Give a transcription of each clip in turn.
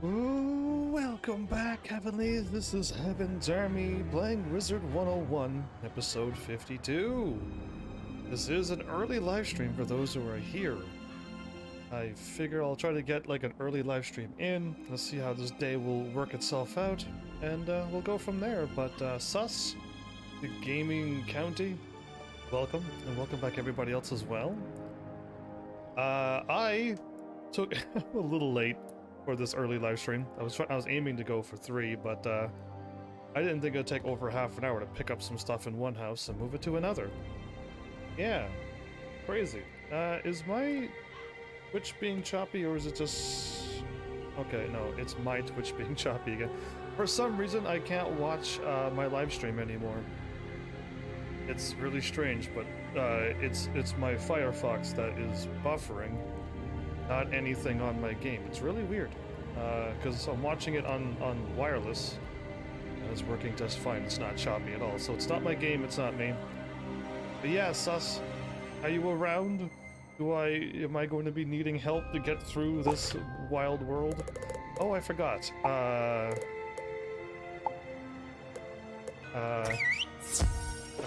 Ooh, welcome back, Heavenlies. This is Heaven's Army playing Wizard 101, episode 52. This is an early live stream for those who are here. I figure I'll try to get like an early live stream in. Let's see how this day will work itself out, and we'll go from there. But Sus, the gaming county, welcome, and welcome back everybody else as well. I took a little late for this early live stream. I was aiming to go for 3, but I didn't think it'd take over half an hour to pick up some stuff in one house and move it to another. Yeah, crazy. Is my Twitch being choppy, or is it just... Okay, no, it's my Twitch being choppy again. For some reason, I can't watch my live stream anymore. It's really strange, but it's my Firefox that is buffering, not anything on my game. It's really weird, because I'm watching it on wireless, and it's working just fine. It's not choppy at all, so it's not my game, it's not me. But yeah, Sus, are you around? Am I going to be needing help to get through this wild world? Oh, I forgot. I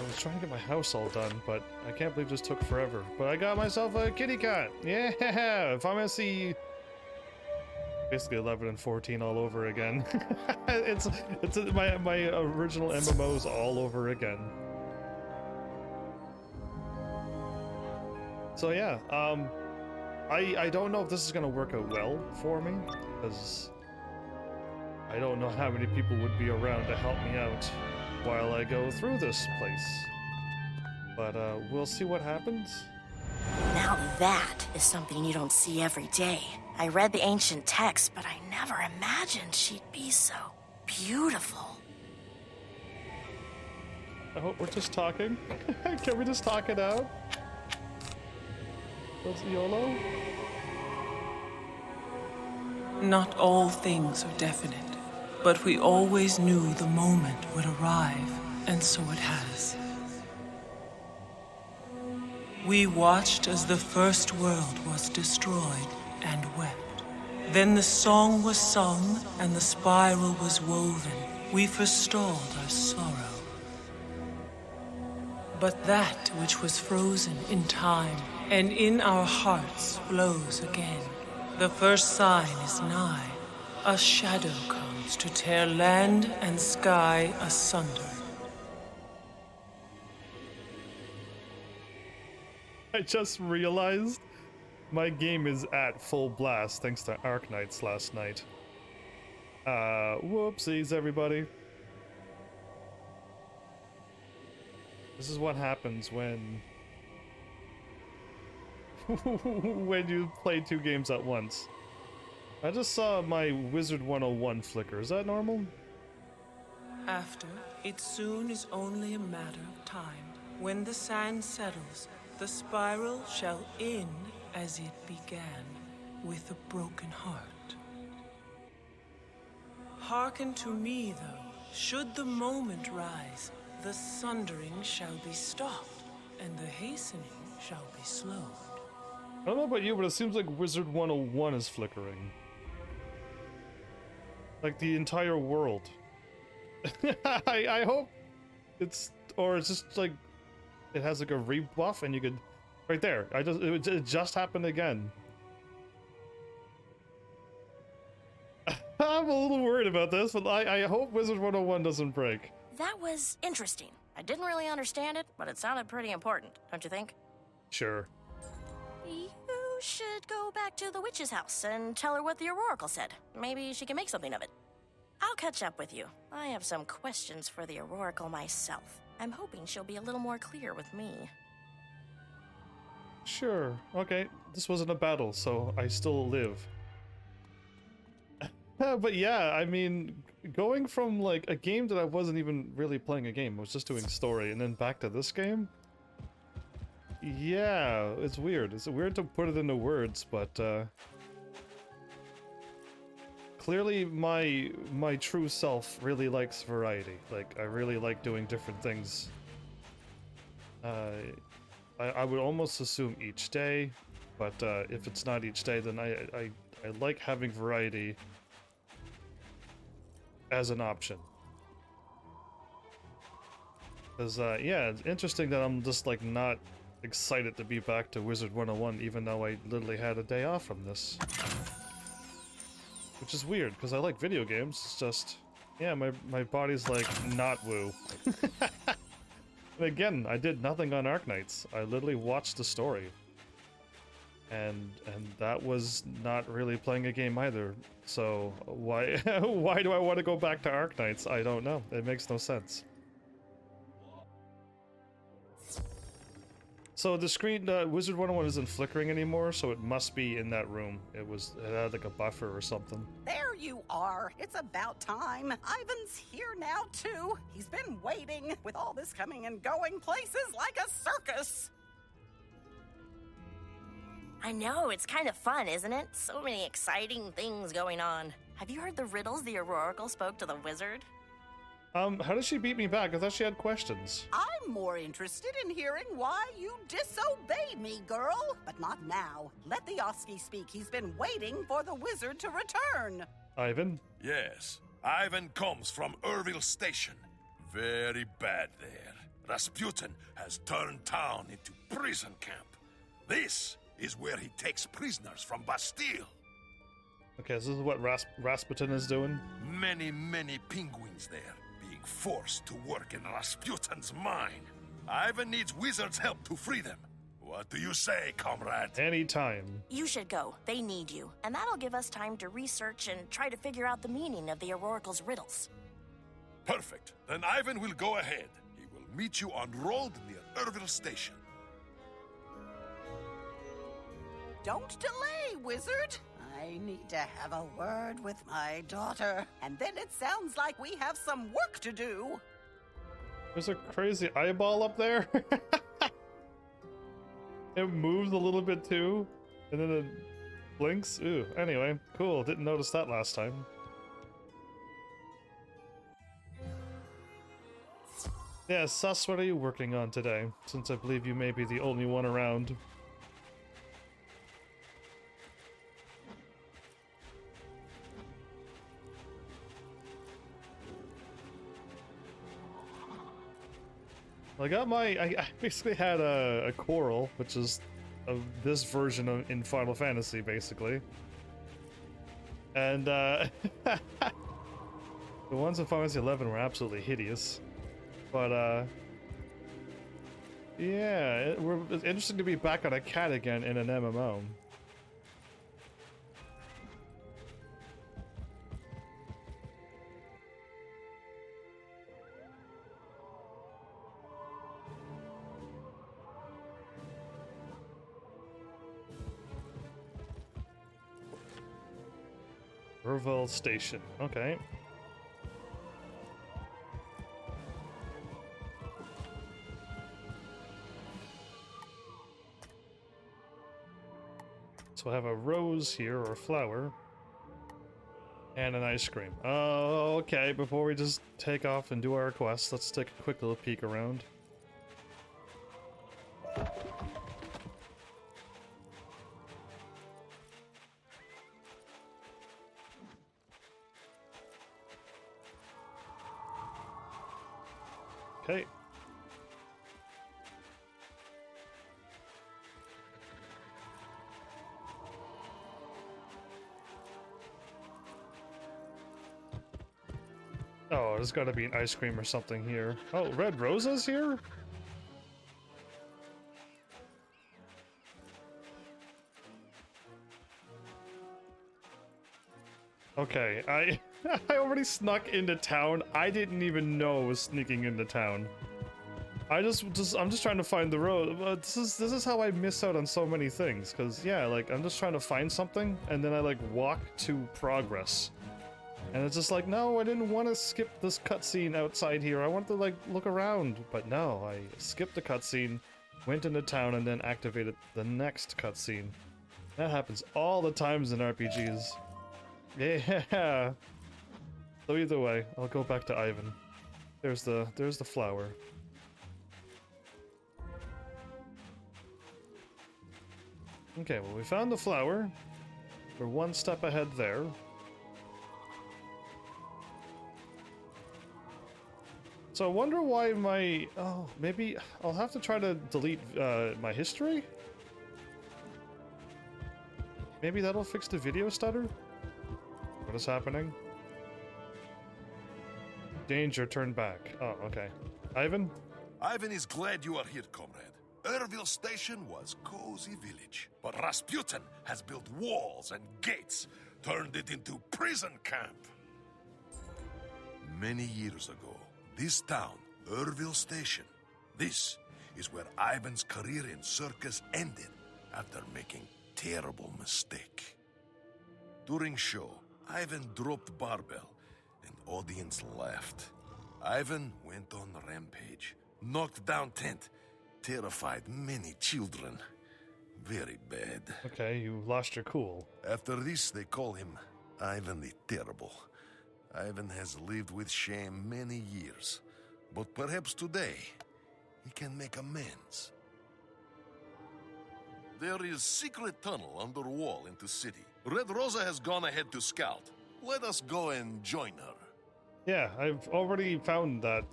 was trying to get my house all done, but I can't believe this took forever. But I got myself a kitty cat! Yeah! Pharmacy! Basically 11 and 14 all over again. it's my original MMOs all over again. So yeah, I don't know if this is gonna work out well for me, because I don't know how many people would be around to help me out while I go through this place. But we'll see what happens. Now that is something you don't see every day. I read the ancient text, but I never imagined she'd be so beautiful. I hope we're just talking. Can we just talk it out? What's YOLO? Not all things are definite, but we always knew the moment would arrive, and so it has. We watched as the first world was destroyed and wept. Then the song was sung and the spiral was woven. We forestalled our sorrow. But that which was frozen in time and in our hearts flows again. The first sign is nigh. A shadow comes to tear land and sky asunder. I just realized my game is at full blast thanks to Arknights last night. Whoopsies, everybody. This is what happens when when you play 2 games at once. I just saw my Wizard 101 flicker. Is that normal? After, it soon is only a matter of time. When the sand settles, the spiral shall end as it began, with a broken heart. Hearken to me, though. Should the moment rise, the sundering shall be stopped, and the hastening shall be slowed. I don't know about you, but it seems like Wizard 101 is flickering. Like the entire world. I hope it's... Or it's just like... It has like a rebuff and you could... Right there. It just happened again. I'm a little worried about this, but I hope Wizard 101 doesn't break. That was interesting. I didn't really understand it, but it sounded pretty important, don't you think? Sure. You should go back to the witch's house and tell her what the oracle said. Maybe she can make something of it. I'll catch up with you. I have some questions for the oracle myself. I'm hoping she'll be a little more clear with me. Sure. Okay. This wasn't a battle, so I still live. But yeah, I mean, going from like a game that I wasn't even really playing a game, I was just doing story, and then back to this game? Yeah, it's weird. It's weird to put it into words, but clearly my true self really likes variety. Like, I really like doing different things. I would almost assume each day, but if it's not each day, then I like having variety as an option. Because, yeah, it's interesting that I'm just, like, not excited to be back to Wizard 101, even though I literally had a day off from this. Which is weird, because I like video games, it's just... Yeah, my body's like, not woo. And again, I did nothing on Arknights. I literally watched the story. And that was not really playing a game either. So why why do I want to go back to Arknights? I don't know. It makes no sense. So the screen, Wizard 101 isn't flickering anymore, so it must be in that room. It had like a buffer or something. There you are. It's about time. Ivan's here now, too. He's been waiting, with all this coming and going places like a circus. I know, it's kind of fun, isn't it? So many exciting things going on. Have you heard the riddles the Oracle spoke to the wizard? How did she beat me back? I thought she had questions. I'm more interested in hearing why you disobeyed me, girl. But not now. Let the Oski speak. He's been waiting for the wizard to return. Ivan? Yes, Ivan comes from Urville Station. Very bad there. Rasputin has turned town into prison camp. This is where he takes prisoners from Bastille. Okay, so this is what Rasputin is doing? Many penguins there, being forced to work in Rasputin's mine. Ivan needs wizards' help to free them. What do you say, comrade? Anytime. You should go. They need you. And that'll give us time to research and try to figure out the meaning of the Oracle's riddles. Perfect. Then Ivan will go ahead. He will meet you on road near Urville Station. Don't delay, wizard. I need to have a word with my daughter. And then it sounds like we have some work to do. There's a crazy eyeball up there. It moves a little bit too, and then it blinks. Ooh, anyway, cool. Didn't notice that last time. Yeah, Sus, what are you working on today? Since I believe you may be the only one around. I basically had a coral, which is this version of in Final Fantasy, basically. And the ones in Final Fantasy 11 were absolutely hideous. But yeah, it's interesting to be back on a cat again in an MMO. Urville Station. Okay. So I have a rose here, or a flower, and an ice cream. Oh, okay. Before we just take off and do our quest, let's take a quick little peek around. Okay. Oh, there's gotta be an ice cream or something here. Oh, red roses here? Okay, I I already snuck into town. I didn't even know I was sneaking into town. I'm just trying to find the road. But this is how I miss out on so many things. Cause yeah, like I'm just trying to find something, and then I like walk to progress, and it's just like, no, I didn't want to skip this cutscene outside here. I wanted to like look around, but no, I skipped the cutscene, went into town, and then activated the next cutscene. That happens all the times in RPGs. Yeah. So either way, I'll go back to Ivan. There's the flower. Okay, well, we found the flower. We're one step ahead there. So I wonder why my... Oh, maybe I'll have to try to delete my history? Maybe that'll fix the video stutter? What is happening? Danger, turn back. Oh, okay. Ivan? Ivan is glad you are here, comrade. Ervil Station was cozy village, but Rasputin has built walls and gates, turned it into prison camp. Many years ago, this town, Ervil Station, this is where Ivan's career in circus ended after making terrible mistake. During show, Ivan dropped barbell and audience laughed. Ivan went on rampage, knocked down tent, terrified many children. Very bad. Okay, you lost your cool. After this, they call him Ivan the Terrible. Ivan has lived with shame many years, but perhaps today he can make amends. There is secret tunnel under wall into city. Red Rosa has gone ahead to scout. Let us go and join her. Yeah, I've already found that.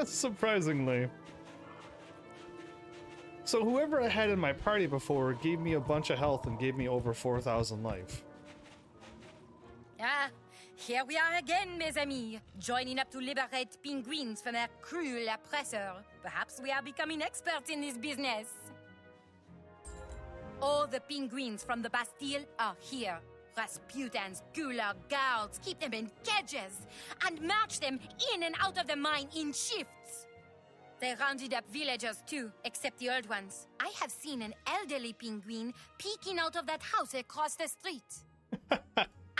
Surprisingly. So whoever I had in my party before gave me a bunch of health and gave me over 4,000 life. Ah, here we are again, mes amis, joining up to liberate penguins from their cruel oppressor. Perhaps we are becoming experts in this business. All the penguins from the Bastille are here. Rasputin's gulag guards keep them in cages and march them in and out of the mine in shifts. They rounded up villagers too, except the old ones. I have seen an elderly penguin peeking out of that house across the street.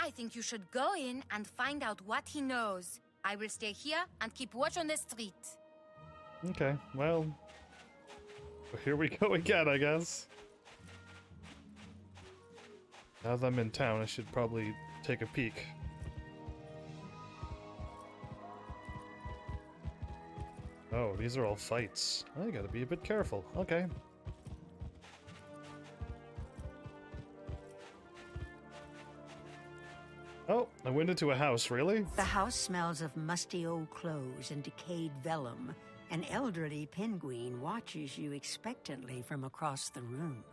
I think you should go in and find out what he knows. I will stay here and keep watch on the street. Okay, well, here we go again, I guess. Now that I'm in town, I should probably take a peek. Oh, these are all fights. I gotta be a bit careful. Okay. Oh, I went into a house, really? The house smells of musty old clothes and decayed vellum. An elderly penguin watches you expectantly from across the room.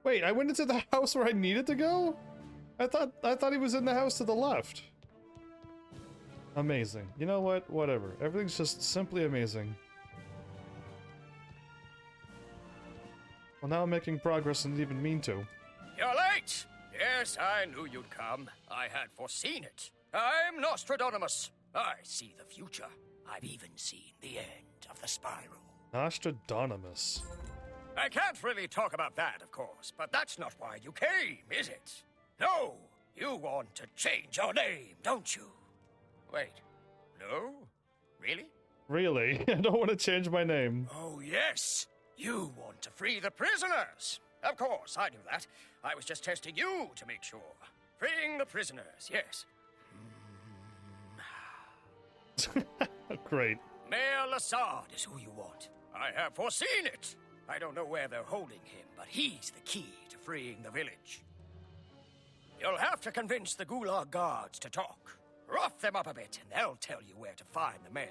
Wait, I went into the house where I needed to go? I thought he was in the house to the left. Amazing. You know what? Whatever. Everything's just simply amazing. Well, now I'm making progress and didn't even mean to. You're late! Yes, I knew you'd come. I had foreseen it. I'm Nostradamus. I see the future. I've even seen the end of the spiral. Nostradamus. I can't really talk about that, of course, but that's not why you came, is it? No, you want to change your name, don't you? Wait, no? Really? Really? I don't want to change my name. Oh, yes. You want to free the prisoners. Of course, I knew that. I was just testing you to make sure. Freeing the prisoners, yes. Great. Mayor Lassard is who you want. I have foreseen it. I don't know where they're holding him, but he's the key to freeing the village. You'll have to convince the Gulag guards to talk. Rough them up a bit, and they'll tell you where to find the mayor.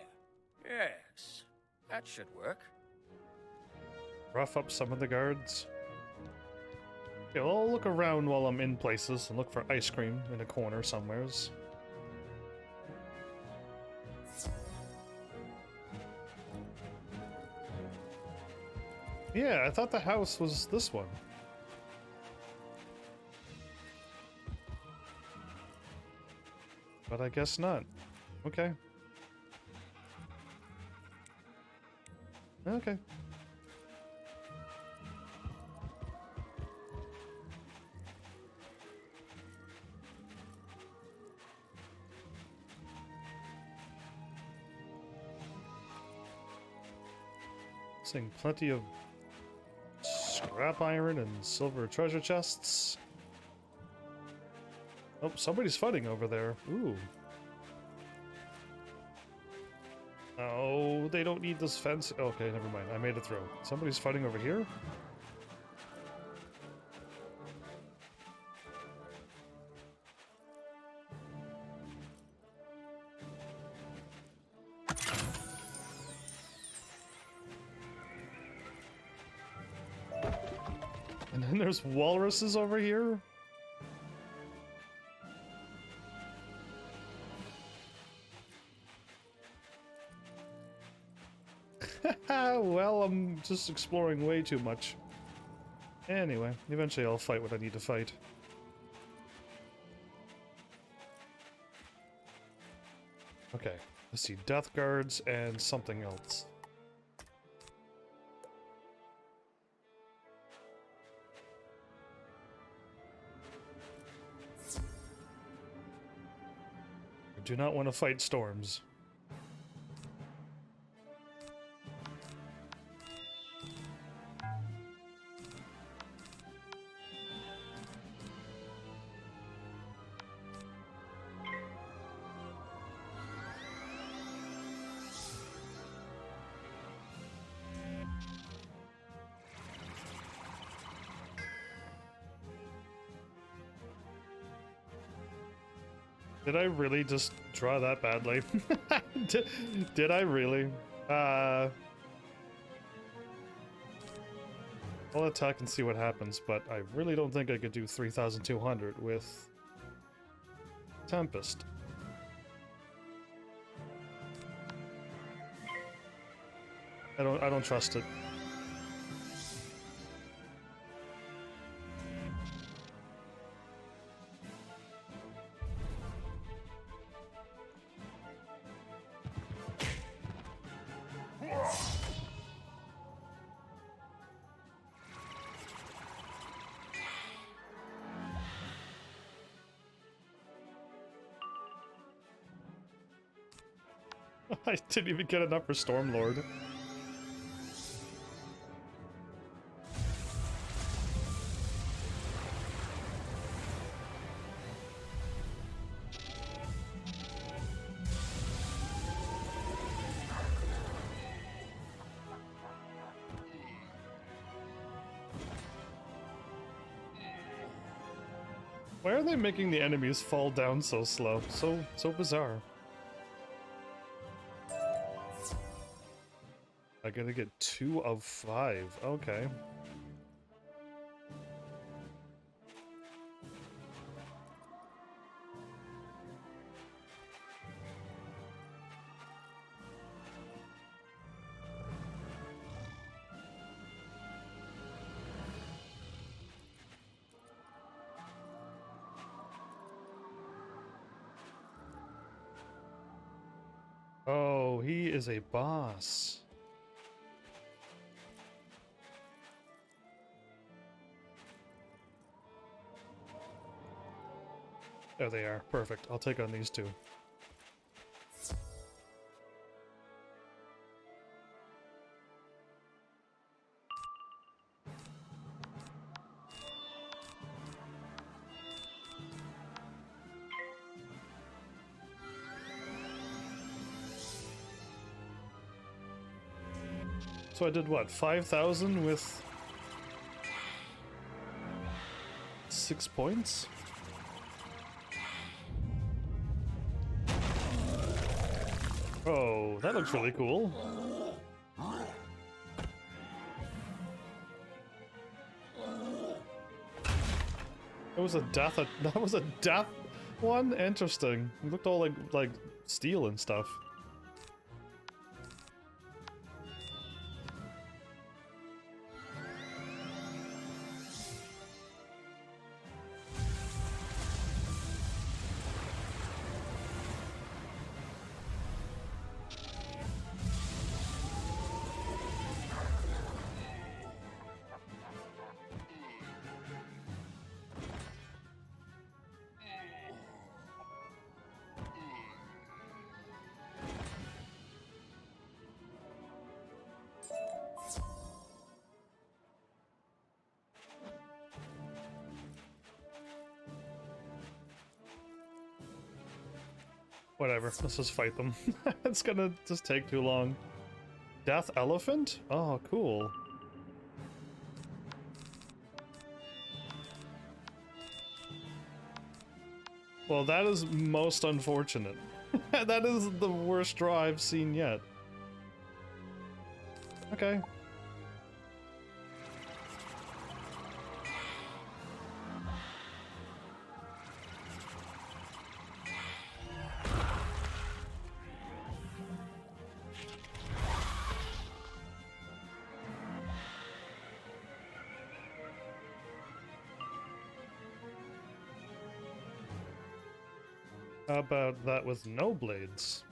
Yes, that should work. Rough up some of the guards. Yeah, well, I'll look around while I'm in places and look for ice cream in a corner somewheres. Yeah, I thought the house was this one. But I guess not. Okay. Okay. Seeing plenty of scrap iron and silver treasure chests. Oh, somebody's fighting over there. Ooh. Oh, they don't need this fence. Okay, never mind. I made it through. Somebody's fighting over here? And there's walruses over here? Well, I'm just exploring way too much. Anyway, eventually I'll fight what I need to fight. Okay, let's see. Death guards and something else. I do not want to fight storms. Did I really just draw that badly? did I really? I'll attack and see what happens, but I really don't think I could do 3,200 with Tempest. I don't trust it. I didn't even get enough for Stormlord. Why are they making the enemies fall down so slow? So bizarre. I gotta get 2 of 5. Okay. Oh, he is a boss. There they are. Perfect. I'll take on these two. So I did what? 5,000 with 6 points? Oh, that looks really cool. That was a death. That was a death one. Interesting. It looked all like steel and stuff. Whatever, let's just fight them. It's gonna just take too long. Death Elephant? Oh, cool. Well, that is most unfortunate. That is the worst draw I've seen yet. Okay. How about that with no blades?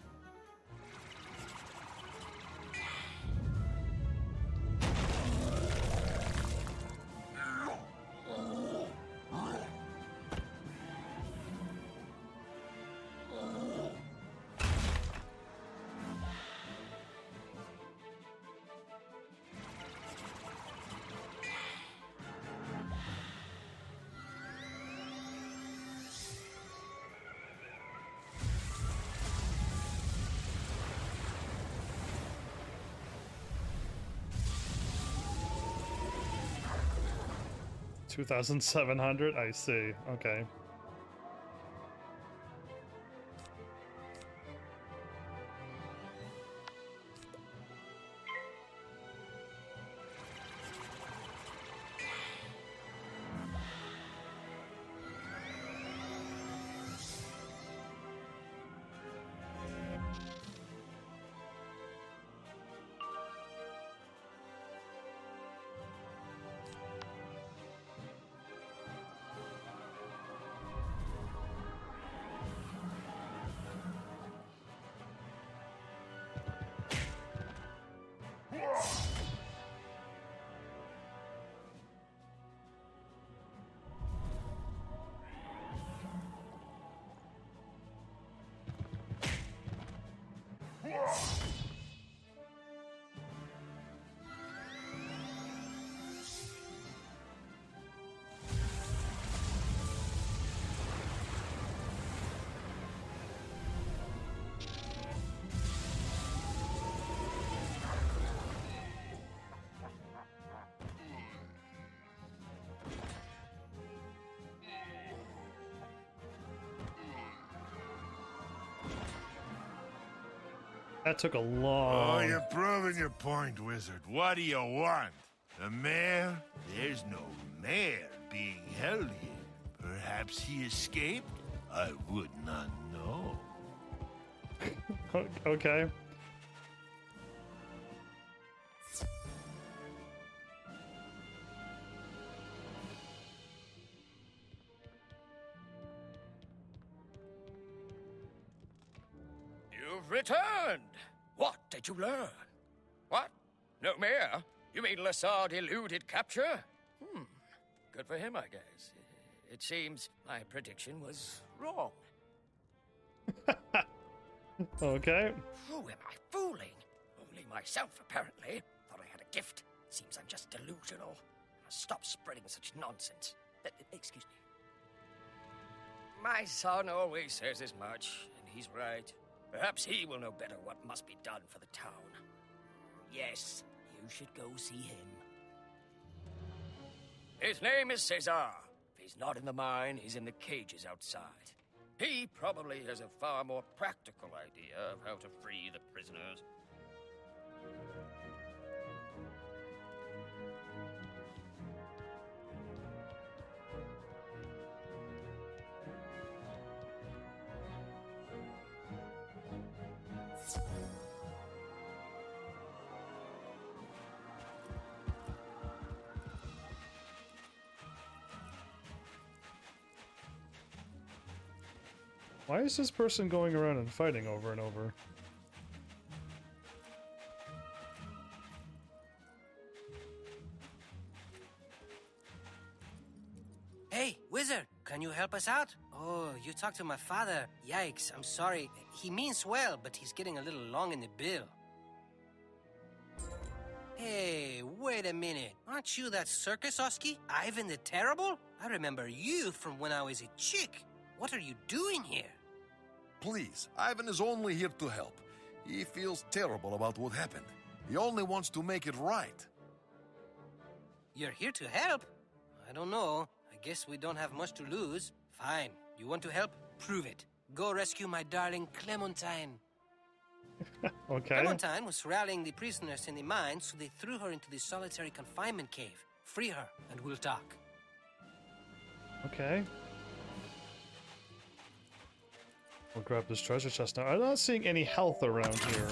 $2,700? I see. Okay. That took a long... Oh, you're proving your point, wizard. What do you want? A mayor? There's no mayor being held here. Perhaps he escaped? I would not know. Okay. You've returned! What did you learn? What? No mayor? You mean Lassard eluded capture? Good for him, I guess. It seems my prediction was wrong. Okay. Who am I fooling? Only myself, apparently. Thought I had a gift. Seems I'm just delusional. Stop spreading such nonsense. Excuse me. My son always says as much, and he's right. Perhaps he will know better what must be done for the town. Yes, you should go see him. His name is Cesar. If he's not in the mine, he's in the cages outside. He probably has a far more practical idea of how to free the prisoners. Why is this person going around and fighting over and over? Hey, wizard, can you help us out? Oh, you talked to my father. Yikes, I'm sorry. He means well, but he's getting a little long in the bill. Hey, wait a minute. Aren't you that circus Oski? Ivan the Terrible? I remember you from when I was a chick. What are you doing here? Please, Ivan is only here to help. He feels terrible about what happened. He only wants to make it right. You're here to help? I don't know. I guess we don't have much to lose. Fine. You want to help? Prove it. Go rescue my darling Clementine. Okay. Clementine was rallying the prisoners in the mine, so they threw her into the solitary confinement cave. Free her, and we'll talk. Okay. We'll grab this treasure chest now. I'm not seeing any health around here.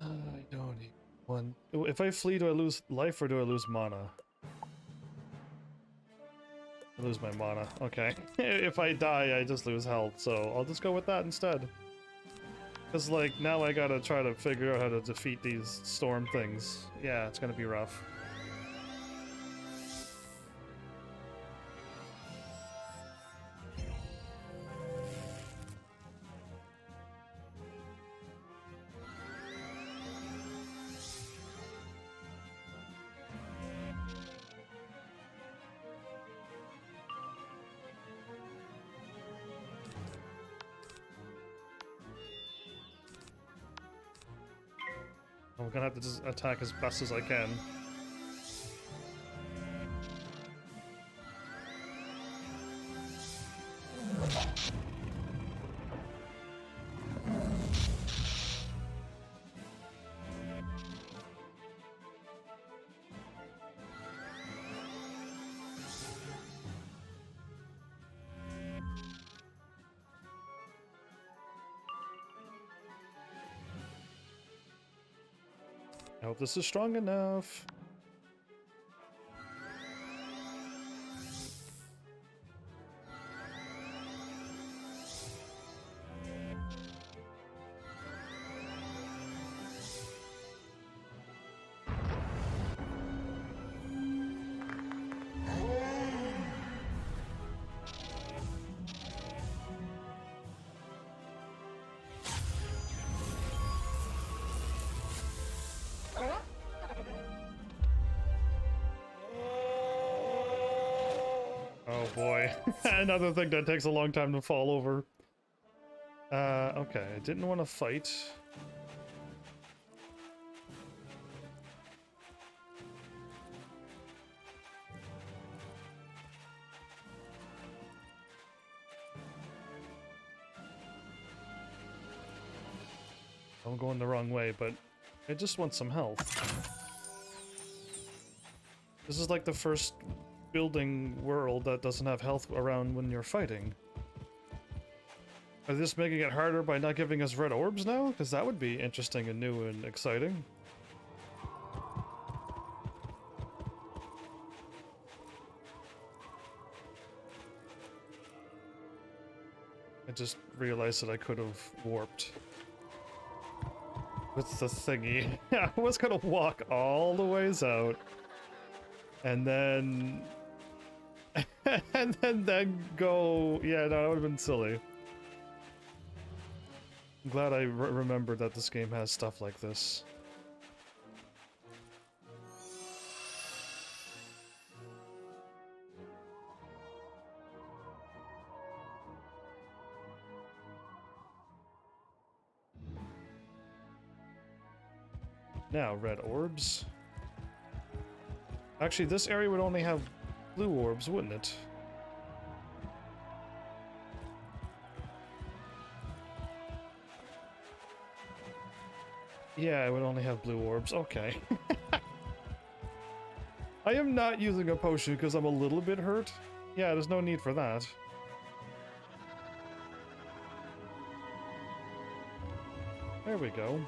I don't need one. If I flee, do I lose life or do I lose mana? I lose my mana. Okay. If I die, I just lose health, so I'll just go with that instead. Because, like, now I gotta try to figure out how to defeat these storm things. Yeah, it's gonna be rough. I'm gonna have to just attack as best as I can. I hope this is strong enough. Oh boy, another thing that takes a long time to fall over. Okay, I didn't want to fight. I'm going the wrong way, but I just want some health. This is like the first building world that doesn't have health around when you're fighting. Are they just making it harder by not giving us red orbs now? Because that would be interesting and new and exciting. I just realized that I could have warped with the thingy. I was gonna walk all the ways out and then and then go. Yeah, no, that would have been silly. I'm glad I remembered that this game has stuff like this. Now, red orbs. Actually, this area would only have blue orbs, wouldn't it? Yeah, it would only have blue orbs. Okay. I am not using a potion because I'm a little bit hurt. Yeah, there's no need for that. There we go.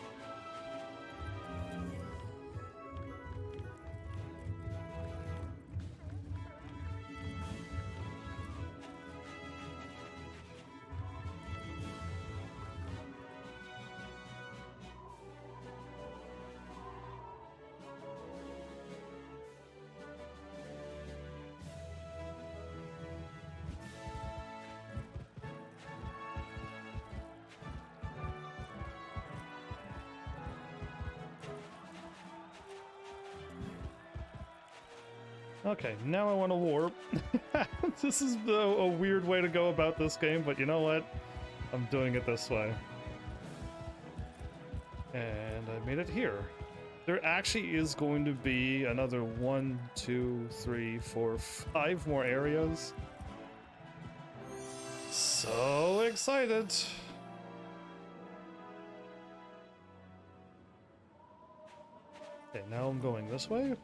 Okay, now I want to warp. This is a weird way to go about this game, but you know what? I'm doing it this way. And I made it here. There actually is going to be another 1, 2, 3, 4, 5 more areas. So excited! Okay, now I'm going this way.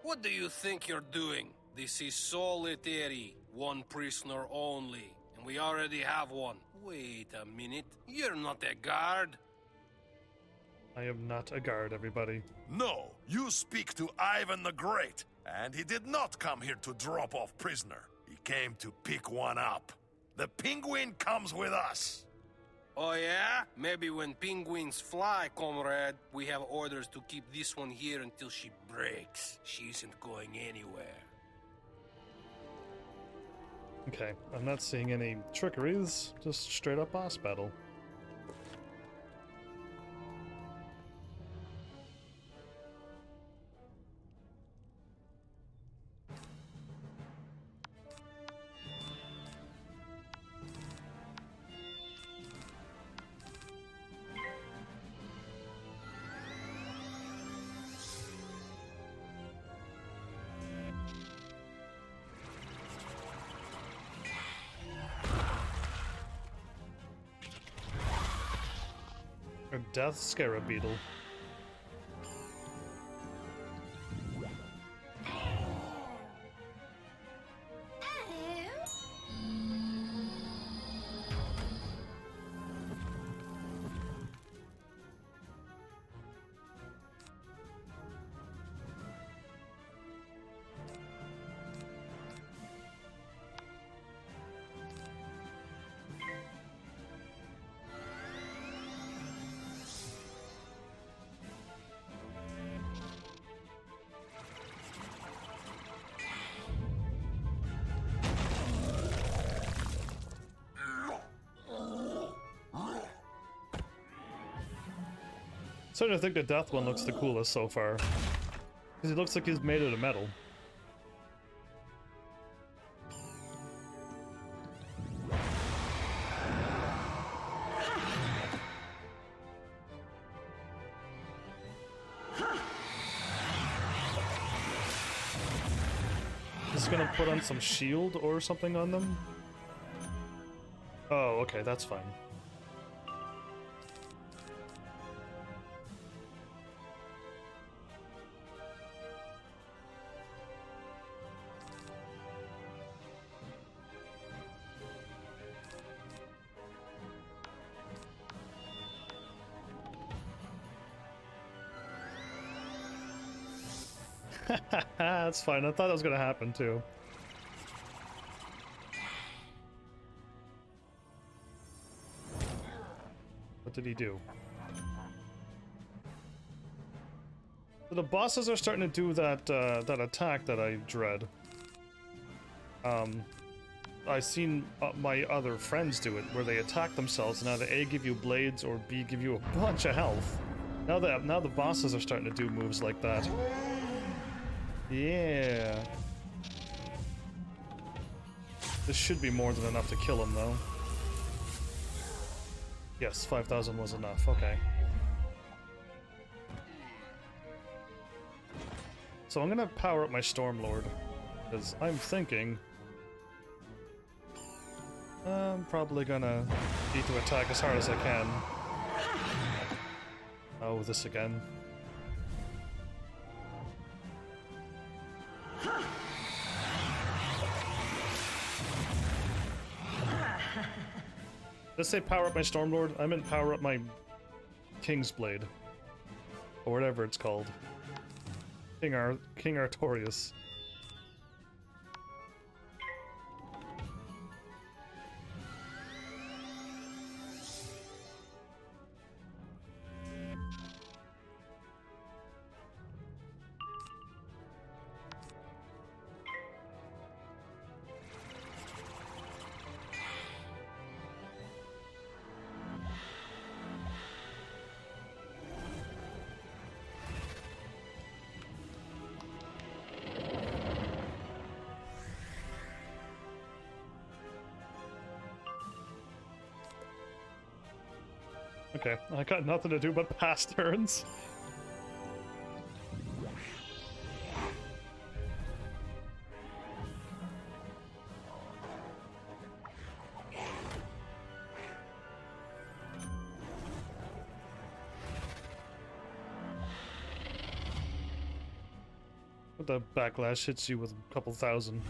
What do you think you're doing? This is solitary. One prisoner only. And we already have one. Wait a minute. You're not a guard. I am not a guard, everybody. No, you speak to Ivan the Great, and he did not come here to drop off prisoner. He came to pick one up. The penguin comes with us. Oh yeah? Maybe when penguins fly, comrade, we have orders to keep this one here until she breaks. She isn't going anywhere. Okay, I'm not seeing any trickeries, just straight up boss battle. A death scarab beetle. Starting to think the death one looks the coolest so far. Because he looks like he's made out of metal. Is gonna put on some shield or something on them? Oh, okay, that's fine. That's fine. I thought that was gonna happen too. What did he do? So the bosses are starting to do that that attack that I dread. I've seen my other friends do it, where they attack themselves, and either A, give you blades, or B, give you a bunch of health. Now the bosses are starting to do moves like that. Yeah. This should be more than enough to kill him, though. Yes, 5,000 was enough. Okay. So I'm gonna power up my Stormlord, because I'm thinking I'm probably gonna need to attack as hard as I can. Oh, this again. Did I say power up my Stormlord? I meant power up my King's Blade. Or whatever it's called. King Artorias. Okay, I got nothing to do but pass turns. The backlash hits you with a couple thousand.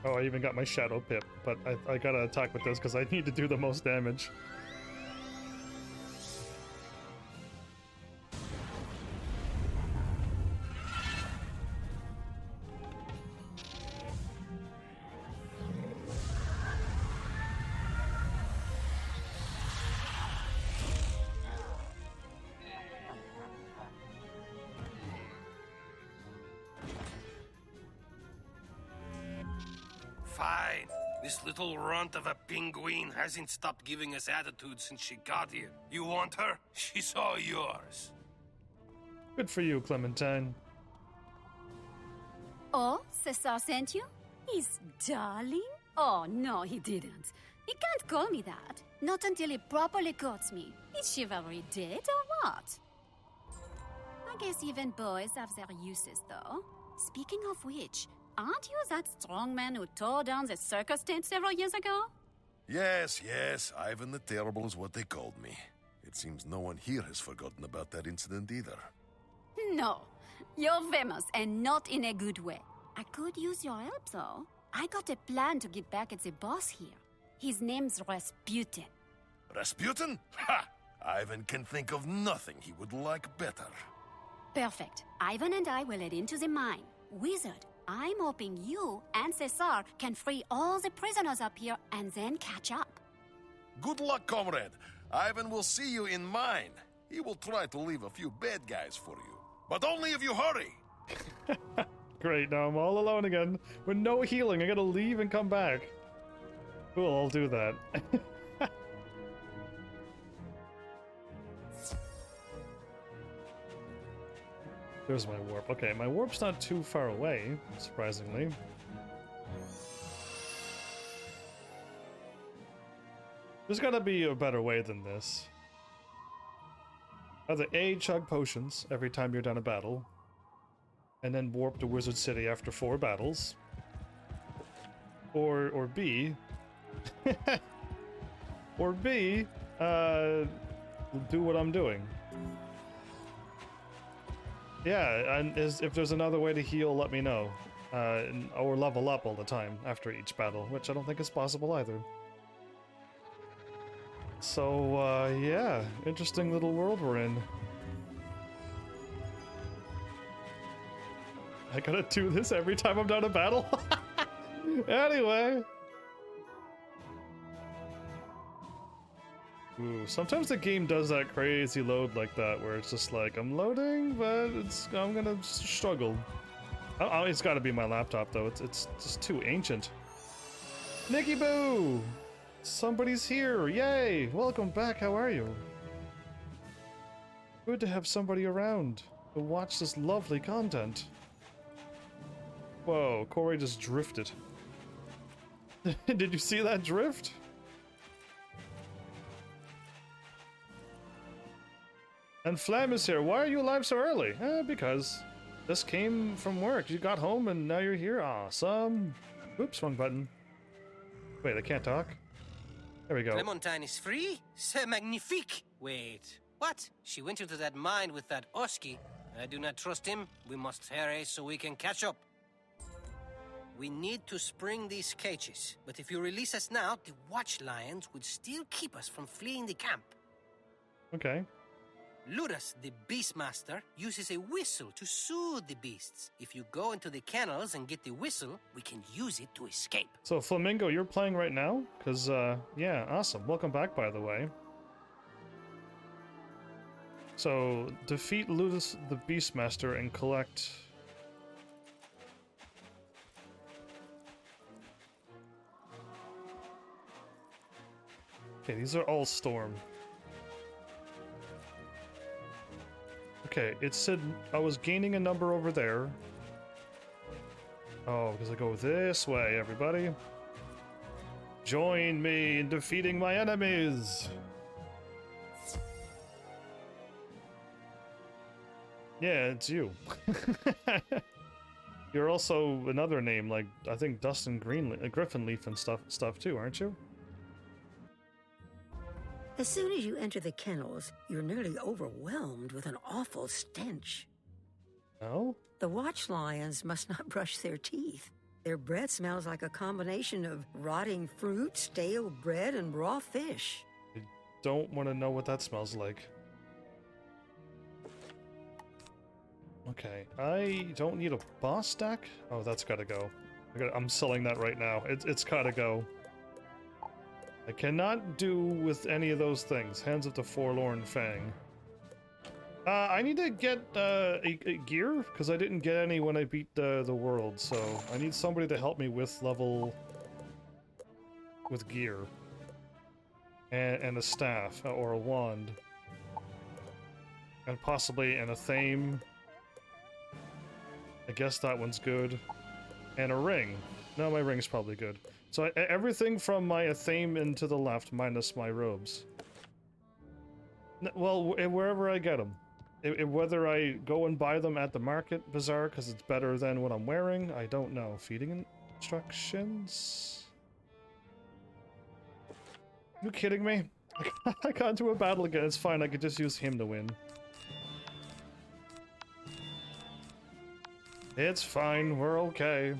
Oh, I even got my Shadow Pip, but I gotta attack with this because I need to do the most damage. Fine. This little runt of a penguin hasn't stopped giving us attitude since she got here. You want her? She's all yours. Good for you, Clementine. Oh, Cesar sent you? His darling? Oh, no, he didn't. He can't call me that. Not until he properly courts me. Is chivalry dead or what? I guess even boys have their uses, though. Speaking of which, aren't you that strong man who tore down the circus tent several years ago? Yes, yes, Ivan the Terrible is what they called me. It seems no one here has forgotten about that incident either. No. You're famous, and not in a good way. I could use your help, though. I got a plan to get back at the boss here. His name's Rasputin. Rasputin? Ha! Ivan can think of nothing he would like better. Perfect. Ivan and I will head into the mine. Wizard, I'm hoping you and Cesar can free all the prisoners up here and then catch up. Good luck, comrade. Ivan will see you in mine. He will try to leave a few bad guys for you. But only if you hurry. Great, now I'm all alone again. With no healing, I gotta leave and come back. Cool, I'll do that. There's my warp. Okay, my warp's not too far away, surprisingly. There's gotta be a better way than this. Either A, chug potions every time you're done a battle, and then warp to Wizard City after 4 battles. Or B... or B, do what I'm doing. Yeah, and if there's another way to heal, let me know. Or level up all the time after each battle, which I don't think is possible either. So, yeah, interesting little world we're in. I gotta do this every time I'm done a battle? Anyway. Ooh, sometimes the game does that crazy load like that, where it's just like, I'm loading, but I'm gonna struggle. Oh, it's gotta be my laptop, though. It's just too ancient. Nicky Boo! Somebody's here! Yay! Welcome back, how are you? Good to have somebody around to watch this lovely content. Whoa, Corey just drifted. Did you see that drift? And Flam is here. Why are you alive so early? Because just came from work. You got home and now you're here. Awesome. Oops, wrong button. Wait, I can't talk? There we go. Clementine is free? C'est magnifique! Wait, what? She went into that mine with that Oski. I do not trust him. We must hurry so we can catch up. We need to spring these cages, but if you release us now, the Watch Lions would still keep us from fleeing the camp. Okay. Ludus, the Beastmaster, uses a whistle to soothe the beasts. If you go into the kennels and get the whistle, we can use it to escape. So, Flamingo, you're playing right now? Because, yeah, awesome. Welcome back, by the way. So, defeat Ludus the Beastmaster and collect... Okay, these are all Storm. Okay, it said I was gaining a number over there. Oh, because I go this way, everybody. Join me in defeating my enemies! Yeah, it's you. You're also another name, like, I think Dustin Griffinleaf and stuff too, aren't you? As soon as you enter the kennels, you're nearly overwhelmed with an awful stench. No? The watch lions must not brush their teeth. Their breath smells like a combination of rotting fruit, stale bread, and raw fish. I don't want to know what that smells like. Okay, I don't need a boss stack? Oh, that's gotta go. I'm selling that right now. It's gotta go. I cannot do with any of those things. Hands of the Forlorn Fang. I need to get a gear, because I didn't get any when I beat the world, so I need somebody to help me with gear. And a staff, or a wand. And possibly an athame. I guess that one's good. And a ring. No, my ring's probably good. So everything from my athame and to the left, minus my robes. Well, wherever I get them. Whether I go and buy them at the market bazaar because it's better than what I'm wearing, I don't know. Feeding instructions? You kidding me? I got into a battle again. It's fine. I could just use him to win. It's fine. We're okay.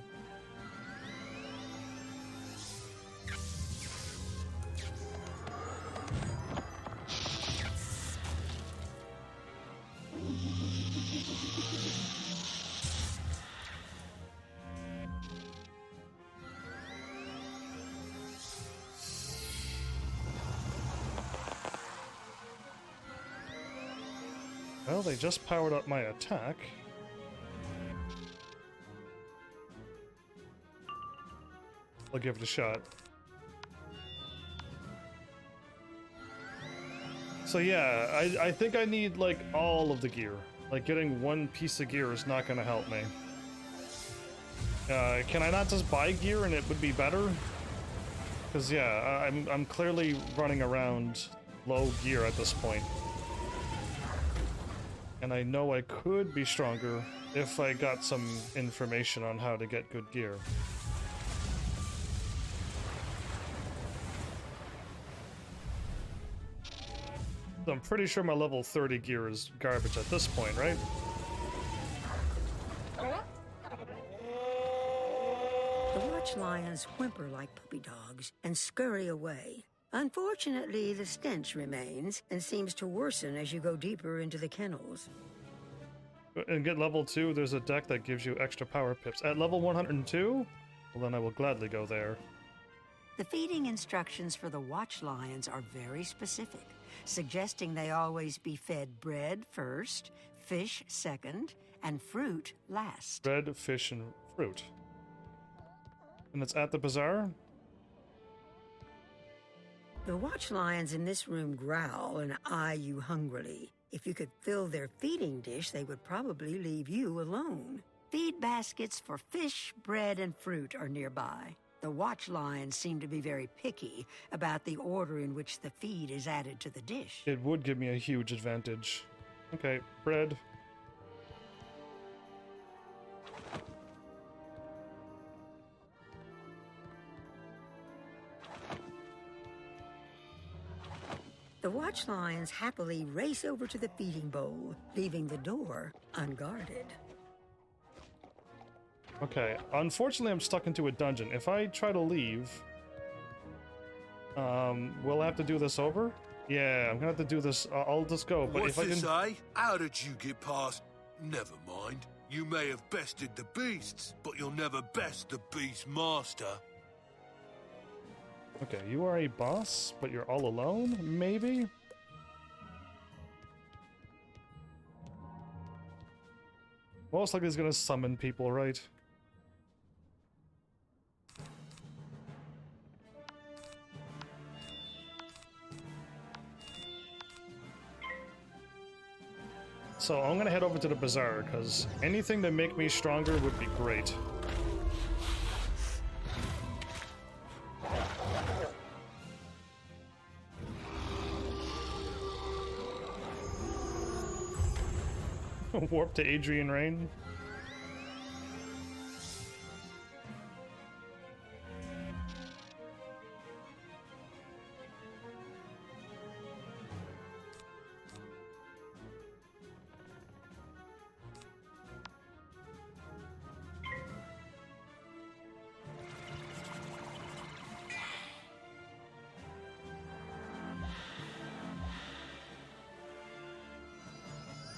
Well, they just powered up my attack. I'll give it a shot. So yeah, I think I need, like, all of the gear. Like, getting one piece of gear is not gonna help me. Can I not just buy gear and it would be better? Because yeah, I'm clearly running around low gear at this point. And I know I could be stronger if I got some information on how to get good gear. I'm pretty sure my level 30 gear is garbage at this point, right? The watch lions whimper like puppy dogs and scurry away. Unfortunately, the stench remains and seems to worsen as you go deeper into the kennels. And get level 2, there's a deck that gives you extra power pips. At level 102? Well, then I will gladly go there. The feeding instructions for the watch lions are very specific, suggesting they always be fed bread first, fish second, and fruit last. Bread, fish, and fruit. And it's at the bazaar? The watch lions in this room growl and eye you hungrily. If you could fill their feeding dish, they would probably leave you alone. Feed baskets for fish, bread, and fruit are nearby. The watch lions seem to be very picky about the order in which the feed is added to the dish. It would give me a huge advantage. Okay, bread. The watch lions happily race over to the feeding bowl, leaving the door unguarded. Okay, unfortunately I'm stuck into a dungeon. If I try to leave, we'll have to do this over? Yeah, I'm gonna have to do this. I'll just go, but What's if I this, can... eh? How did you get past? Never mind. You may have bested the beasts, but you'll never best the beast master. Okay, you are a boss, but you're all alone? Maybe? Most likely he's gonna summon people, right? So I'm gonna head over to the bazaar, because anything to make me stronger would be great. Warp to Adrian Rain.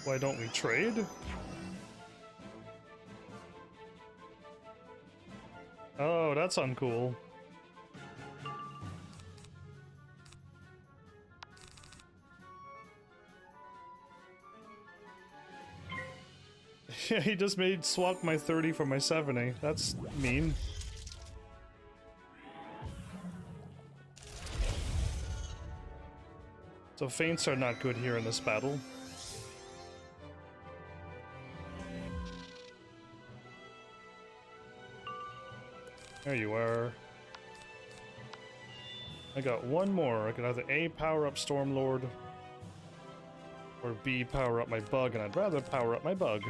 Why don't we trade? Oh, that's uncool. Yeah, he just made swap my 30 for my 70. That's mean. So feints are not good here in this battle. There you are. I got one more. I can either A, power up Stormlord, or B, power up my bug, and I'd rather power up my bug.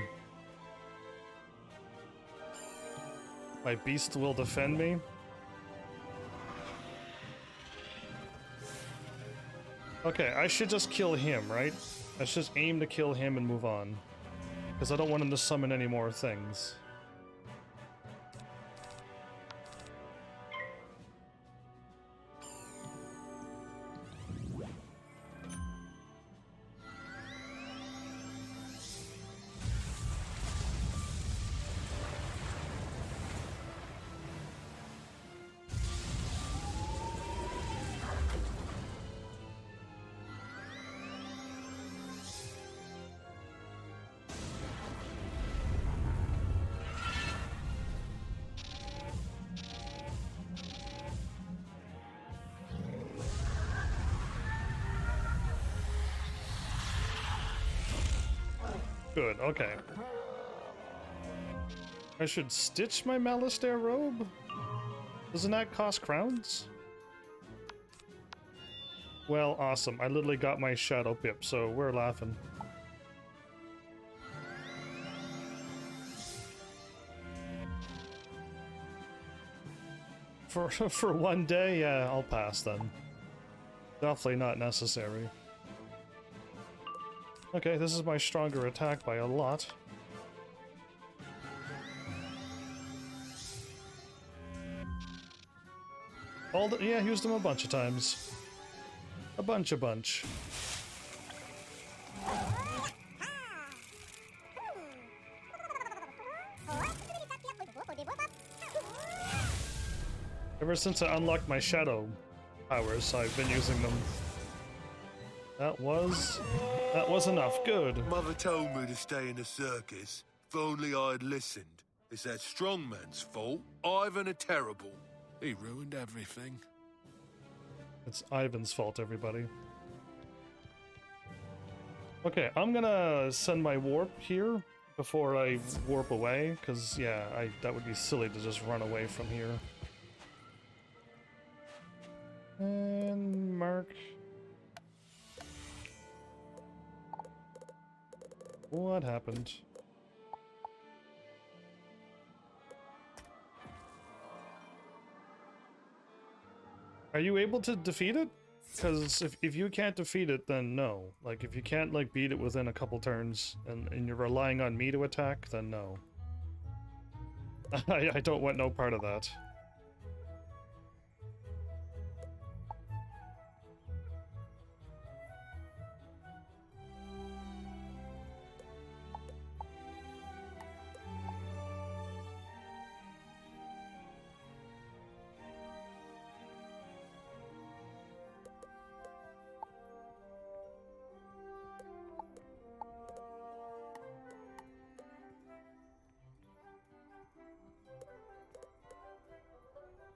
My beast will defend me. Okay, I should just kill him, right? I should just aim to kill him and move on. Because I don't want him to summon any more things. Good, okay. I should stitch my Malastare robe? Doesn't that cost crowns? Well, awesome. I literally got my Shadow Pip, so we're laughing. For one day, yeah, I'll pass then. Definitely not necessary. Okay, this is my stronger attack by a lot. Yeah, used them a bunch of times. A bunch. Ever since I unlocked my shadow powers, I've been using them. That was enough. Good. Mother told me to stay in the circus. If only I'd listened. It's that strongman's fault. Ivan a terrible. He ruined everything. It's Ivan's fault, everybody. Okay, I'm gonna send my warp here before I warp away, because, yeah, that would be silly to just run away from here. And mark. What happened? Are you able to defeat it? Because if you can't defeat it, then no. Like, if you can't, like, beat it within a couple turns, and you're relying on me to attack, then no. I don't want no part of that.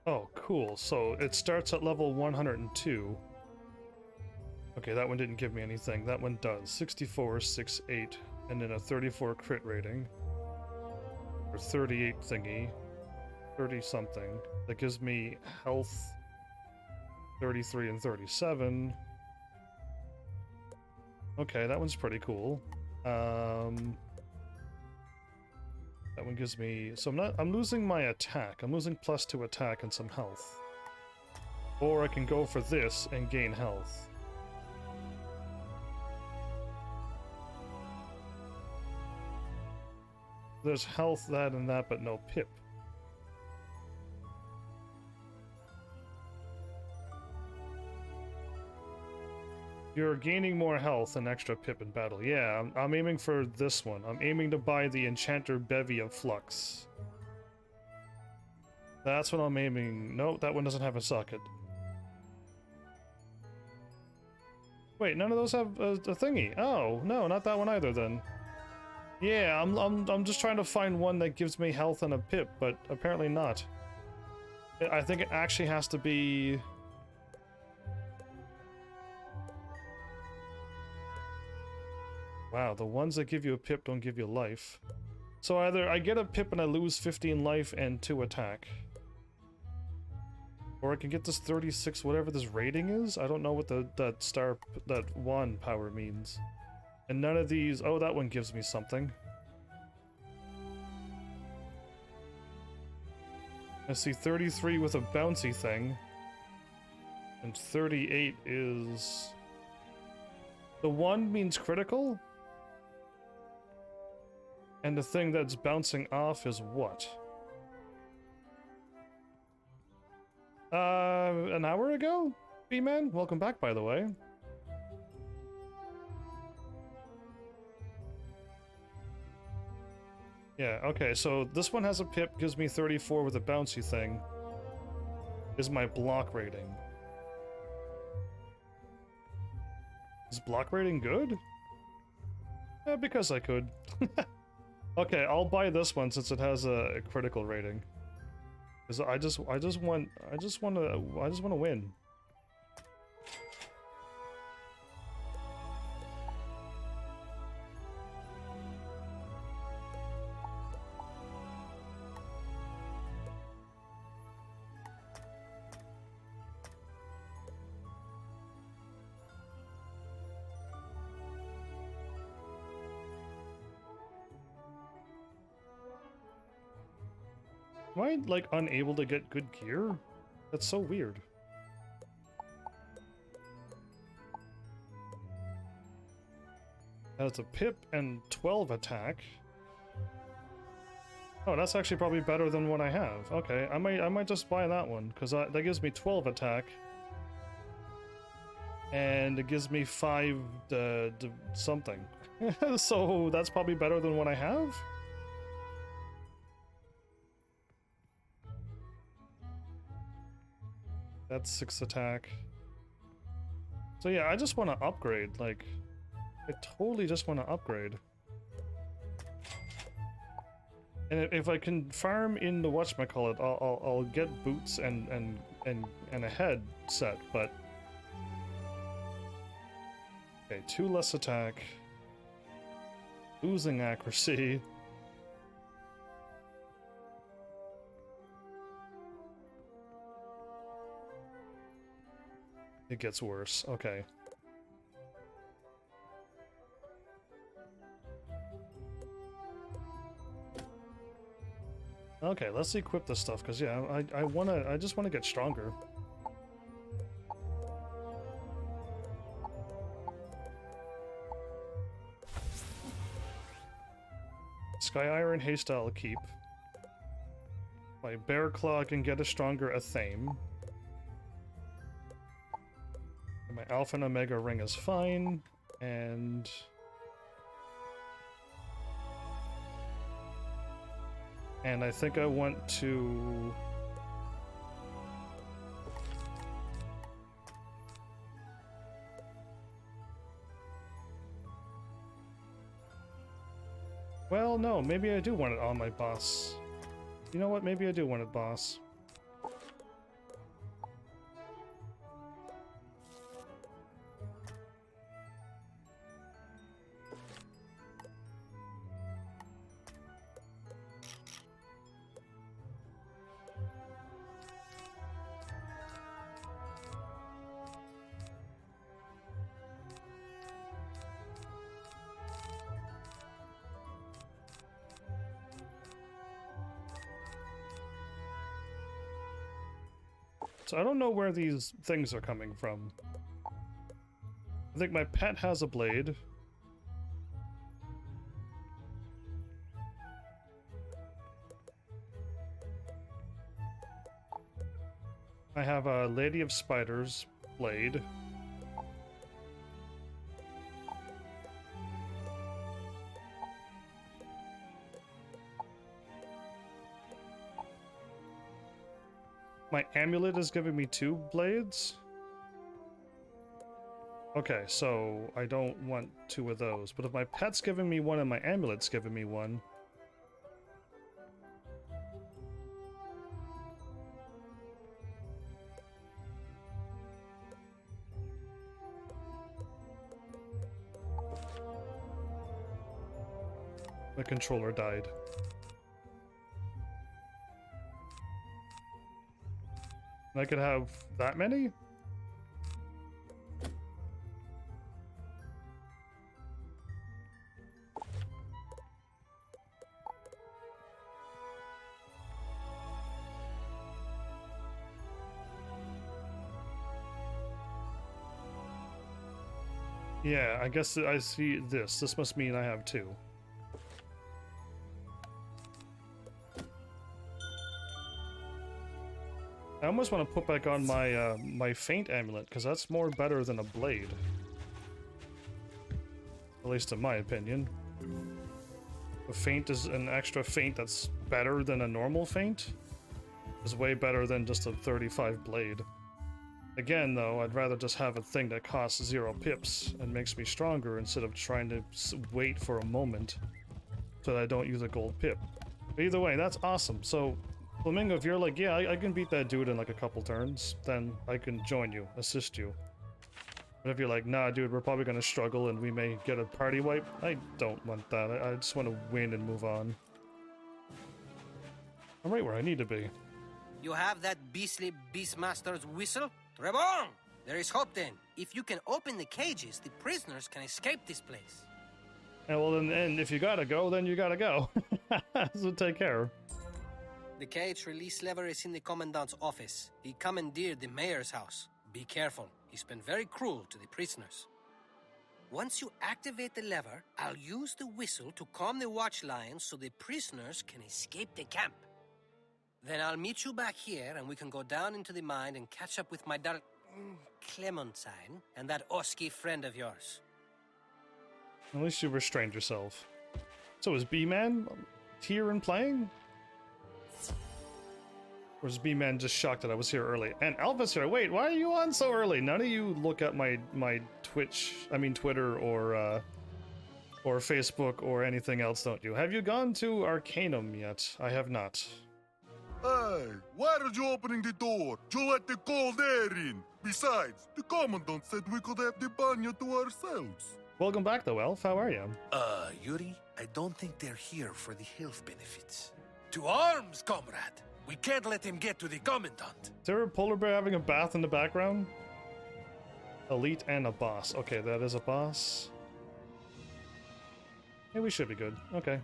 Oh, cool. So it starts at level 102. Okay, that one didn't give me anything. That one does. 64, 68, and then a 34 crit rating. Or 38 thingy. 30 something. That gives me health 33 and 37. Okay, that one's pretty cool. That one gives me... So I'm losing my attack. I'm losing +2 attack and some health. Or I can go for this and gain health. There's health, that, and that, but no pip. You're gaining more health and extra pip in battle. Yeah, I'm aiming for this one. I'm aiming to buy the Enchanter Bevy of Flux. That's what I'm aiming. No, that one doesn't have a socket. Wait, none of those have a thingy. Oh, no, not that one either then. Yeah, I'm just trying to find one that gives me health and a pip, but apparently not. I think it actually has to be... Wow, the ones that give you a pip don't give you life. So either I get a pip and I lose 15 life and 2 attack. Or I can get this 36, whatever this rating is. I don't know what that wand power means. And none of these... Oh, that one gives me something. I see 33 with a bouncy thing. And 38 is... The wand means critical? And the thing that's bouncing off is what? An hour ago? B-Man? Welcome back, by the way. Yeah, okay, so this one has a pip, gives me 34 with a bouncy thing. Is my block rating. Is block rating good? Yeah, because I could. Okay, I'll buy this one since it has a critical rating. Cause I just want to win. Am I, like, unable to get good gear? That's so weird. That's a pip and 12 attack. Oh, that's actually probably better than what I have. Okay, I might just buy that one, because that gives me 12 attack. And it gives me 5 something. So that's probably better than what I have? That's 6 attack. So yeah, I just want to upgrade, like... I totally just want to upgrade. And if I can farm in the whatchamacallit, I'll get boots and a head set, but... Okay, 2 less attack. Losing accuracy. It gets worse. Okay. Okay, let's equip this stuff, because yeah, I just wanna get stronger. Sky Iron haste I'll keep. My Bear Claw can get a stronger Athame. My Alpha and Omega ring is fine, and... I think I want to... Well, no, maybe I do want it on my boss. You know what, maybe I do want it boss. So I don't know where these things are coming from. I think my pet has a blade. I have a Lady of Spiders blade. My amulet is giving me 2 blades? Okay, so I don't want 2 of those. But if my pet's giving me 1 and my amulet's giving me 1... My controller died. I could have that many? Yeah, I guess I see this. This must mean I have 2. I almost want to put back on my my feint amulet, because that's more better than a blade. At least in my opinion. A feint is an extra feint that's better than a normal feint. Is way better than just a 35 blade. Again though, I'd rather just have a thing that costs 0 pips and makes me stronger instead of trying to wait for a moment so that I don't use a gold pip. But either way, that's awesome. So Flamingo, if you're like, yeah, I can beat that dude in like a couple turns, then I can join you, assist you. But if you're like, nah, dude, we're probably gonna struggle and we may get a party wipe, I don't want that. I just want to win and move on. I'm right where I need to be. You have that beastly Beastmaster's whistle? Très bon! There is hope then. If you can open the cages, the prisoners can escape this place. Yeah, well, then, and if you gotta go, then you gotta go. So take care. The cage release lever is in the commandant's office. He commandeered the mayor's house. Be careful. He's been very cruel to the prisoners. Once you activate the lever, I'll use the whistle to calm the watch lions so the prisoners can escape the camp. Then I'll meet you back here and we can go down into the mine and catch up with my Clementine and that Oski friend of yours. At least you restrained yourself. So is B-Man here and playing? Or is B-Man just shocked that I was here early? And Alpha's here. Wait, why are you on so early? None of you look at my Twitter or Facebook or anything else, don't you? Have you gone to Arcanum yet? I have not. Hey, why are you opening the door? You let the cold air in. Besides, the commandant said we could have the banya to ourselves. Welcome back though, Elf. How are you? Yuri, I don't think they're here for the health benefits. To arms, comrade! We can't let him get to the commandant. Is there a polar bear having a bath in the background? Elite and a boss. Okay, that is a boss. Yeah, we should be good. Okay.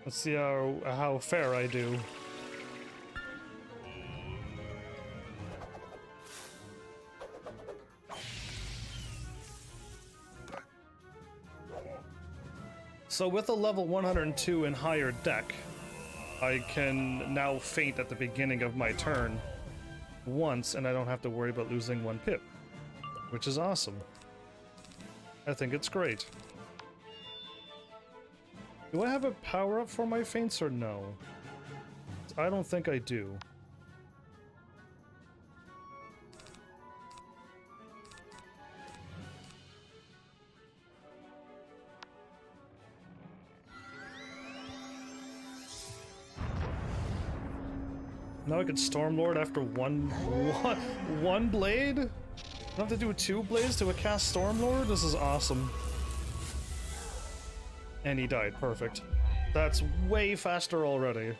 Let's see how fair I do. So with a level 102 and higher deck, I can now feint at the beginning of my turn once, and I don't have to worry about losing 1 pip, which is awesome. I think it's great. Do I have a power-up for my feints or no? I don't think I do. Now I could Stormlord after one blade? I don't have to do 2 blades to cast Stormlord? This is awesome. And he died. Perfect. That's way faster already.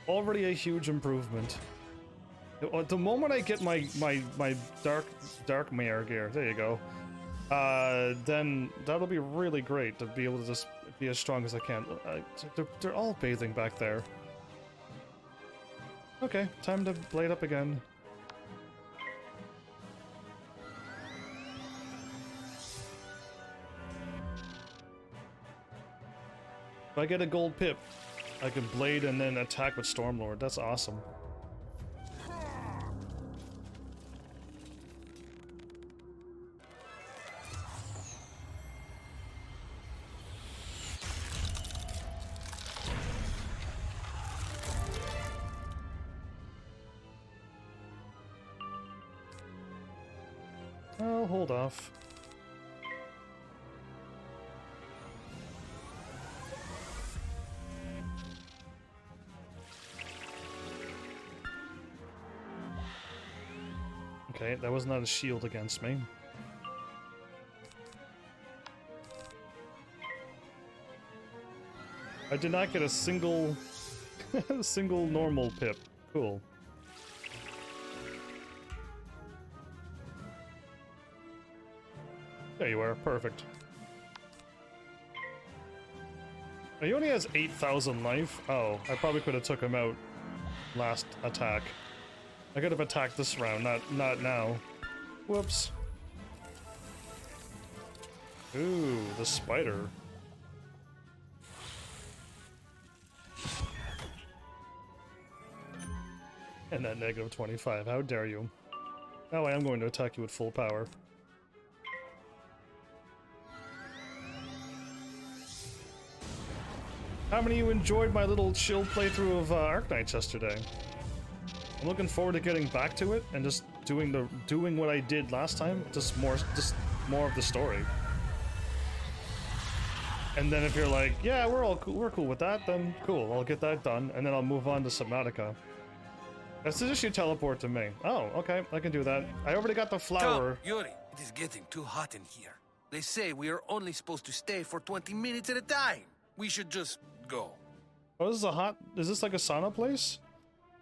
Already a huge improvement. The moment I get my dark mare gear, there you go. then that'll be really great to be able to just be as strong as I can. They're all bathing back there. Okay, time to blade up again. If I get a gold pip, I can blade and then attack with Stormlord. That's awesome. I'll hold off. Okay, that was not a shield against me. I did not get a single single normal pip. Cool. There you are, perfect. He only has 8,000 life. Oh, I probably could have took him out last attack. I could have attacked this round, not now. Whoops. Ooh, the spider. And that negative 25, how dare you. Oh, I am going to attack you with full power. How many of you enjoyed my little chill playthrough of Arknights yesterday? I'm looking forward to getting back to it and just doing what I did last time, just more of the story. And then if you're like, yeah, we're cool with that, then cool, I'll get that done, and then I'll move on to Subnautica. That's just you teleport to me. Oh, okay, I can do that. I already got the flower. Come, Yuri, it is getting too hot in here. They say we are only supposed to stay for 20 minutes at a time. We should just go. Oh, this is is this like a sauna place?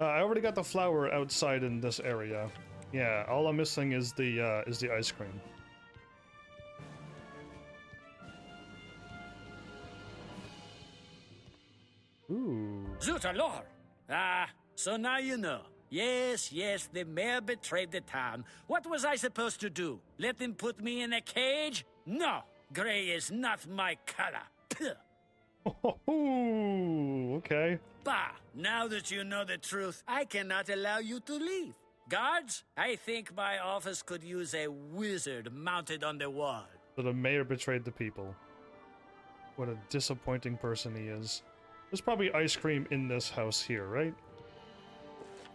I already got the flower outside in this area. Yeah, all I'm missing is the ice cream. Ooh. Zutalor! Ah, so now you know. Yes, the mayor betrayed the town. What was I supposed to do? Let him put me in a cage? No! Gray is not my color. Oh, okay. Bah! Now that you know the truth, I cannot allow you to leave. Guards, I think my office could use a wizard mounted on the wall. So the mayor betrayed the people. What a disappointing person he is. There's probably ice cream in this house here, right?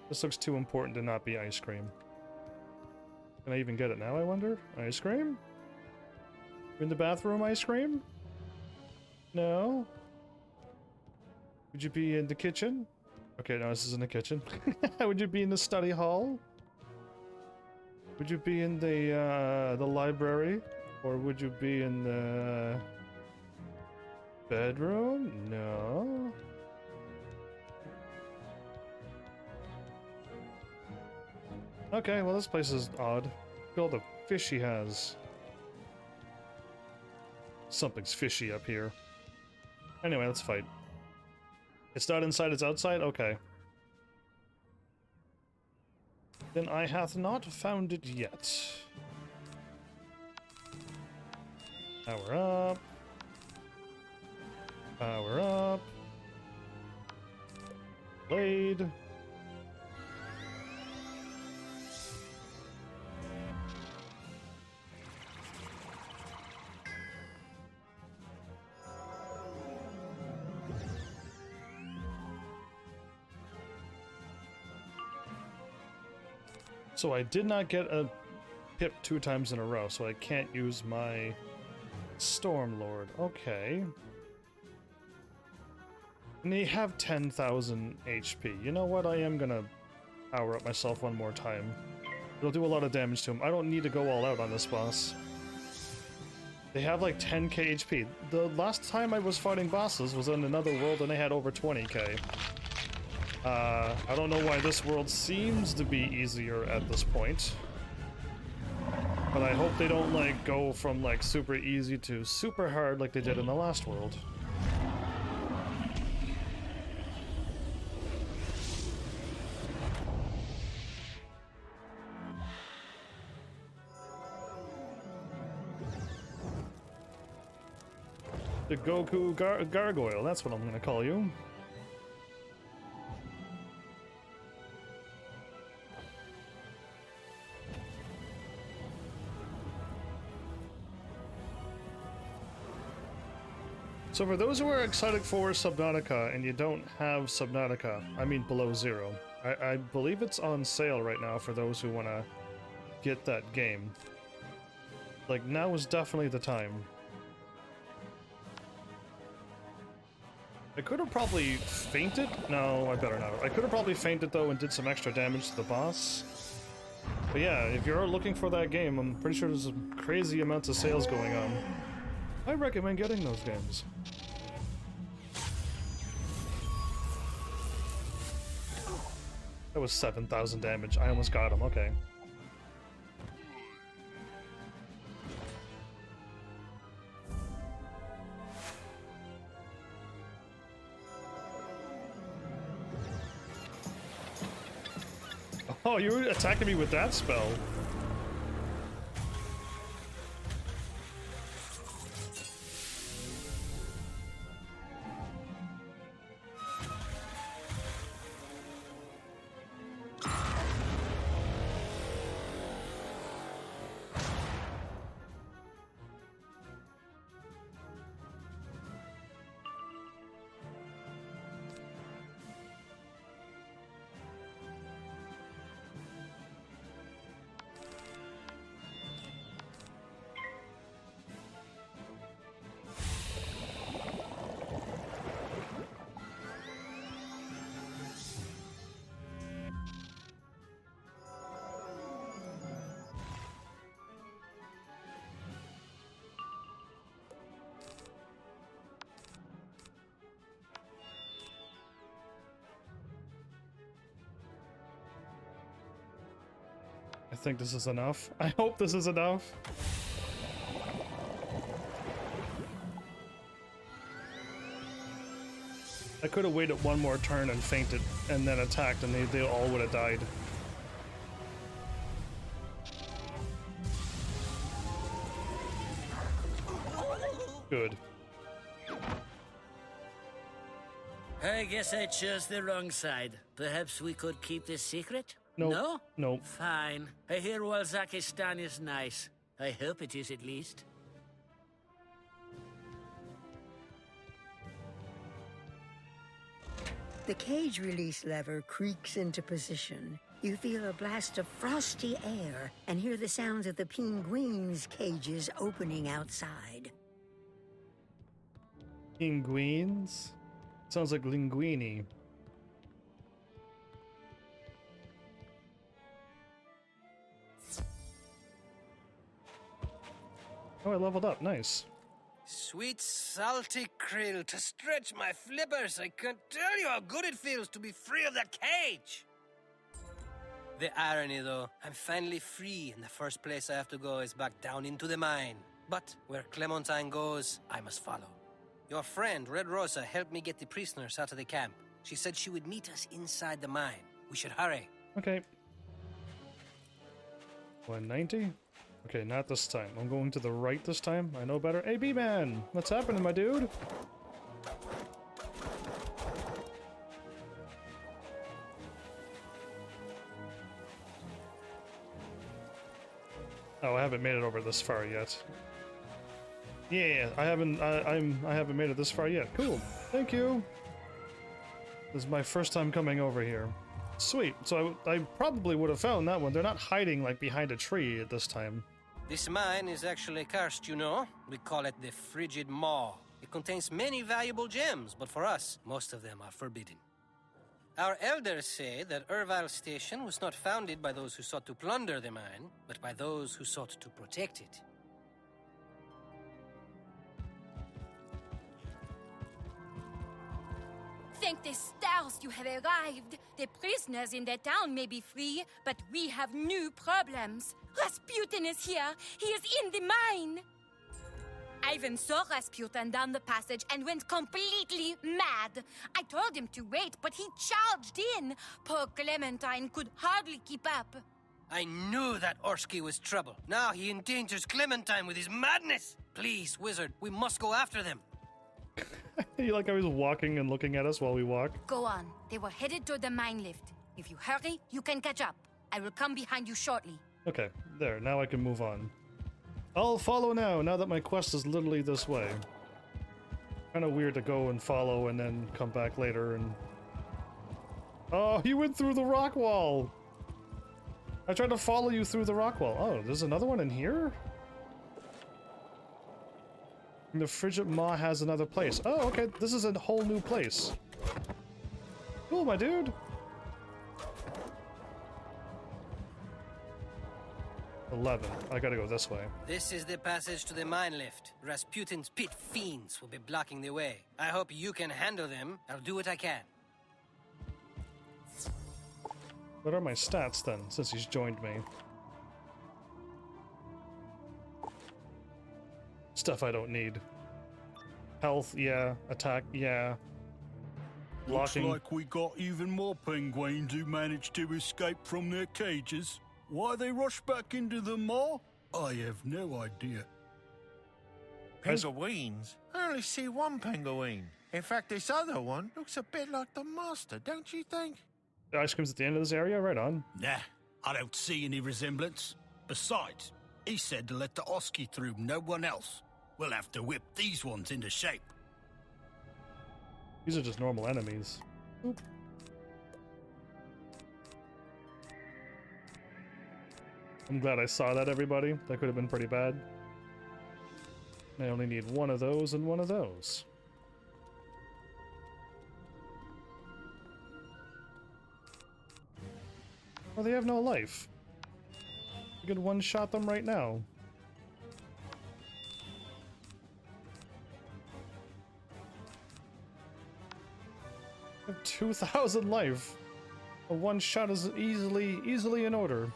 This looks too important to not be ice cream. Can I even get it now, I wonder? Ice cream? In the bathroom, ice cream? No? Would you be in the kitchen? Okay, no, this is in the kitchen. Would you be in the study hall? Would you be in the library? Or would you be in the bedroom? No. Okay, well this place is odd. Look at all the fish he has. Something's fishy up here. Anyway, let's fight. It's not inside, it's outside? Okay. Then I hath not found it yet. Power up. Power up. Blade. So I did not get a pip 2 times in a row, so I can't use my Stormlord. Okay. And they have 10,000 HP. You know what? I am gonna power up myself one more time. It'll do a lot of damage to him. I don't need to go all out on this boss. They have like 10k HP. The last time I was fighting bosses was in another world and they had over 20k. I don't know why this world seems to be easier at this point. But I hope they don't, like, go from, like, super easy to super hard like they did in the last world. The Goku Gargoyle, that's what I'm gonna call you. So for those who are excited for Subnautica and you don't have Subnautica, I mean Below Zero, I believe it's on sale right now for those who want to get that game. Like, now is definitely the time. I could have probably fainted. No, I better not. I could have probably fainted though and did some extra damage to the boss. But yeah, if you're looking for that game, I'm pretty sure there's some crazy amounts of sales going on. I recommend getting those games. That was 7,000 damage. I almost got him. Okay. Oh, you were attacking me with that spell. I think this is enough. I hope this is enough. I could have waited one more turn and fainted and then attacked and they all would have died. Good. I guess I chose the wrong side. Perhaps we could keep this secret? Nope. No? Nope. Fine. I hear Walzakistan is nice. I hope it is at least. The cage release lever creaks into position. You feel a blast of frosty air and hear the sounds of the penguins' cages opening outside. Penguins? Sounds like linguini. Oh, I leveled up. Nice. Sweet, salty krill to stretch my flippers. I can't tell you how good it feels to be free of that cage. The irony, though, I'm finally free, and the first place I have to go is back down into the mine. But where Clementine goes, I must follow. Your friend, Red Rosa, helped me get the prisoners out of the camp. She said she would meet us inside the mine. We should hurry. Okay. 190? Okay, not this time. I'm going to the right this time. I know better. Hey, B-Man! What's happening, my dude? Oh, I haven't made it over this far yet. Yeah, I haven't made it this far yet. Cool. Thank you. This is my first time coming over here. Sweet. So I probably would have found that one. They're not hiding like behind a tree at this time. This mine is actually cursed, you know. We call it the Frigid Maw. It contains many valuable gems, but for us, most of them are forbidden. Our elders say that Ervile Station was not founded by those who sought to plunder the mine, but by those who sought to protect it. Thank the stars you have arrived. The prisoners in the town may be free, but we have new problems. Rasputin is here! He is in the mine! Ivan saw Rasputin down the passage and went completely mad. I told him to wait, but he charged in. Poor Clementine could hardly keep up. I knew that Orsky was trouble. Now he endangers Clementine with his madness. Please, wizard, we must go after them. You like how he's walking and looking at us while we walk? Go on. They were headed toward the mine lift. If you hurry, you can catch up. I will come behind you shortly. Okay, there. Now I can move on. I'll follow now that my quest is literally this way. Kind of weird to go and follow and then come back later and... Oh, he went through the rock wall! I tried to follow you through the rock wall. Oh, there's another one in here? And the Frigid Maw has another place. Oh, okay, this is a whole new place. Cool, my dude! 11. I gotta go this way. This is the passage to the mine lift. Rasputin's pit fiends will be blocking the way. I hope you can handle them. I'll do what I can. What are my stats then, since he's joined me? Stuff I don't need. Health, yeah. Attack, yeah. Blocking. Looks like we got even more penguins who managed to escape from their cages. Why they rush back into the maw? I have no idea. Penguins? I only see one penguin. In fact, this other one looks a bit like the master, don't you think? The ice cream's at the end of this area? Right on. Nah, I don't see any resemblance. Besides, he said to let the Oski through, no one else. We'll have to whip these ones into shape. These are just normal enemies. Oop. I'm glad I saw that, everybody. That could have been pretty bad. I only need one of those and one of those. Oh, they have no life. You could one-shot them right now. I have 2,000 life. A one-shot is easily in order.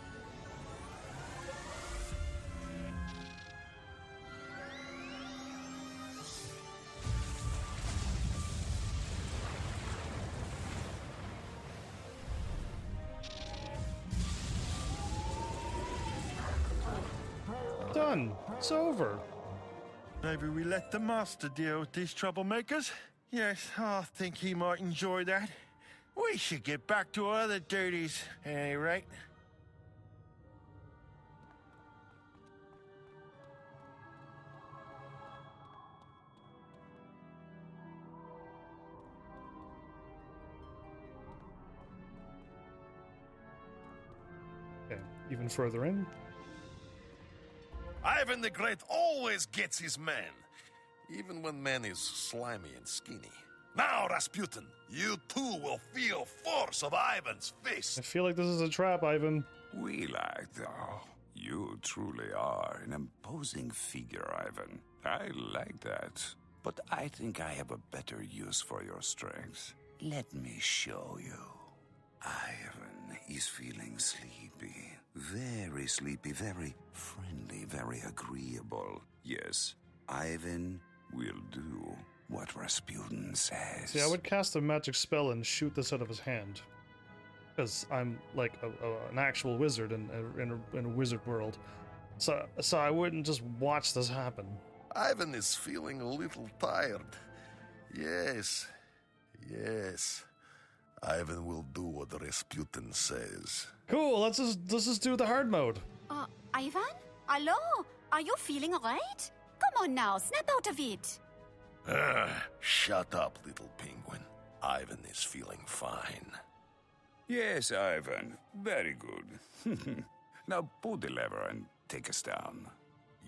Done. It's over. Maybe we let the master deal with these troublemakers? Yes, I think he might enjoy that. We should get back to our other duties, at any rate. Okay, even further in. Ivan the Great always gets his man, even when man is slimy and skinny. Now, Rasputin, you too will feel force of Ivan's fist. I feel like this is a trap, Ivan. We like, though. You truly are an imposing figure, Ivan. I like that. But I think I have a better use for your strength. Let me show you. Ivan is feeling sleepy. Very sleepy, very friendly, very agreeable. Yes, Ivan will do what Rasputin says. See, I would cast a magic spell and shoot this out of his hand. Because I'm like an actual wizard in a wizard world. So I wouldn't just watch this happen. Ivan is feeling a little tired. Yes. Ivan will do what Rasputin says. Cool, let's just do the hard mode. Ivan? Hello? Are you feeling alright? Come on now, snap out of it. Shut up, little penguin. Ivan is feeling fine. Yes, Ivan. Very good. Now pull the lever and take us down.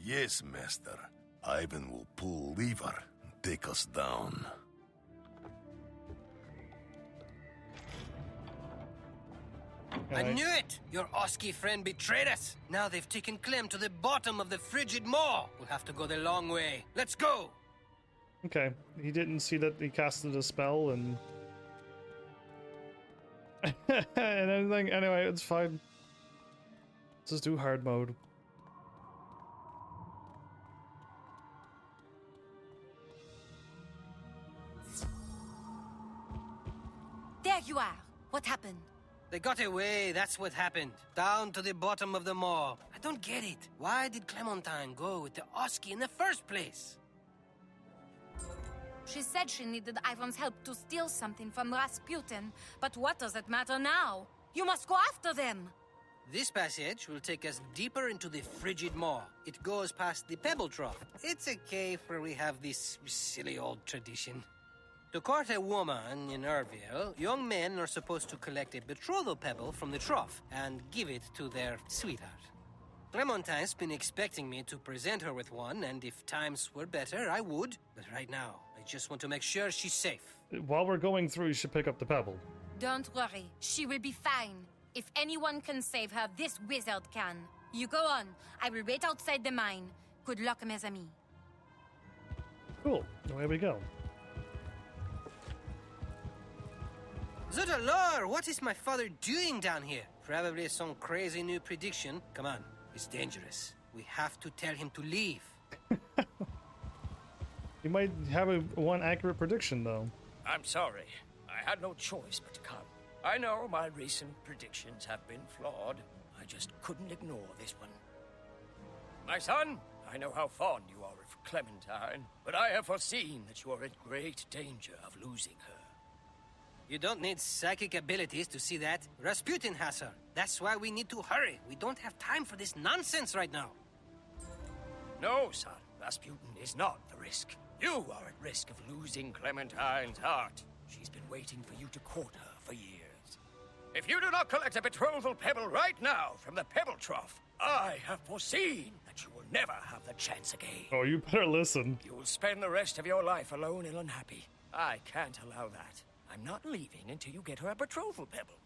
Yes, master. Ivan will pull lever and take us down. I knew it! Your Oski friend betrayed us. Now they've taken Clem to the bottom of the frigid maw. We'll have to go the long way. Let's go! Okay, he didn't see that he casted a spell and... and anything. Anyway, it's fine. Let's just do hard mode. you are. What happened? They got away, that's what happened. Down to the bottom of the maw. I don't get it. Why did Clementine go with the Oski in the first place? She said she needed Ivan's help to steal something from Rasputin. But what does it matter now? You must go after them. This passage will take us deeper into the frigid maw. It goes past the pebble trough. It's a cave where we have this silly old tradition. To court a woman in Urville, young men are supposed to collect a betrothal pebble from the trough and give it to their sweetheart. Clementine's been expecting me to present her with one, and if times were better, I would. But right now, I just want to make sure she's safe. While we're going through, you should pick up the pebble. Don't worry. She will be fine. If anyone can save her, this wizard can. You go on. I will wait outside the mine. Good luck, mes amis. Cool. Away we go. Zodalor, what is my father doing down here? Probably some crazy new prediction. Come on, it's dangerous. We have to tell him to leave. You might have one accurate prediction, though. I'm sorry. I had no choice but to come. I know my recent predictions have been flawed. I just couldn't ignore this one. My son, I know how fond you are of Clementine, but I have foreseen that you are in great danger of losing her. You don't need psychic abilities to see that. Rasputin has her. That's why we need to hurry. We don't have time for this nonsense right now. No, son. Rasputin is not the risk. You are at risk of losing Clementine's heart. She's been waiting for you to court her for years. If you do not collect a betrothal pebble right now from the pebble trough, I have foreseen that you will never have the chance again. Oh, you better listen. You will spend the rest of your life alone and unhappy. I can't allow that. I'm not leaving until you get her a betrothal pebble.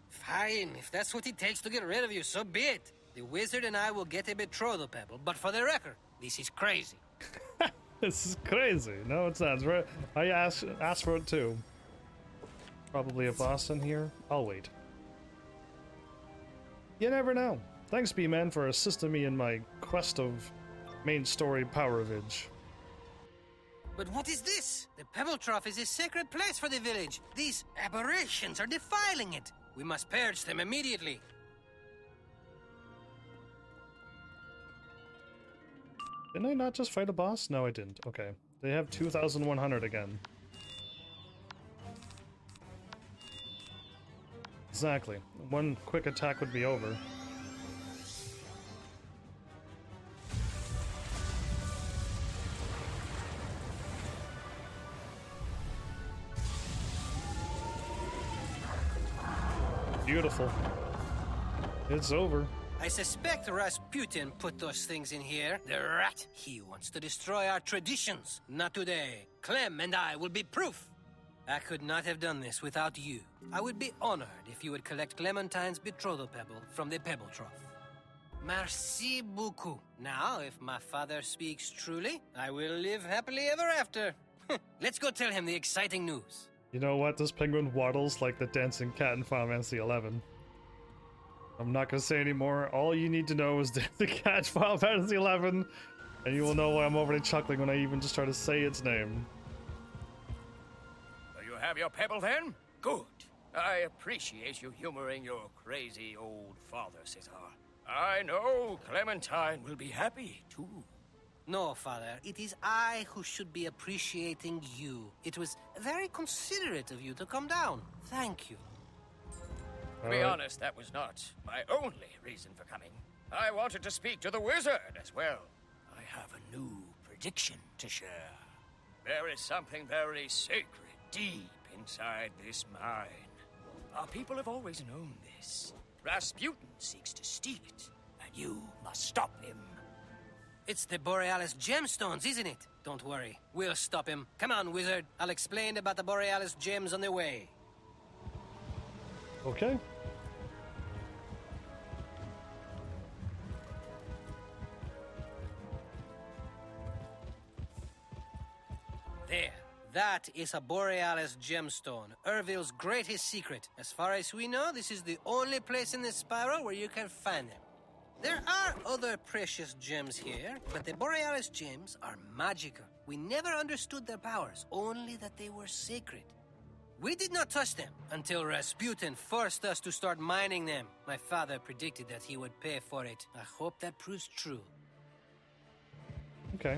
Fine, if that's what it takes to get rid of you, so be it. The wizard and I will get a betrothal pebble, but for the record, this is crazy. This is crazy. No, it's not. I asked for it too. Probably a boss in here. I'll wait. You never know. Thanks, B-Man, for assisting me in my quest of main story power-age. But what is this? The pebble trough is a sacred place for the village. These aberrations are defiling it. We must purge them immediately. Didn't I not just fight a boss? No, I didn't. Okay. They have 2,100 again. Exactly. One quick attack would be over. Beautiful. It's over. I suspect Rasputin put those things in here. The rat! He wants to destroy our traditions. Not today. Clem and I will be proof. I could not have done this without you. I would be honored if you would collect Clementine's betrothal pebble from the pebble trough. Merci beaucoup. Now, if my father speaks truly, I will live happily ever after. Let's go tell him the exciting news. You know what? This penguin waddles like the dancing cat in Final Fantasy XI. I'm not gonna say anymore. All you need to know is the cat in Final Fantasy XI, and you will know why I'm overly chuckling when I even just try to say its name. So you have your pebble then? Good. I appreciate you humoring your crazy old father, Cesar. I know Clementine will be happy, too. No, Father. It is I who should be appreciating you. It was very considerate of you to come down. Thank you. To be honest, that was not my only reason for coming. I wanted to speak to the wizard as well. I have a new prediction to share. There is something very sacred deep inside this mine. Our people have always known this. Rasputin seeks to steal it, and you must stop him. It's the Borealis gemstones, isn't it? Don't worry. We'll stop him. Come on, wizard. I'll explain about the Borealis gems on the way. Okay. There. That is a Borealis gemstone, Urville's greatest secret. As far as we know, this is the only place in the spiral where you can find them. There are other precious gems here, but the Borealis gems are magical. We never understood their powers, only that they were sacred. We did not touch them until Rasputin forced us to start mining them. My father predicted that he would pay for it. I hope that proves true. Okay.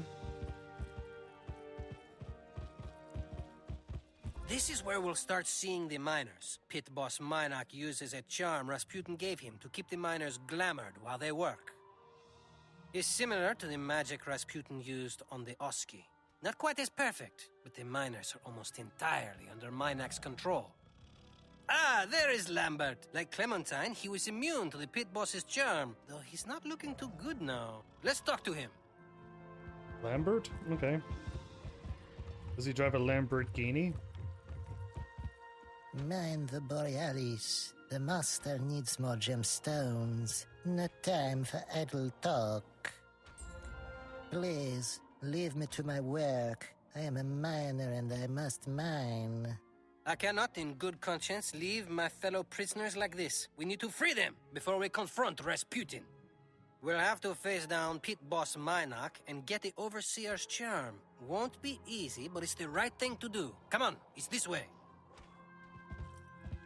This is where we'll start seeing the miners. Pit boss Minak uses a charm Rasputin gave him to keep the miners glamored while they work. It's similar to the magic Rasputin used on the Oski. Not quite as perfect, but the miners are almost entirely under Minak's control. Ah, there is Lambert. Like Clementine, he was immune to the pit boss's charm, though he's not looking too good now. Let's talk to him. Lambert? Okay. Does he drive a Lamborghini? Mind the Borealis. The master needs more gemstones. No time for idle talk. Please, leave me to my work. I am a miner and I must mine. I cannot in good conscience leave my fellow prisoners like this. We need to free them before we confront Rasputin. We'll have to face down pit boss Minak and get the Overseer's charm. Won't be easy, but it's the right thing to do. Come on, it's this way.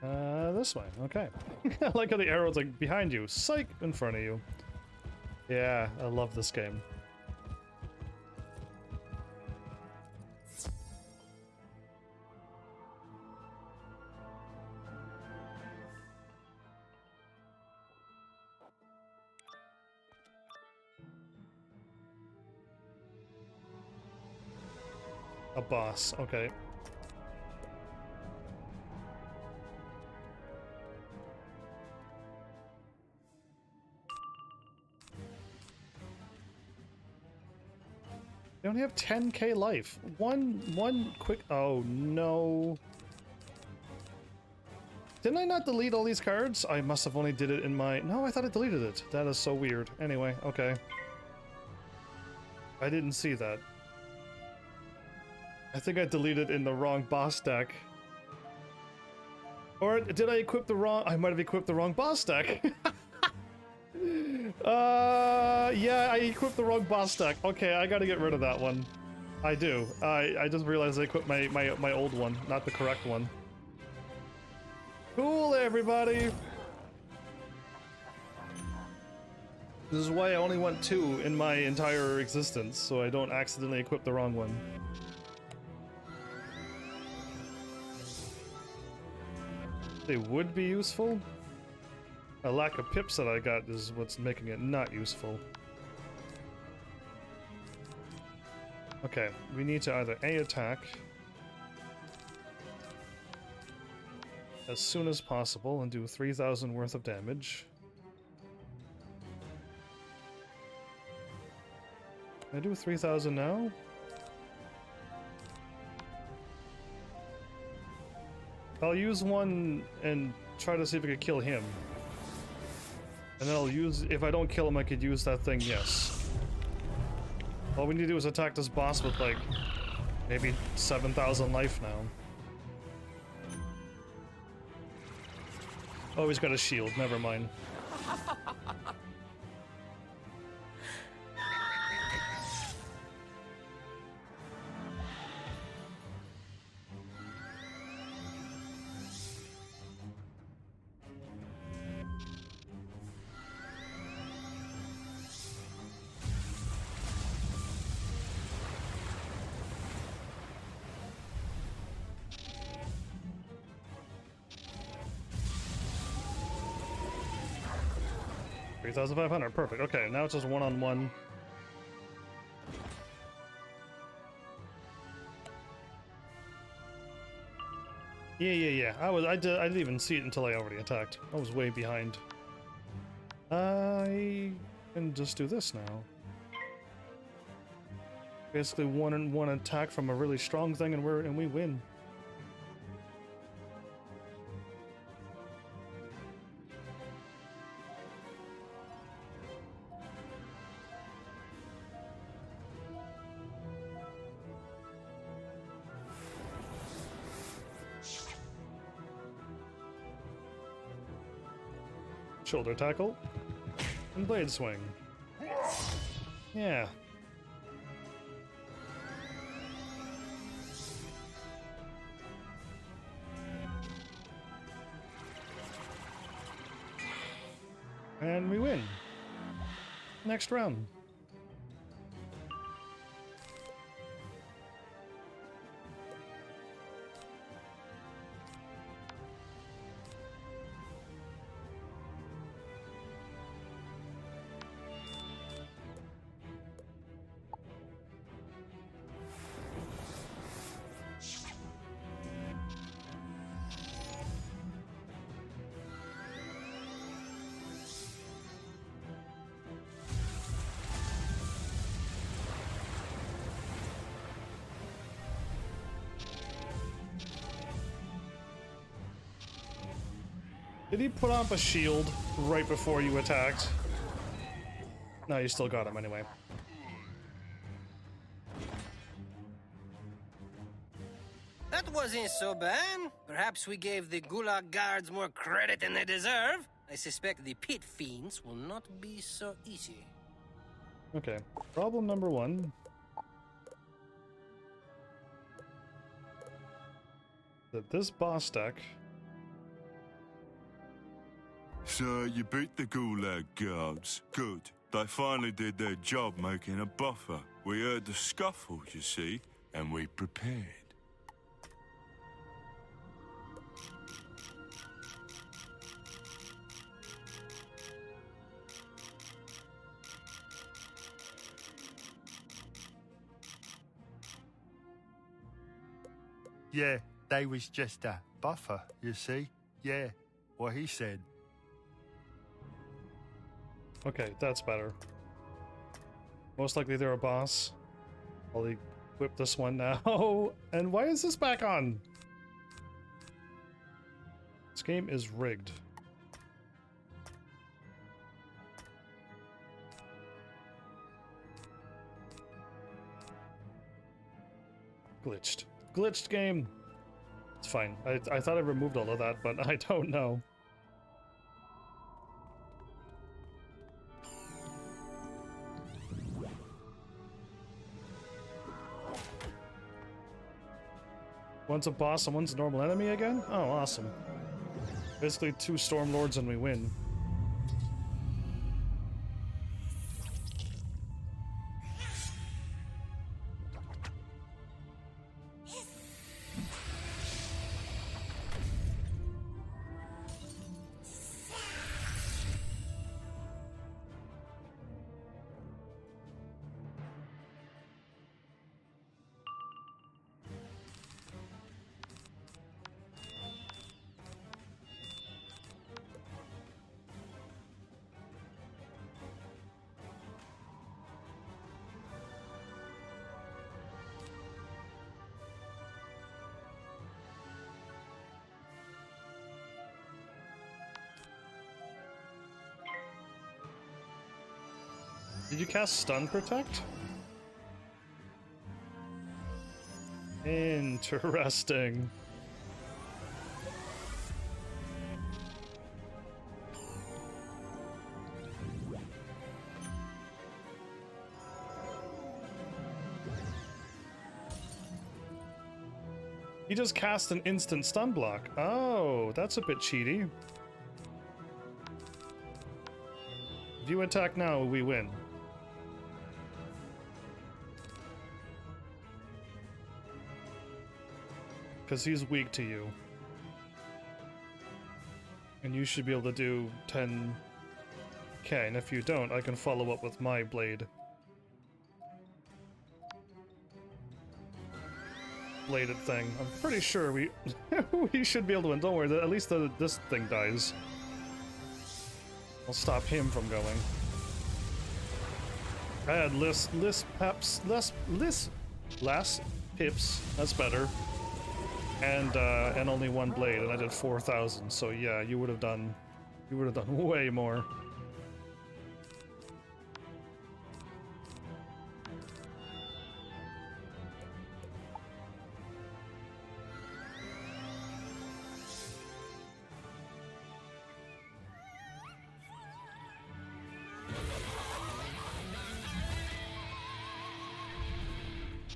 This way. Okay. I like how the arrow's like behind you. Psych! In front of you. Yeah, I love this game. A boss. Okay. They only have 10k life. One quick. Oh no. Didn't I not delete all these cards? I must have only did it in my. No, I thought I deleted it. That is so weird. Anyway, okay. I didn't see that. I think I deleted in the wrong boss deck. Or did I equip the wrong. I might have equipped the wrong boss deck. Yeah, I equipped the wrong boss deck. Okay, I gotta get rid of that one. I do. I just realized I equipped my old one, not the correct one. Cool, everybody! This is why I only want 2 in my entire existence, so I don't accidentally equip the wrong one. They would be useful. A lack of pips that I got is what's making it not useful. Okay, we need to either A, attack as soon as possible and do 3,000 worth of damage. Can I do 3,000 now? I'll use one and try to see if I can kill him. And then I'll use, if I don't kill him, I could use that thing, yes. All we need to do is attack this boss with like, maybe 7,000 life now. Oh, he's got a shield, never mind. $3,500, perfect. Okay, now it's just one-on-one. Yeah. I didn't even see it until I already attacked. I was way behind. I can just do this now. Basically, one attack from a really strong thing, and we win. Shoulder tackle and blade swing. Yeah. And we win. Next round. Did he put up a shield right before you attacked? No, you still got him anyway. That wasn't so bad. Perhaps we gave the Gulag guards more credit than they deserve. I suspect the pit fiends will not be so easy. Okay, problem number one. That this boss deck... So you beat the Gulag guards. Good. They finally did their job making a buffer. We heard the scuffle, you see, and we prepared. Yeah, they was just a buffer, you see. Yeah, what he said. Okay, that's better. Most likely they're a boss. I'll equip this one now. And why is this back on? This game is rigged. Glitched. Glitched game! It's fine. I thought I removed all of that, but I don't know. One's a boss and one's a normal enemy again? Oh, awesome. Basically 2 Stormlords and we win. Did you cast Stun Protect? Interesting. He just cast an instant stun block. Oh, that's a bit cheaty. If you attack now, we win. Because he's weak to you. And you should be able to do 10k, and if you don't, I can follow up with my blade. Bladed thing. I'm pretty sure we we should be able to win. Don't worry, at least this thing dies. I'll stop him from going. I had less pips. That's better. And only 1 blade, and I did 4,000. So yeah, you would have done way more.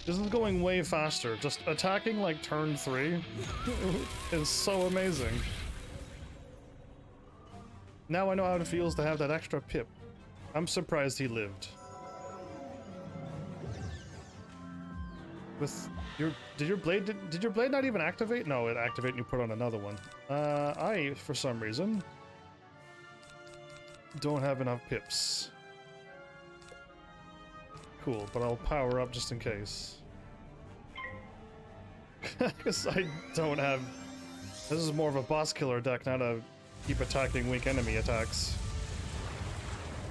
This is going way faster. Just attacking like turn 3 is so amazing. Now I know how it feels to have that extra pip. I'm surprised he lived. With your did your blade not even activate? No, it activated and you put on another one. I for some reason don't have enough pips. Cool, but I'll power up just in case. Because I don't have. This is more of a boss killer deck, not a keep attacking weak enemy attacks.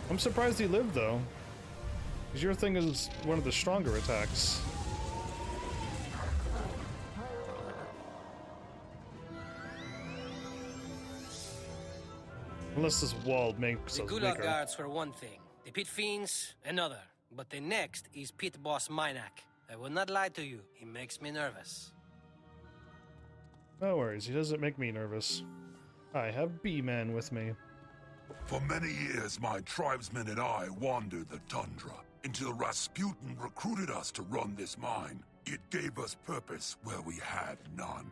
I'm surprised he lived though, because your thing is one of the stronger attacks. Unless this wall makes The us Gulag weaker. guards were one thing, the pit fiends another, but the next is pit boss Minak. I will not lie to you, he makes me nervous. No worries, he doesn't make me nervous. I have B-Man with me. For many years, my tribesmen and I wandered the tundra until Rasputin recruited us to run this mine. It gave us purpose where we had none.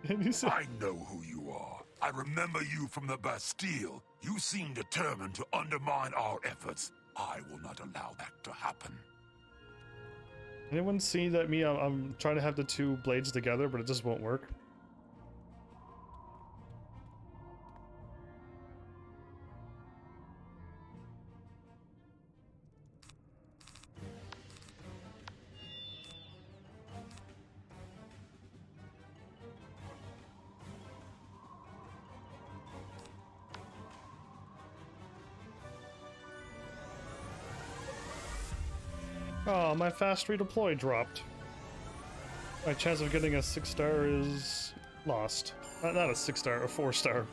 I know who you are. I remember you from the Bastille. You seem determined to undermine our efforts. I will not allow that to happen. Anyone see that I'm trying to have the two blades together, but it just won't work? Oh, my fast redeploy dropped. My chance of getting a 6-star is lost. Not a 6-star, a 4-star.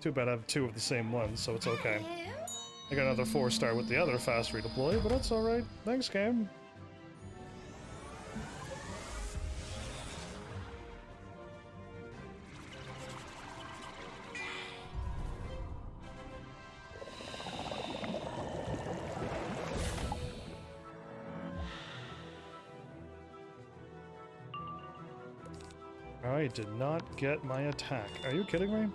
Too bad I have 2 of the same one, so it's okay. I got another 4-star with the other fast redeploy, but that's alright. Thanks, game. I did not get my attack. Are you kidding me?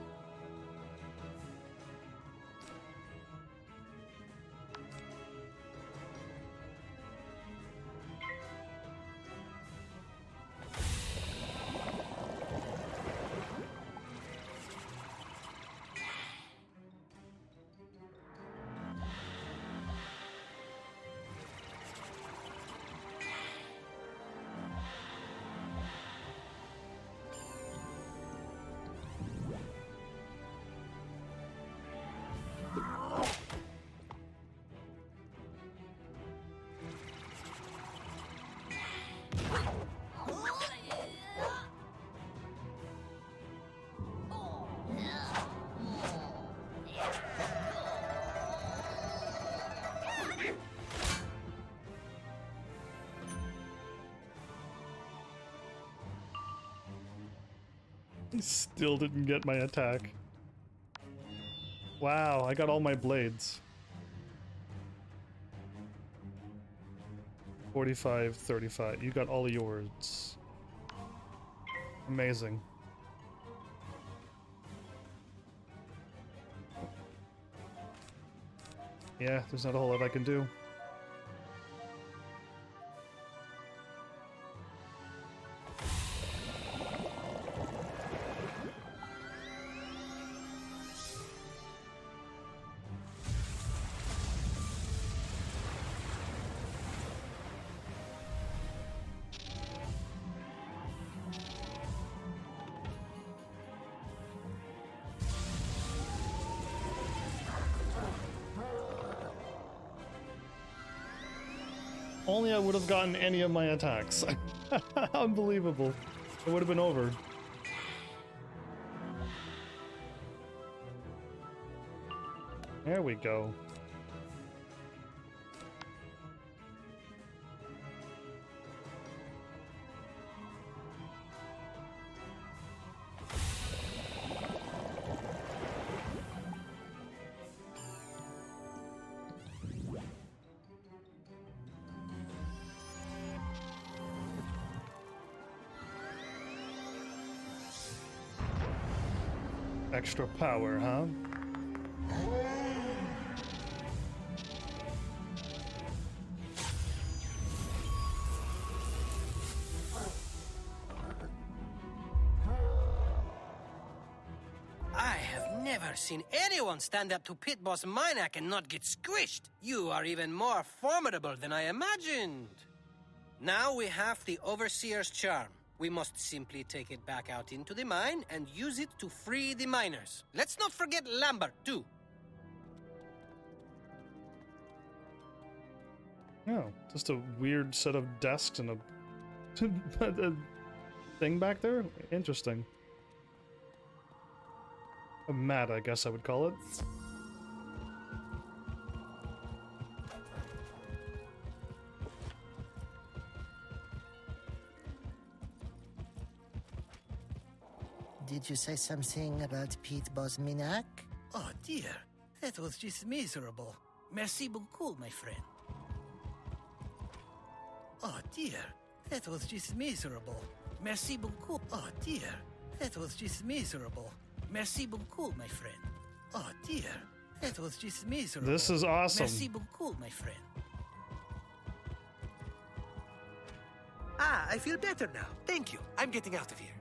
Still didn't get my attack. Wow, I got all my blades. 45, 35. You got all of yours. Amazing. Yeah, there's not a whole lot I can do. Only I would have gotten any of my attacks. Unbelievable. It would have been over. There we go. Extra power, huh? I have never seen anyone stand up to Pit Boss Minak and not get squished. You are even more formidable than I imagined. Now we have the Overseer's charm. We must simply take it back out into the mine and use it to free the miners. Let's not forget Lambert, too. Oh, just a weird set of desks and a thing back there? Interesting. A mat, I guess I would call it. Did you say something about Pete Bosminak? Oh dear, that was just miserable. Merci beaucoup, my friend. Oh dear, that was just miserable. Merci beaucoup. Oh dear, that was just miserable. Merci beaucoup, my friend. Oh dear, that was just miserable. This is awesome. Merci beaucoup, my friend. Ah, I feel better now. Thank you. I'm getting out of here.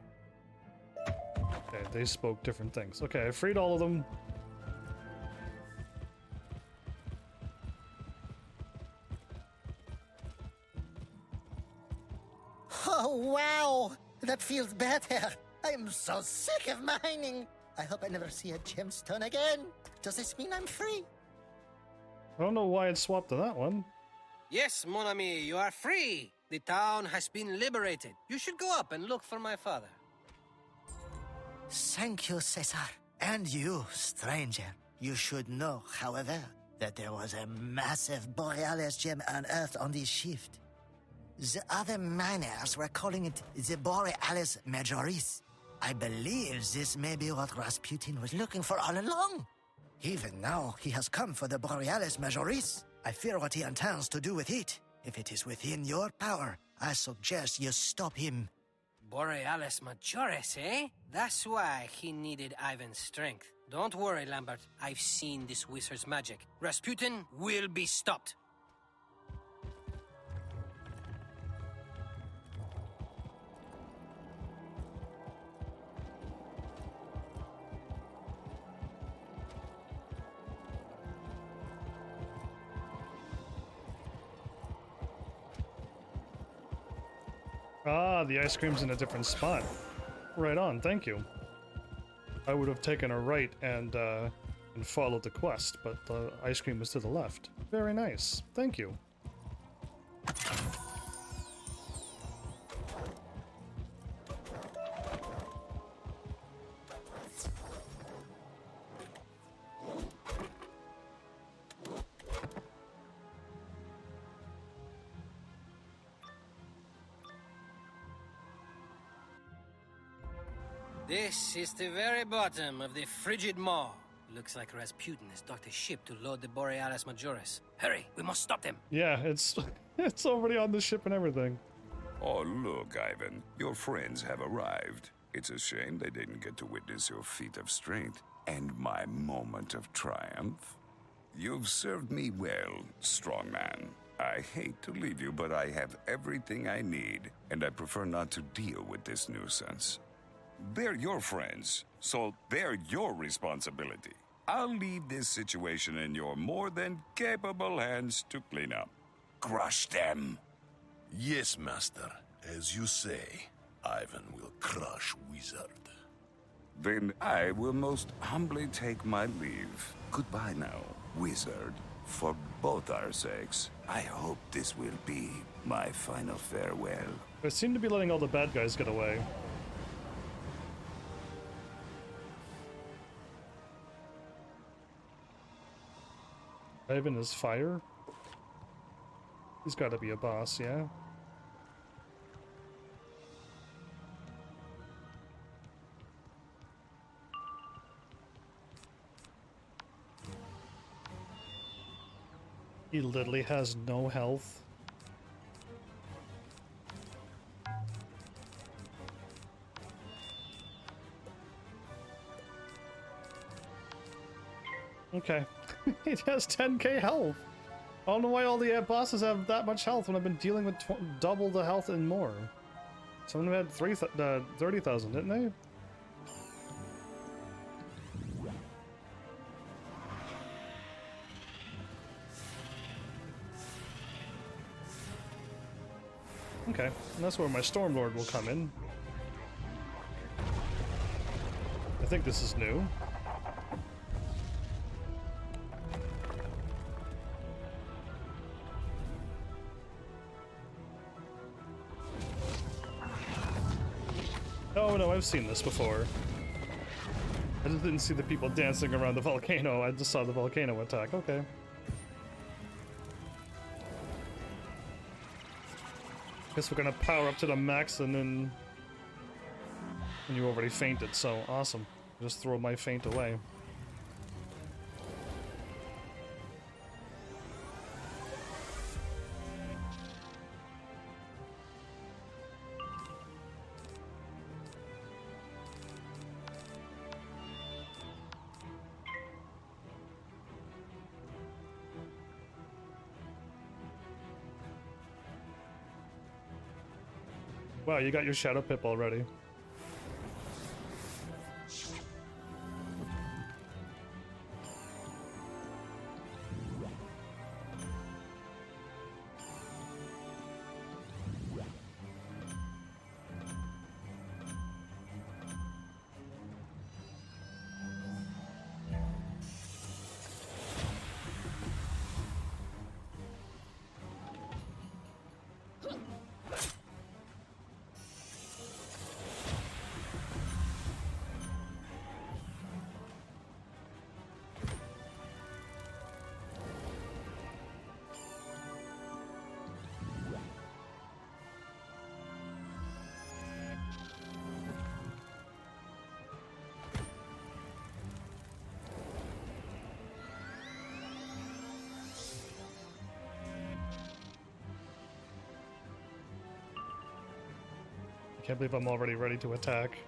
Okay, they spoke different things. Okay, I freed all of them. Oh, wow! That feels better. I'm so sick of mining. I hope I never see a gemstone again. Does this mean I'm free? I don't know why it swapped to that one. Yes, mon ami, you are free. The town has been liberated. You should go up and look for my father. Thank you, Cesar. And you, stranger. You should know, however, that there was a massive Borealis gem unearthed on this shift. The other miners were calling it the Borealis Majoris. I believe this may be what Rasputin was looking for all along. Even now, he has come for the Borealis Majoris. I fear what he intends to do with it. If it is within your power, I suggest you stop him. Borealis Majoris, eh? That's why he needed Ivan's strength. Don't worry, Lambert. I've seen this wizard's magic. Rasputin will be stopped. Ah, the ice cream's in a different spot. Right on, thank you. I would have taken a right and followed the quest, but the ice cream was to the left. Very nice, thank you. This is the very bottom of the frigid maw. Looks like Rasputin has docked a ship to load the Borealis Majoris. Hurry, we must stop them. Yeah, it's already on the ship and everything. Oh, look, Ivan. Your friends have arrived. It's a shame they didn't get to witness your feat of strength and my moment of triumph. You've served me well, strong man. I hate to leave you, but I have everything I need, and I prefer not to deal with this nuisance. They're your friends, so they're your responsibility. I'll leave this situation in your more than capable hands to clean up. Crush them. Yes, master. As you say, Ivan will crush Wizard. Then I will most humbly take my leave. Goodbye now, Wizard. For both our sakes, I hope this will be my final farewell. They seem to be letting all the bad guys get away. Ivan is fire? He's gotta be a boss, yeah? He literally has no health. Okay. It has 10k health. I don't know why all the bosses have that much health when I've been dealing with double the health and more. Some of them had 30,000, didn't they? Okay, and that's where my Stormlord will come in. I think this is new. Oh no, I've seen this before. I just didn't see the people dancing around the volcano, I just saw the volcano attack, okay. Guess we're gonna power up to the max and then... And you already fainted, so awesome. Just throw my faint away. Wow, you got your Shadow Pip already. Can't believe I'm already ready to attack.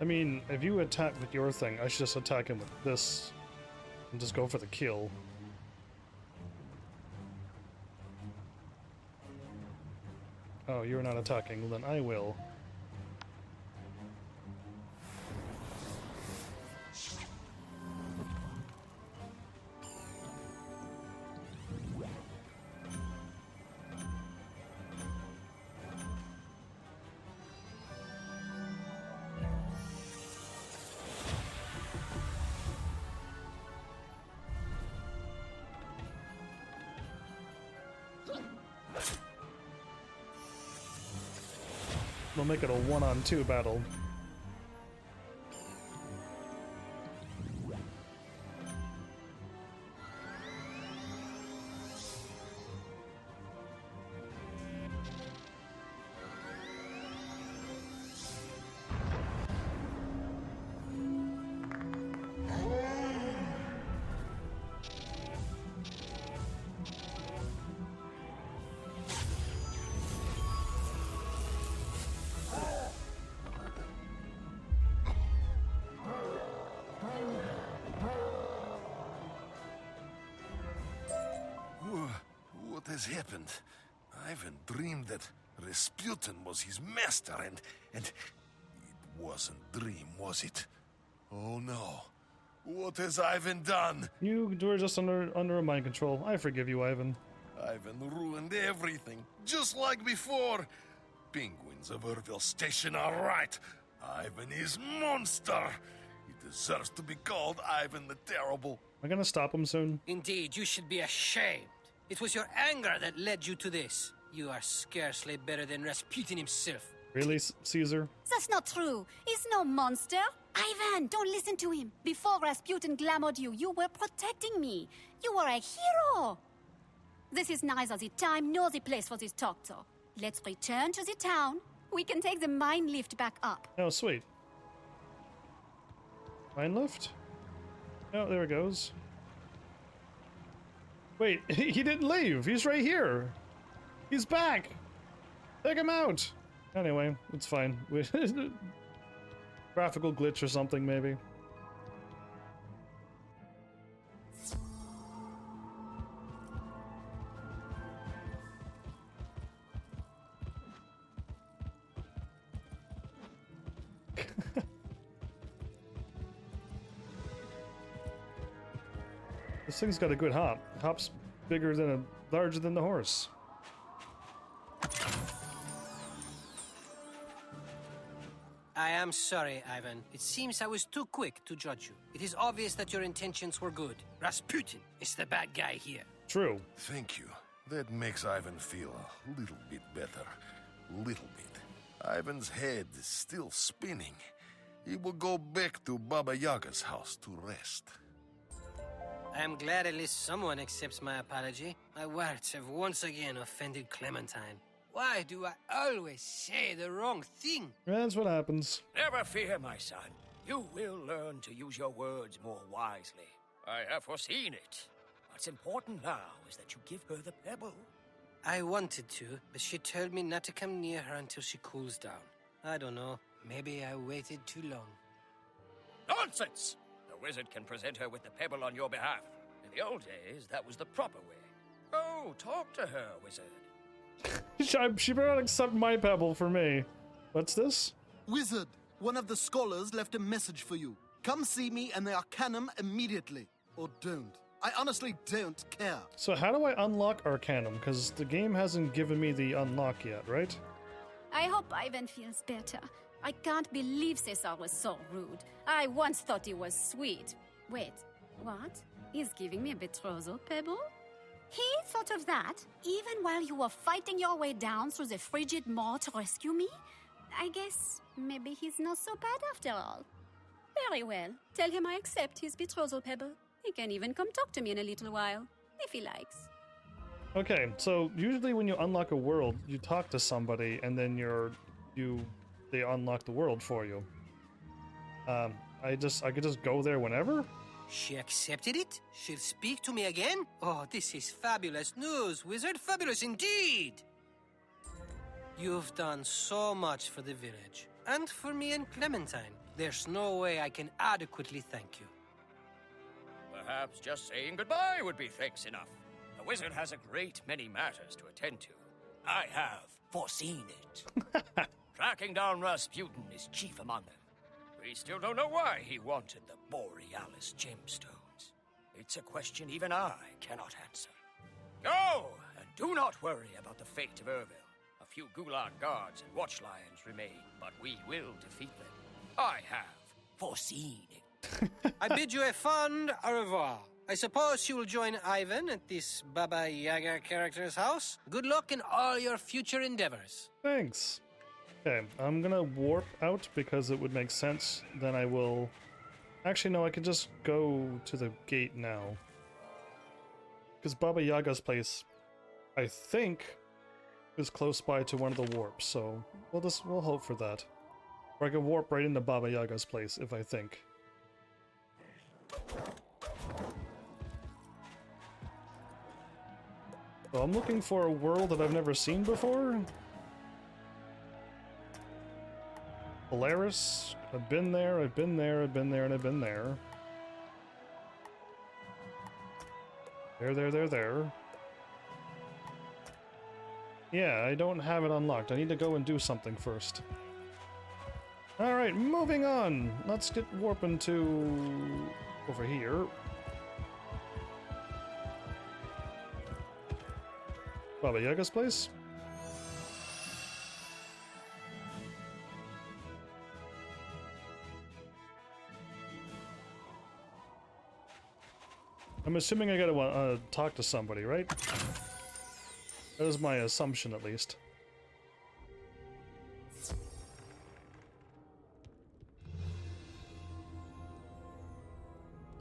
I mean, if you attack with your thing, I should just attack him with this and just go for the kill. Oh, you're not attacking, well then I will. We'll make it a 1-on-2 battle. What has happened? Ivan dreamed that Rasputin was his master, and it wasn't dream, was it? Oh no. What has Ivan done? You were just under a mind control. I forgive you, Ivan. Ivan ruined everything, just like before. Penguins of Urville Station are right. Ivan is monster. He deserves to be called Ivan the Terrible. Am I gonna stop him soon? Indeed, you should be ashamed. It was your anger that led you to this. You are scarcely better than Rasputin himself. Really, Caesar? That's not true. He's no monster. Ivan, don't listen to him. Before Rasputin glamoured you, you were protecting me. You were a hero. This is neither the time nor the place for this talk, though. Let's return to the town. We can take the mine lift back up. Oh, sweet. Mine lift? Oh, there it goes. Wait, he didn't leave. He's right here. He's back. Take him out. Anyway, it's fine. Graphical glitch or something, maybe. This thing's got a good hop. Hop's larger than the horse. I am sorry, Ivan. It seems I was too quick to judge you. It is obvious that your intentions were good. Rasputin is the bad guy here. True. Thank you. That makes Ivan feel a little bit better. Little bit. Ivan's head is still spinning. He will go back to Baba Yaga's house to rest. I am glad at least someone accepts my apology. My words have once again offended Clementine. Why do I always say the wrong thing? That's what happens. Never fear, my son. You will learn to use your words more wisely. I have foreseen it. What's important now is that you give her the pebble. I wanted to, but she told me not to come near her until she cools down. I don't know. Maybe I waited too long. Nonsense! The wizard can present her with the pebble on your behalf. In the old days, that was the proper way. Oh, talk to her, wizard. She better not accept my pebble for me. What's this? Wizard, one of the scholars left a message for you. Come see me in the Arcanum immediately. Or don't. I honestly don't care. So how do I unlock Arcanum? Because the game hasn't given me the unlock yet, right? I hope Ivan feels better. I can't believe Cesar was so rude. I once thought he was sweet. Wait, what? He's giving me a betrothal pebble? He thought of that, even while you were fighting your way down through the frigid maw to rescue me? I guess maybe he's not so bad after all. Very well. Tell him I accept his betrothal pebble. He can even come talk to me in a little while, if he likes. Okay, so usually when you unlock a world, you talk to somebody and then they unlock the world for you. I could just go there whenever? She accepted it? She'll speak to me again? Oh, this is fabulous news, wizard. Fabulous indeed! You've done so much for the village. And for me and Clementine. There's no way I can adequately thank you. Perhaps just saying goodbye would be thanks enough. The wizard has a great many matters to attend to. I have foreseen it. Tracking down Rasputin is chief among them. We still don't know why he wanted the Borealis gemstones. It's a question even I cannot answer. Go, and do not worry about the fate of Urville. A few Gulag guards and watch lions remain, but we will defeat them. I have foreseen it. I bid you a fond au revoir. I suppose you will join Ivan at this Baba Yaga character's house. Good luck in all your future endeavors. Thanks. Okay, I'm gonna warp out because it would make sense. Then I will... Actually, no, I could just go to the gate now. Because Baba Yaga's place, I think, is close by to one of the warps, so we'll hope for that. Or I can warp right into Baba Yaga's place, if I think. So I'm looking for a world that I've never seen before. Polaris. I've been there, I've been there, I've been there, and I've been there. There. Yeah, I don't have it unlocked. I need to go and do something first. Alright, moving on. Let's get warping to... over here. Baba Yaga's place? I'm assuming I gotta talk to somebody, right? That is my assumption, at least.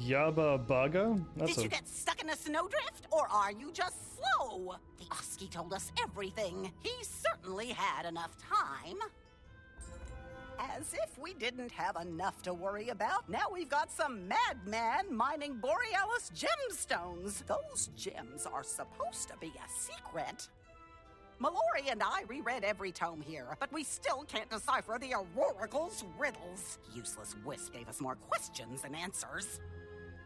Yaba Baga? Did you get stuck in a snowdrift, or are you just slow? The Oski told us everything. He certainly had enough time. As if we didn't have enough to worry about, now we've got some madman mining Borealis gemstones. Those gems are supposed to be a secret. Mallory and I reread every tome here, but we still can't decipher the Auroracle's riddles. Useless Wisp gave us more questions than answers.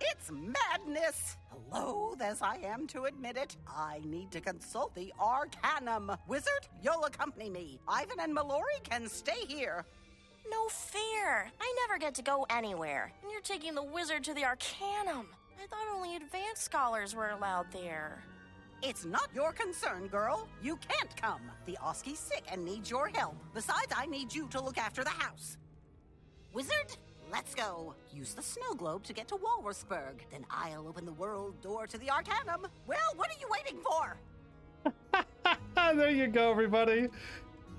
It's madness! Loath as I am to admit it, I need to consult the Arcanum. Wizard, you'll accompany me. Ivan and Mallory can stay here. No fair. I never get to go anywhere. And you're taking the wizard to the Arcanum. I thought only advanced scholars were allowed there. It's not your concern, girl. You can't come. The Oski's sick and needs your help. Besides, I need you to look after the house. Wizard, let's go. Use the snow globe to get to Walrusburg. Then I'll open the world door to the Arcanum. Well, what are you waiting for? There you go, everybody.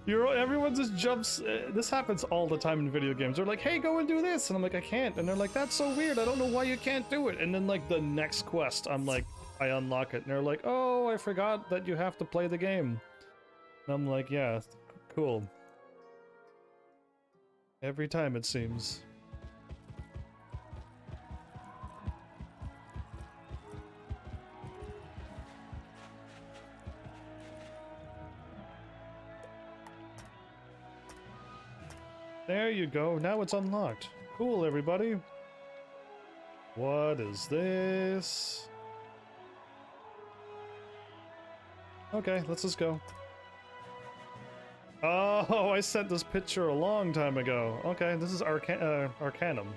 Everyone just jumps. This happens all the time in video games. They're like, hey, go and do this. And I'm like, I can't. And they're like, that's so weird. I don't know why you can't do it. And then, like, the next quest, I'm like, I unlock it. And they're like, oh, I forgot that you have to play the game. And I'm like, yeah, cool. Every time, it seems. There you go, now it's unlocked. Cool, everybody. What is this? Okay, let's just go. Oh, I sent this picture a long time ago. Okay, this is Arcanum.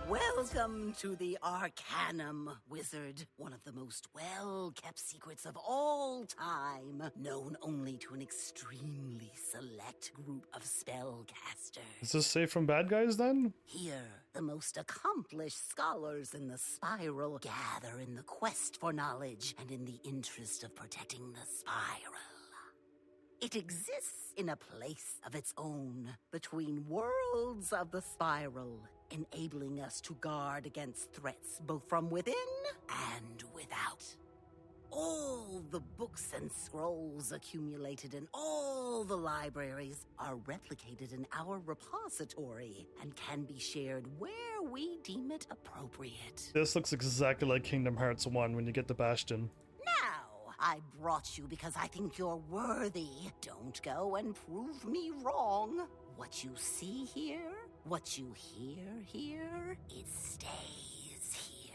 Welcome to the Arcanum, Wizard. One of the most well-kept secrets of all time. Known only to an extremely select group of spellcasters. Is this safe from bad guys, then? Here, the most accomplished scholars in the Spiral gather in the quest for knowledge and in the interest of protecting the Spiral. It exists in a place of its own, between worlds of the Spiral, enabling us to guard against threats both from within and without. All the books and scrolls accumulated in all the libraries are replicated in our repository and can be shared where we deem it appropriate. This looks exactly like Kingdom Hearts 1 when you get the Bastion. Now, I brought you because I think you're worthy. Don't go and prove me wrong. What you see here, what you hear here, it stays here.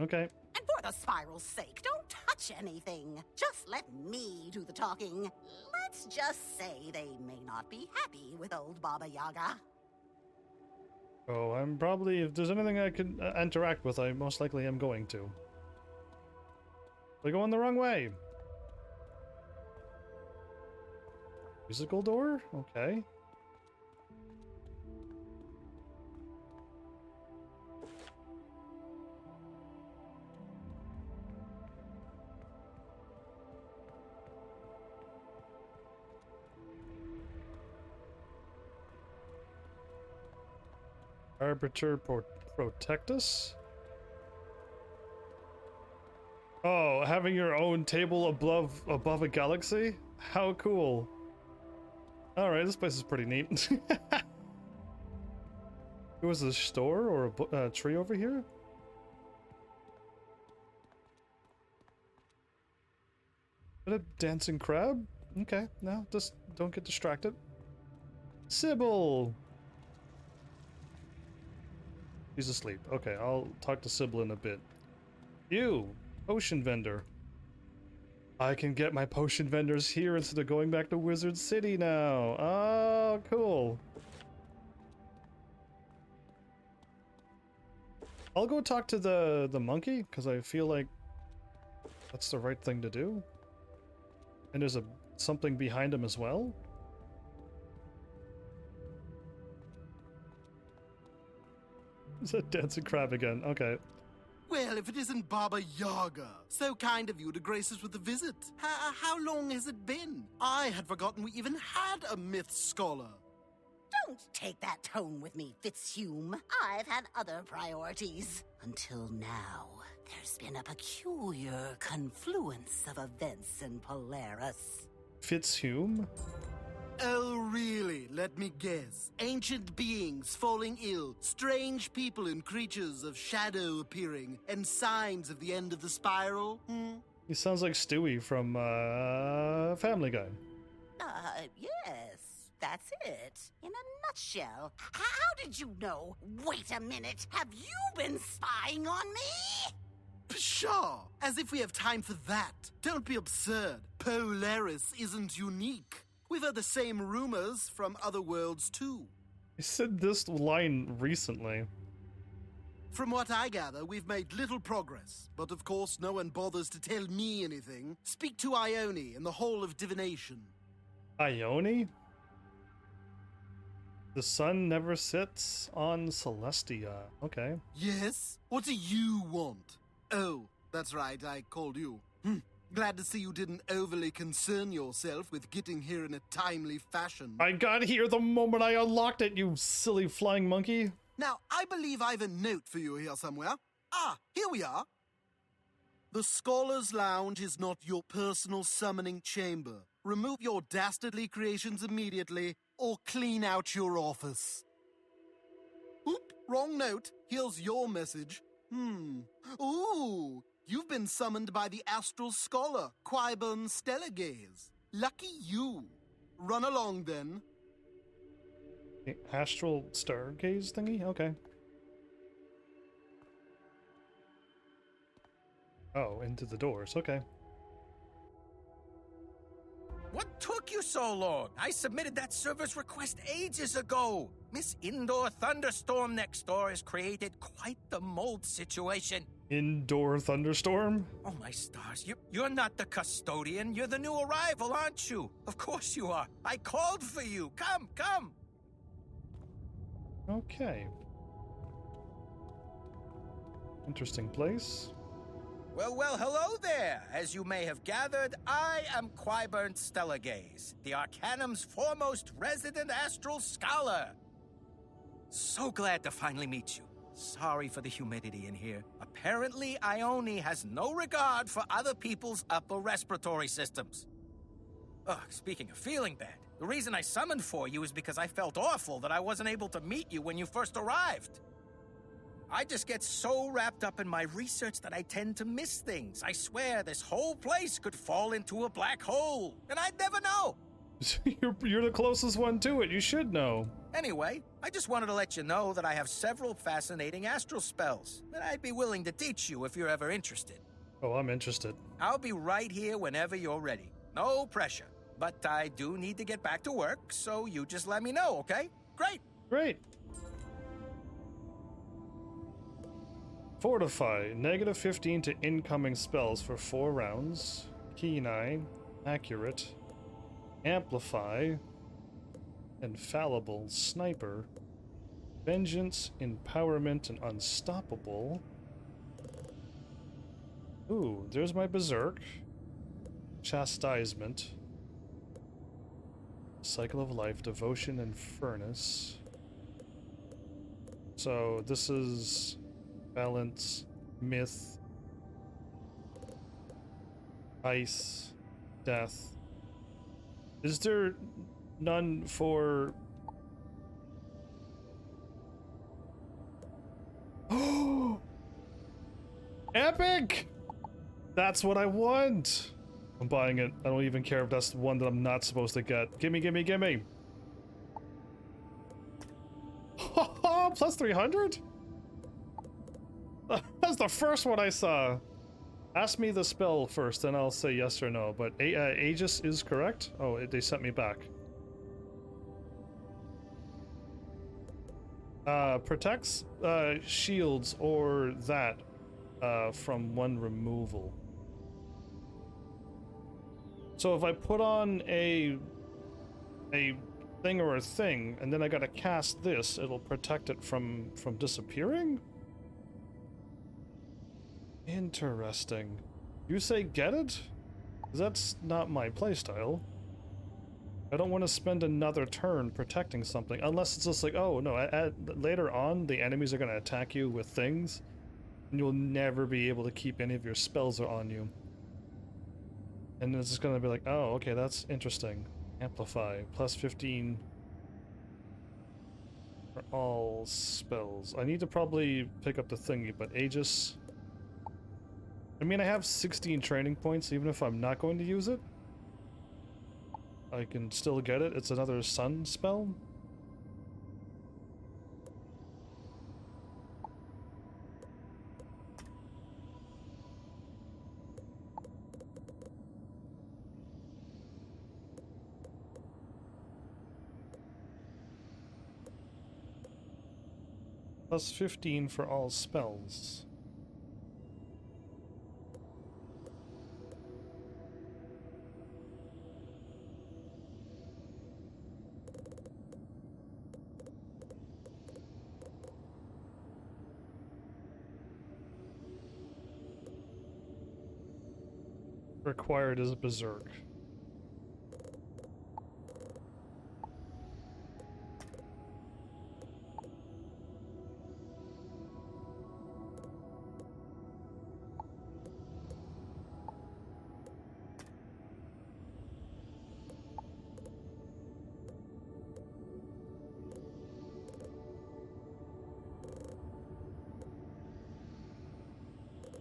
Okay. And for the Spiral's sake, don't touch anything. Just let me do the talking. Let's just say they may not be happy with old Baba Yaga. Oh, I'm probably, if there's anything I can interact with, I most likely am going to. They're going the wrong way. Musical door? Okay. Arbiter protect us? Oh, having your own table above a galaxy? How cool. Alright, this place is pretty neat. Was a store or a tree over here? Is that a dancing crab? Okay, no, just don't get distracted. Sybil! He's asleep. Okay, I'll talk to Sybil in a bit. You! Ocean vendor. I can get my potion vendors here instead of going back to Wizard City now. Oh, cool. I'll go talk to the monkey, because I feel like that's the right thing to do. And there's something behind him as well. It's a dancing crab again. Okay. Well, if it isn't Baba Yaga. So kind of you to grace us with a visit. How long has it been? I had forgotten we even had a myth scholar. Don't take that tone with me, Fitzhume. I've had other priorities. Until now, there's been a peculiar confluence of events in Polaris. Fitzhume? Oh, really? Let me guess. Ancient beings falling ill, strange people and creatures of shadow appearing, and signs of the end of the spiral? He sounds like Stewie from Family Guy. Yes, that's it. In a nutshell. How did you know? Wait a minute. Have you been spying on me? Pshaw! As if we have time for that. Don't be absurd. Polaris isn't unique. We've heard the same rumors from other worlds, too. He said this line recently. From what I gather, we've made little progress. But of course, no one bothers to tell me anything. Speak to Ione in the Hall of Divination. Ione? The sun never sits on Celestia. Okay. Yes? What do you want? Oh, that's right, I called you. Glad to see you didn't overly concern yourself with getting here in a timely fashion. I got here the moment I unlocked it, you silly flying monkey. Now, I believe I have a note for you here somewhere. Ah, here we are. The Scholar's Lounge is not your personal summoning chamber. Remove your dastardly creations immediately, or clean out your office. Oop, wrong note. Here's your message. Ooh, you've been summoned by the Astral Scholar, Quibern Stellagaze. Lucky you. Run along, then. The Astral Stargaze thingy? Okay. Oh, into the doors. Okay. What took you so long? I submitted that service request ages ago. Miss Indoor Thunderstorm next door has created quite the mold situation. Indoor thunderstorm? Oh, my stars. You're not the custodian. You're the new arrival, aren't you? Of course you are. I called for you. Come, come. Okay. Interesting place. Well, hello there. As you may have gathered, I am Quibern Stellagaze, the Arcanum's foremost resident astral scholar. So glad to finally meet you. Sorry for the humidity in here. Apparently, Ione has no regard for other people's upper respiratory systems. Speaking of feeling bad, the reason I summoned for you is because I felt awful that I wasn't able to meet you when you first arrived. I just get so wrapped up in my research that I tend to miss things. I swear this whole place could fall into a black hole, and I'd never know. You're the closest one to it. You should know. Anyway, I just wanted to let you know that I have several fascinating astral spells that I'd be willing to teach you if you're ever interested. Oh, I'm interested. I'll be right here whenever you're ready. No pressure. But I do need to get back to work, so you just let me know, okay? Great. Great. Fortify. -15 to incoming spells for 4 rounds. Keen Eye. Accurate. Amplify. Infallible. Sniper. Vengeance. Empowerment. And Unstoppable. Ooh, there's my Berserk. Chastisement. Cycle of Life. Devotion and Furnace. So this is... Balance, Myth, Ice, Death. Is there none for... Oh! Epic! That's what I want! I'm buying it. I don't even care if that's the one that I'm not supposed to get. Gimme, gimme, gimme! Plus 300? That's the first one I saw. Ask me the spell first, then I'll say yes or no. But Aegis is correct? Oh, they sent me back. Protects shields or that from one removal. So if I put on a thing or a thing, and then I gotta cast this, it'll protect it from disappearing? Interesting. You say get it? 'Cause that's not my playstyle. I don't want to spend another turn protecting something, unless it's just like, oh no, later on the enemies are going to attack you with things, and you'll never be able to keep any of your spells on you. And it's just going to be like, oh, okay, that's interesting. Amplify, plus 15 for all spells. I need to probably pick up the thingy, but Aegis... I mean, I have 16 training points, even if I'm not going to use it. I can still get it. It's another sun spell. Plus 15 for all spells. Required is Berserk.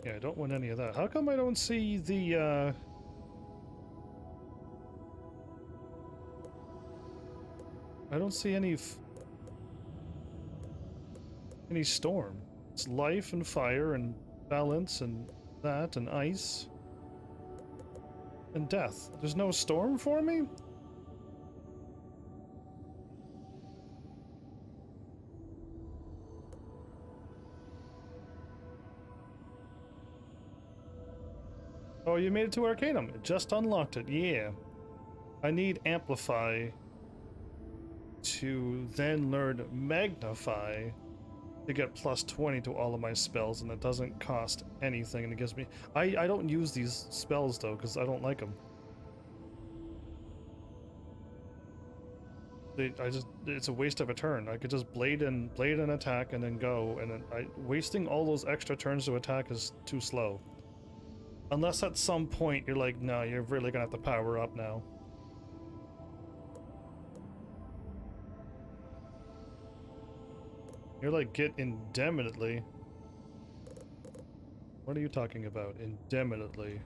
Yeah, I don't want any of that. How come I don't see the, I don't see any storm. It's life and fire and balance and that and ice and death. There's no storm for me? Oh, you made it to Arcanum. It just unlocked it. Yeah. I need Amplify to then learn Magnify to get plus 20 to all of my spells, and it doesn't cost anything, and it gives me... I don't use these spells, though, because I don't like them. It's a waste of a turn. I could just blade an attack and then go, and then wasting all those extra turns to attack is too slow. Unless at some point you're like, no, you're really gonna have to power up now. You're like, get indefinitely. What are you talking about? Indefinitely.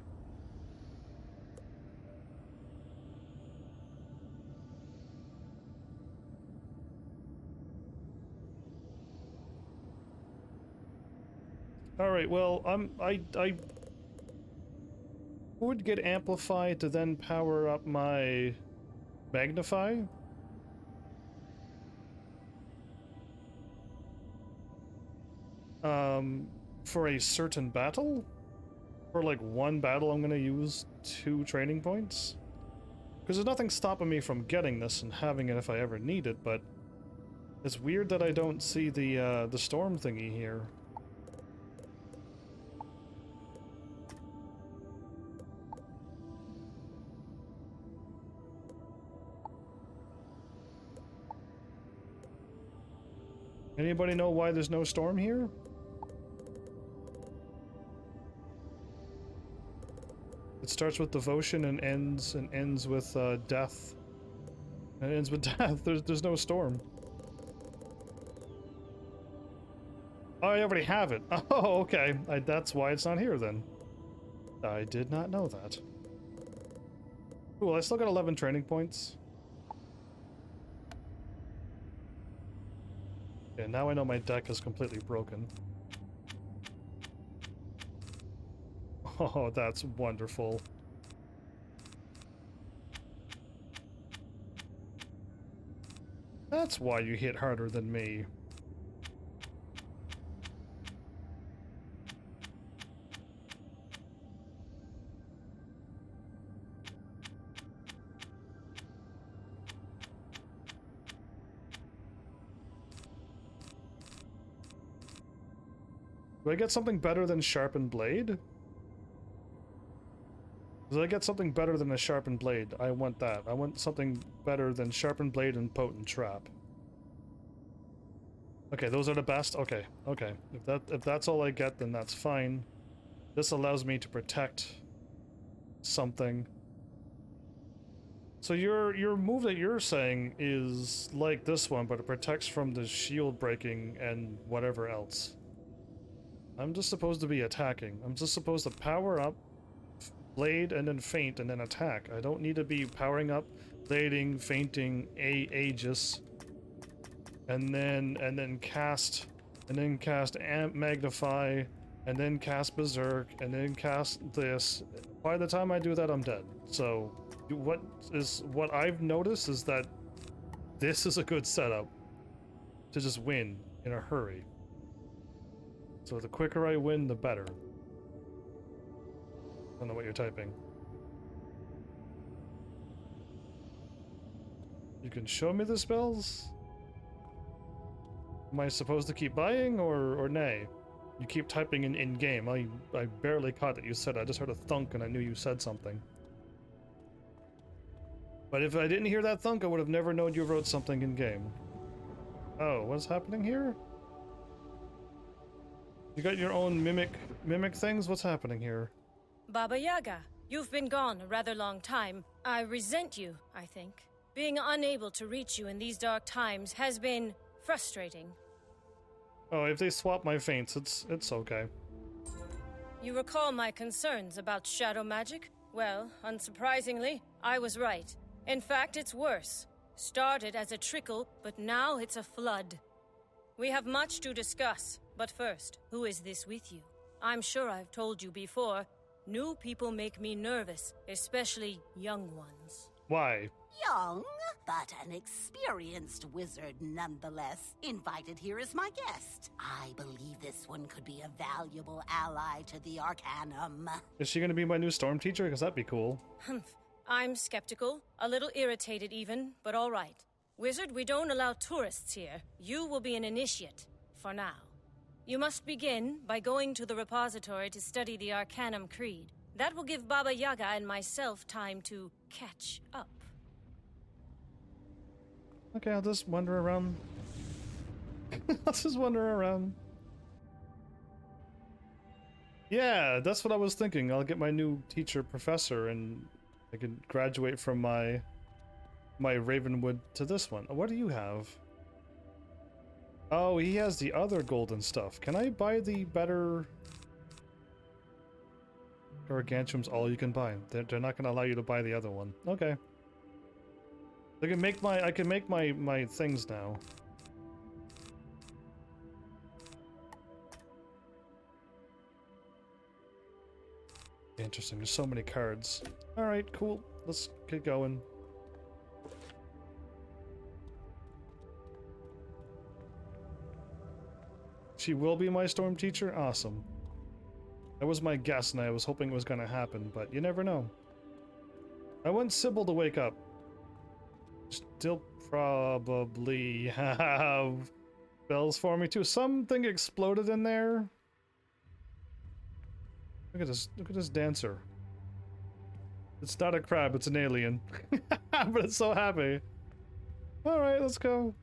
Alright, well, I would get Amplify to then power up my Magnify. For a certain battle? For like one battle I'm gonna use 2 training points? Because there's nothing stopping me from getting this and having it if I ever need it, but it's weird that I don't see the storm thingy here. Anybody know why there's no storm here? It starts with devotion and ends with death. And it ends with death. There's no storm. Oh, I already have it. Oh, okay. That's why it's not here then. I did not know that. Cool, I still got 11 training points. Yeah, now I know my deck is completely broken. Oh, that's wonderful. That's why you hit harder than me. Do I get something better than Sharpened Blade? Does I get something better than a Sharpened Blade? I want that. I want something better than Sharpened Blade and Potent Trap. Okay, those are the best? Okay, okay. If that's all I get, then that's fine. This allows me to protect something. So your move that you're saying is like this one, but it protects from the shield breaking and whatever else. I'm just supposed to be attacking. I'm just supposed to power up, blade, and then feint, and then attack. I don't need to be powering up, blading, feinting, Aegis, and then cast Magnify, and then cast Berserk, and then cast this. By the time I do that, I'm dead. So, what I've noticed is that this is a good setup to just win in a hurry. So the quicker I win, the better. I don't know what you're typing. You can show me the spells? Am I supposed to keep buying or nay? You keep typing in-game. I barely caught that you said it. I just heard a thunk and I knew you said something. But if I didn't hear that thunk, I would have never known you wrote something in-game. Oh, what's happening here? You got your own mimic things? What's happening here? Baba Yaga, you've been gone a rather long time. I resent you, I think. Being unable to reach you in these dark times has been frustrating. Oh, if they swap my feints, it's okay. You recall my concerns about shadow magic? Well, unsurprisingly, I was right. In fact, it's worse. Started as a trickle, but now it's a flood. We have much to discuss. But first, who is this with you? I'm sure I've told you before, new people make me nervous, especially young ones. Why? Young, but an experienced wizard nonetheless. Invited here as my guest. I believe this one could be a valuable ally to the Arcanum. Is she gonna be my new storm teacher? Because that'd be cool. I'm skeptical, a little irritated even, but all right. Wizard, we don't allow tourists here. You will be an initiate, for now. You must begin by going to the repository to study the Arcanum Creed. That will give Baba Yaga and myself time to catch up. Okay, I'll just wander around. I'll just wander around. Yeah, that's what I was thinking. I'll get my new teacher professor and I can graduate from my Ravenwood to this one. What do you have? Oh, he has the other golden stuff. Can I buy the better... Gargantuum's all you can buy. They're not gonna allow you to buy the other one. Okay. I can make my things now. Interesting, there's so many cards. Alright, cool. Let's get going. She will be my storm teacher? Awesome. That was my guess and I was hoping it was gonna happen, but you never know. I want Sybil to wake up. Still probably have spells for me too. Something exploded in there. Look at this dancer. It's not a crab, it's an alien. But it's so happy. Alright, let's go.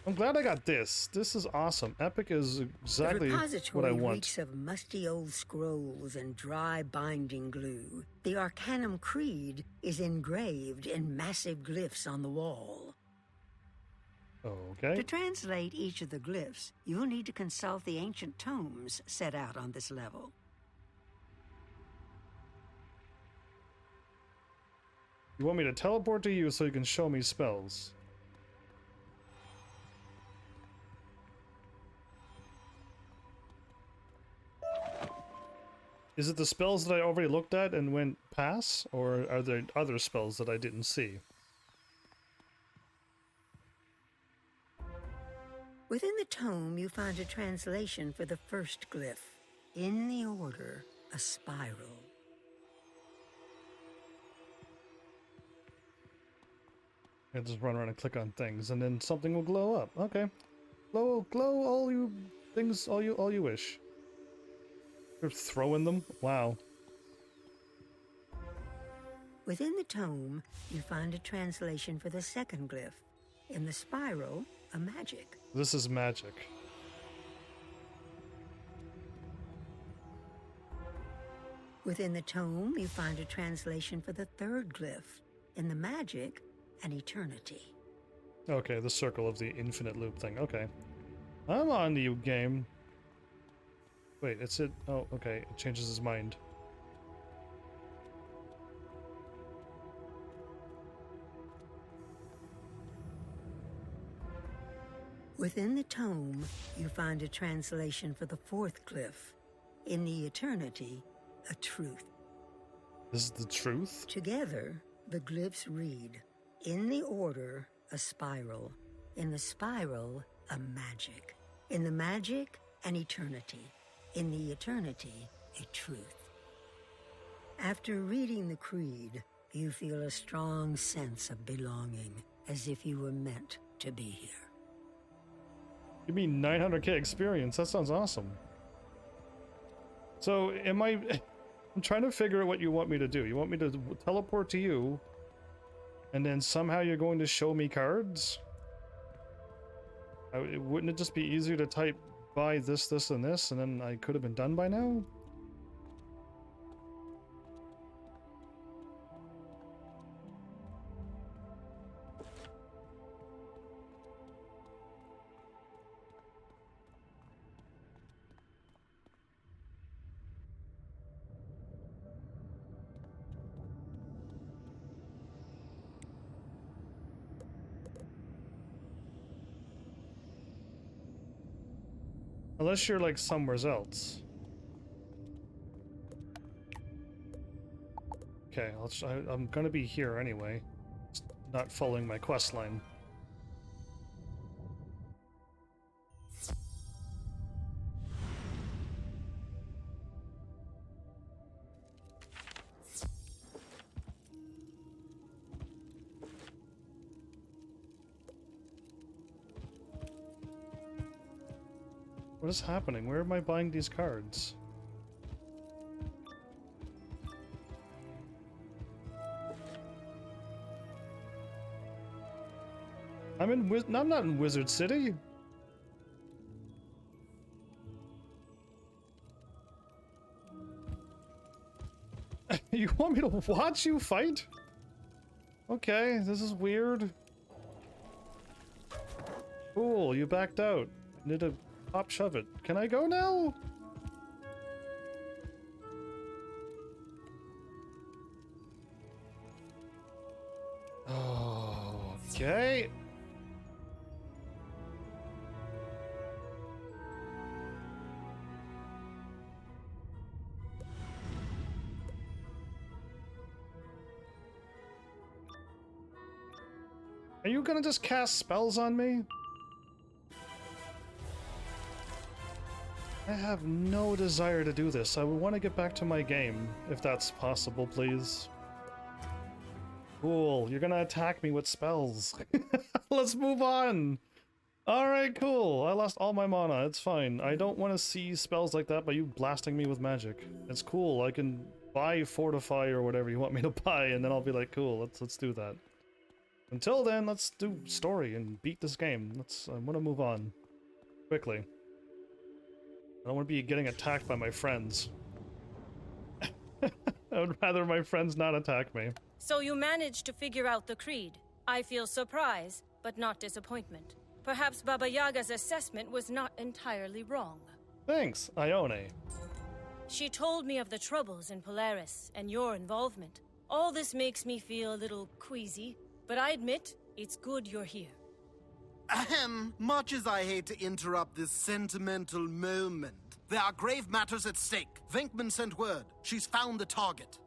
I'm glad I got this. This is awesome. Epic is exactly what I want. The repository reeks of musty old scrolls and dry binding glue. The Arcanum Creed is engraved in massive glyphs on the wall. Okay. To translate each of the glyphs, you'll need to consult the ancient tomes set out on this level. You want me to teleport to you so you can show me spells? Is it the spells that I already looked at and went pass, or are there other spells that I didn't see? Within the tome, you find a translation for the first glyph. In the order, a spiral. I just run around and click on things, and then something will glow up. Okay, glow all you things, all you wish. You're throwing them. Wow. Within the tome, you find a translation for the second glyph. In the spiral, a magic. This is magic. Within the tome, you find a translation for the third glyph. In the magic, an eternity. Okay, the circle of the infinite loop thing. Okay. I'm on to you, game. Wait, it's it. Oh, okay. It changes his mind. Within the tome, you find a translation for the fourth glyph. In the eternity, a truth. This is the truth? Together, the glyphs read, in the order, a spiral. In the spiral, a magic. In the magic, an eternity. In the eternity, a truth. After reading the creed, you feel a strong sense of belonging, as if you were meant to be here. Give me 900k experience. That sounds awesome. So, I'm trying to figure out what you want me to do. You want me to teleport to you, and then somehow you're going to show me cards? Wouldn't it just be easier to type buy this, this, and this, and then I could have been done by now? Unless you're like somewhere else. Okay, I'm gonna be here anyway. Just not following my quest line. What is happening? Where am I buying these cards? I'm not in Wizard City. You want me to watch you fight? Okay, this is weird. Cool, you backed out. Need to pop shove it. Can I go now? Oh, okay. Are you gonna just cast spells on me? I have no desire to do this. I would want to get back to my game, if that's possible, please. Cool, you're gonna attack me with spells. Let's move on! Alright, cool. I lost all my mana, it's fine. I don't want to see spells like that by you blasting me with magic. It's cool, I can buy Fortify or whatever you want me to buy, and then I'll be like, cool, let's do that. Until then, let's do story and beat this game. I want to move on. Quickly. I don't want to be getting attacked by my friends. I would rather my friends not attack me. So you managed to figure out the creed. I feel surprise, but not disappointment. Perhaps Baba Yaga's assessment was not entirely wrong. Thanks, Ione. She told me of the troubles in Polaris and your involvement. All this makes me feel a little queasy, but I admit it's good you're here. Ahem. Much as I hate to interrupt this sentimental moment, There are grave matters at stake. Venkman sent word. She's found the target.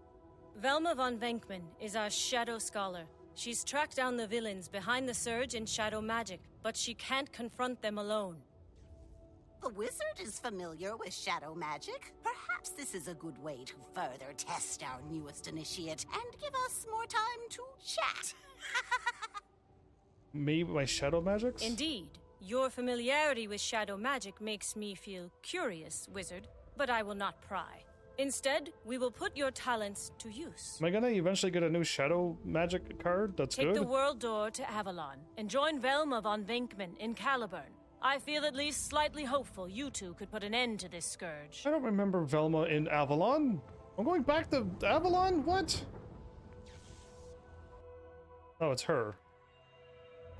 Velma von Venkman is our Shadow Scholar. She's tracked down the villains behind the surge in Shadow Magic, but she can't confront them alone. The wizard is familiar with shadow magic. Perhaps this is a good way to further test our newest initiate and give us more time to chat. Me, my shadow magics? Indeed. Your familiarity with shadow magic makes me feel curious, wizard, but I will not pry. Instead, we will put your talents to use. Am I gonna eventually get a new shadow magic card? That's Take good. the world door to Avalon and join Velma von Venkman in Caliburn. I feel at least slightly hopeful you two could put an end to this scourge. I don't remember Velma in Avalon. I'm going back to Avalon? What? Oh, it's her.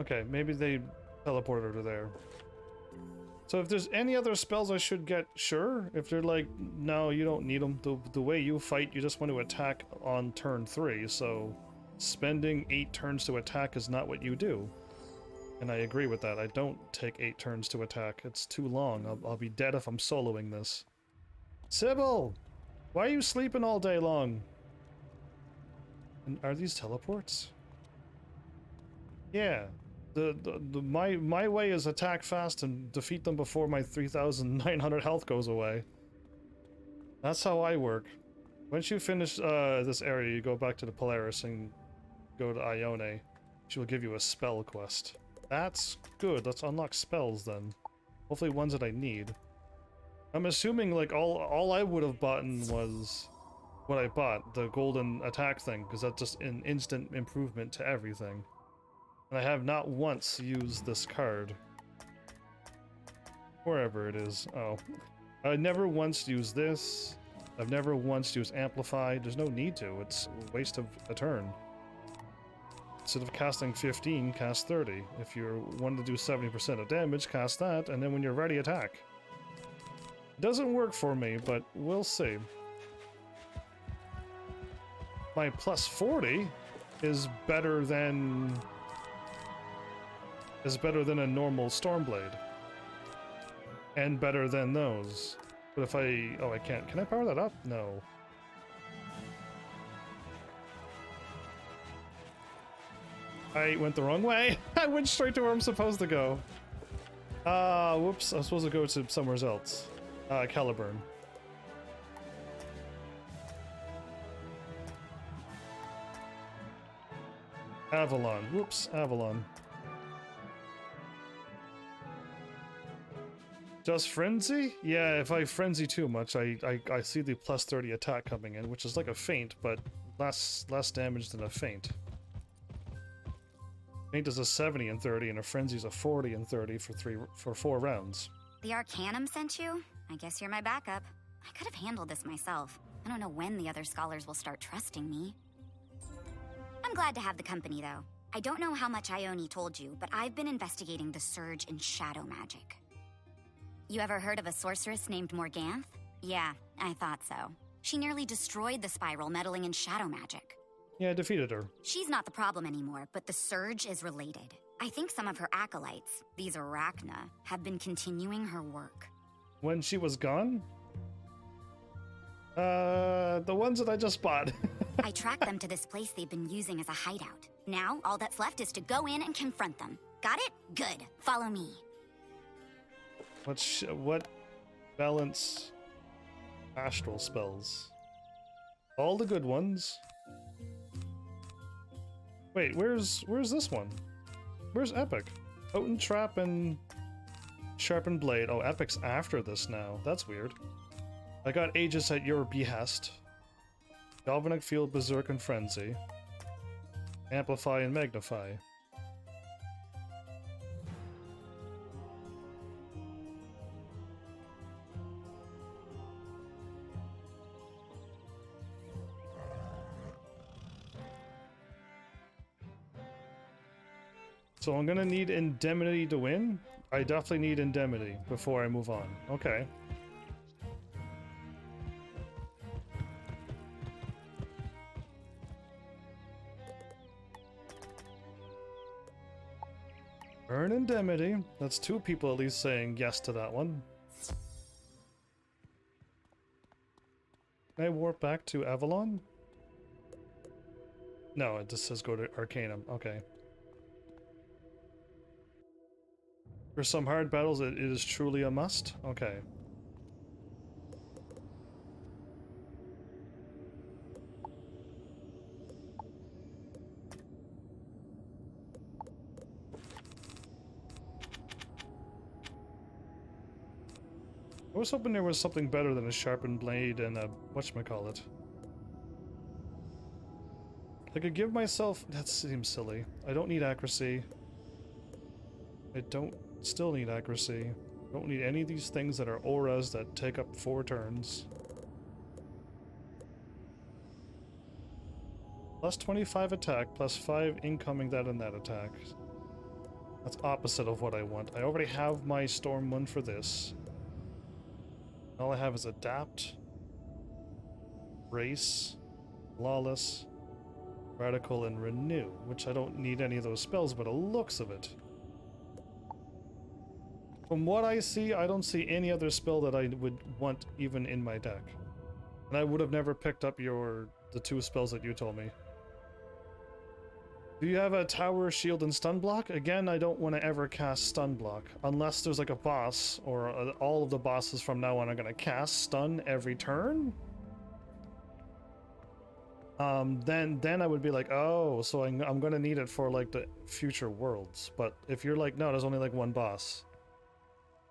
Okay, maybe they teleported her to there. So if there's any other spells I should get, sure. If they're like, no, you don't need them. The way you fight, you just want to attack on turn 3. So spending 8 turns to attack is not what you do. And I agree with that. I don't take 8 turns to attack. It's too long. I'll be dead if I'm soloing this. Sybil! Why are you sleeping all day long? And are these teleports? Yeah. My way is attack fast and defeat them before my 3,900 health goes away. That's how I work. Once you finish this area, you go back to the Polaris and go to Ione. She will give you a spell quest. That's good. Let's unlock spells then. Hopefully ones that I need. I'm assuming like all I would have bought was what I bought, the golden attack thing, because that's just an instant improvement to everything. And I have not once used this card. Wherever it is. Oh. I never once used this. I've never once used Amplify. There's no need to. It's a waste of a turn. Instead of casting 15, cast 30. If you're wanting to do 70% of damage, cast that, and then when you're ready, attack. Doesn't work for me, but we'll see. My plus 40 is better than a normal Stormblade. And better than those. But if I... oh, I can't. Can I power that up? No. I went the wrong way. I went straight to where I'm supposed to go. Whoops. I was supposed to go to somewhere else. Caliburn. Avalon. Whoops. Avalon. Just Frenzy? Yeah, if I Frenzy too much, I see the plus 30 attack coming in, which is like a feint, but less damage than a feint. Feint is a 70 and 30, and a Frenzy is a 40 and 30 for 4 rounds. The Arcanum sent you? I guess you're my backup. I could have handled this myself. I don't know when the other scholars will start trusting me. I'm glad to have the company, though. I don't know how much Ione told you, but I've been investigating the surge in shadow magic. You ever heard of a sorceress named Morganth? Yeah, I thought so. She nearly destroyed the spiral, meddling in shadow magic. Yeah, I defeated her. She's not the problem anymore, but the surge is related. I think some of her acolytes, these Arachna, have been continuing her work. When she was gone? The ones that I just bought. I tracked them to this place they've been using as a hideout. Now, all that's left is to go in and confront them. Got it? Good. Follow me. What balance astral spells? All the good ones. Wait, where's this one? Where's Epic? Potent Trap and Sharpened Blade. Oh, Epic's after this now. That's weird. I got Aegis at your behest. Galvanic Field, Berserk, and Frenzy. Amplify and Magnify. So I'm gonna need Indemnity to win? I definitely need Indemnity before I move on. Okay. Earn Indemnity. That's 2 people at least saying yes to that one. Can I warp back to Avalon? No, it just says go to Arcanum. Okay. For some hard battles, it is truly a must? Okay. I was hoping there was something better than a sharpened blade and a whatchamacallit. I could give myself... That seems silly. I don't need accuracy. I don't still need accuracy. I don't need any of these things that are auras that take up 4 turns. Plus 25 attack, plus 5 incoming that and that attack. That's opposite of what I want. I already have my Storm one for this. All I have is Adapt, Race, Lawless, Radical, and Renew, which I don't need any of those spells, but the looks of it. From what I see, I don't see any other spell that I would want even in my deck. And I would have never picked up the 2 spells that you told me. Do you have a Tower, Shield, and Stun Block? Again, I don't want to ever cast Stun Block. Unless there's like a boss, or all of the bosses from now on are going to cast Stun every turn. Then I would be like, oh, so I'm going to need it for like the future worlds. But if you're like, no, there's only like 1 boss,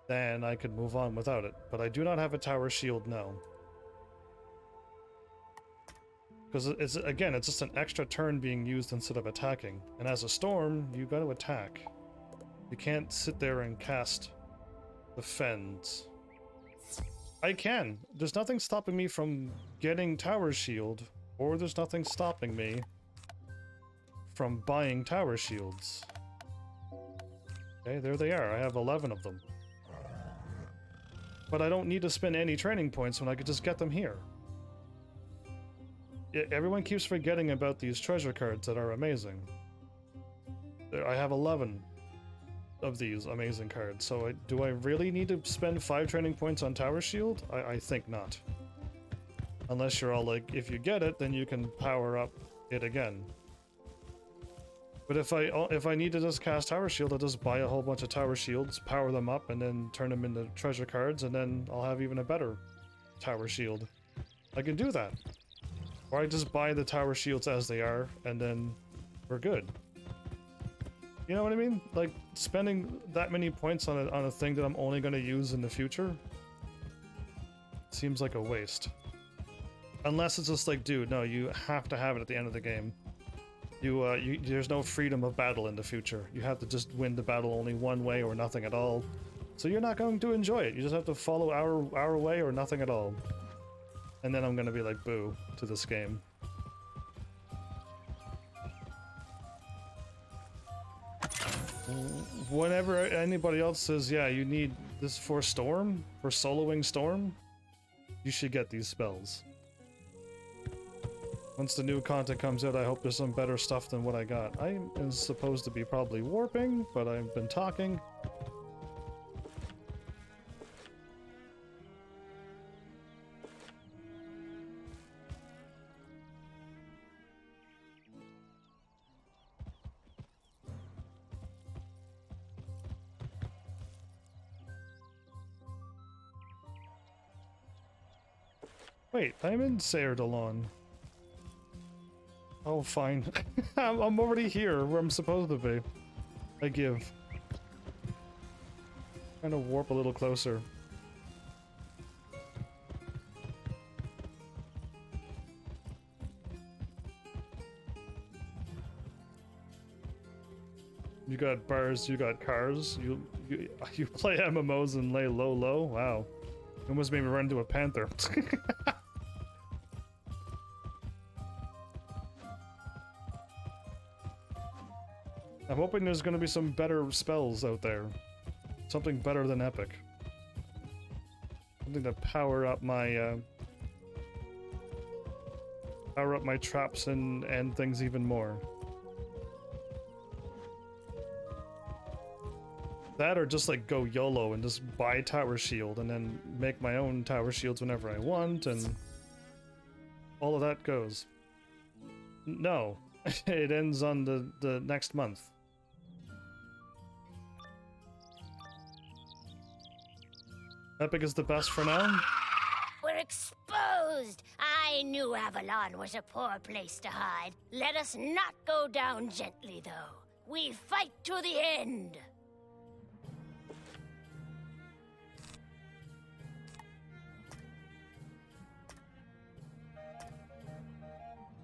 then I could move on without it. But I do not have a Tower, Shield, no. Because it's just an extra turn being used instead of attacking. And as a Storm, you got to attack. You can't sit there and cast Defends. I can. There's nothing stopping me from getting Tower Shield, or there's nothing stopping me from buying Tower Shields. Okay, there they are. I have 11 of them. But I don't need to spend any training points when I could just get them here. Everyone keeps forgetting about these treasure cards that are amazing. I have 11 of these amazing cards, so do I really need to spend 5 training points on Tower Shield? I think not. Unless you're all like, if you get it, then you can power up it again. But if I need to just cast Tower Shield, I'll just buy a whole bunch of Tower Shields, power them up, and then turn them into treasure cards, and then I'll have even a better Tower Shield. I can do that. Or I just buy the Tower Shields as they are, and then we're good. You know what I mean? Like, spending that many points on a thing that I'm only going to use in the future seems like a waste. Unless it's just like, dude, no, you have to have it at the end of the game. There's no freedom of battle in the future. You have to just win the battle only one way or nothing at all. So you're not going to enjoy it. You just have to follow our way or nothing at all. And then I'm gonna be like, boo, to this game. Whenever anybody else says, yeah, you need this for Storm, for soloing Storm, you should get these spells. Once the new content comes out, I hope there's some better stuff than what I got. I am supposed to be probably warping, but I've been talking. Wait, I'm in Sayerdalon. Oh, fine. I'm already here, where I'm supposed to be. I give. Trying to warp a little closer. You got bars, you got cars. You play MMOs and lay low. Wow. You almost made me run into a panther. I'm hoping there's gonna be some better spells out there. Something better than Epic. Something to power up my traps and things even more. That or just like go YOLO and just buy Tower Shield and then make my own Tower Shields whenever I want and all of that goes. No, it ends on the next month. Epic is the best for now? We're exposed! I knew Avalon was a poor place to hide. Let us not go down gently, though. We fight to the end!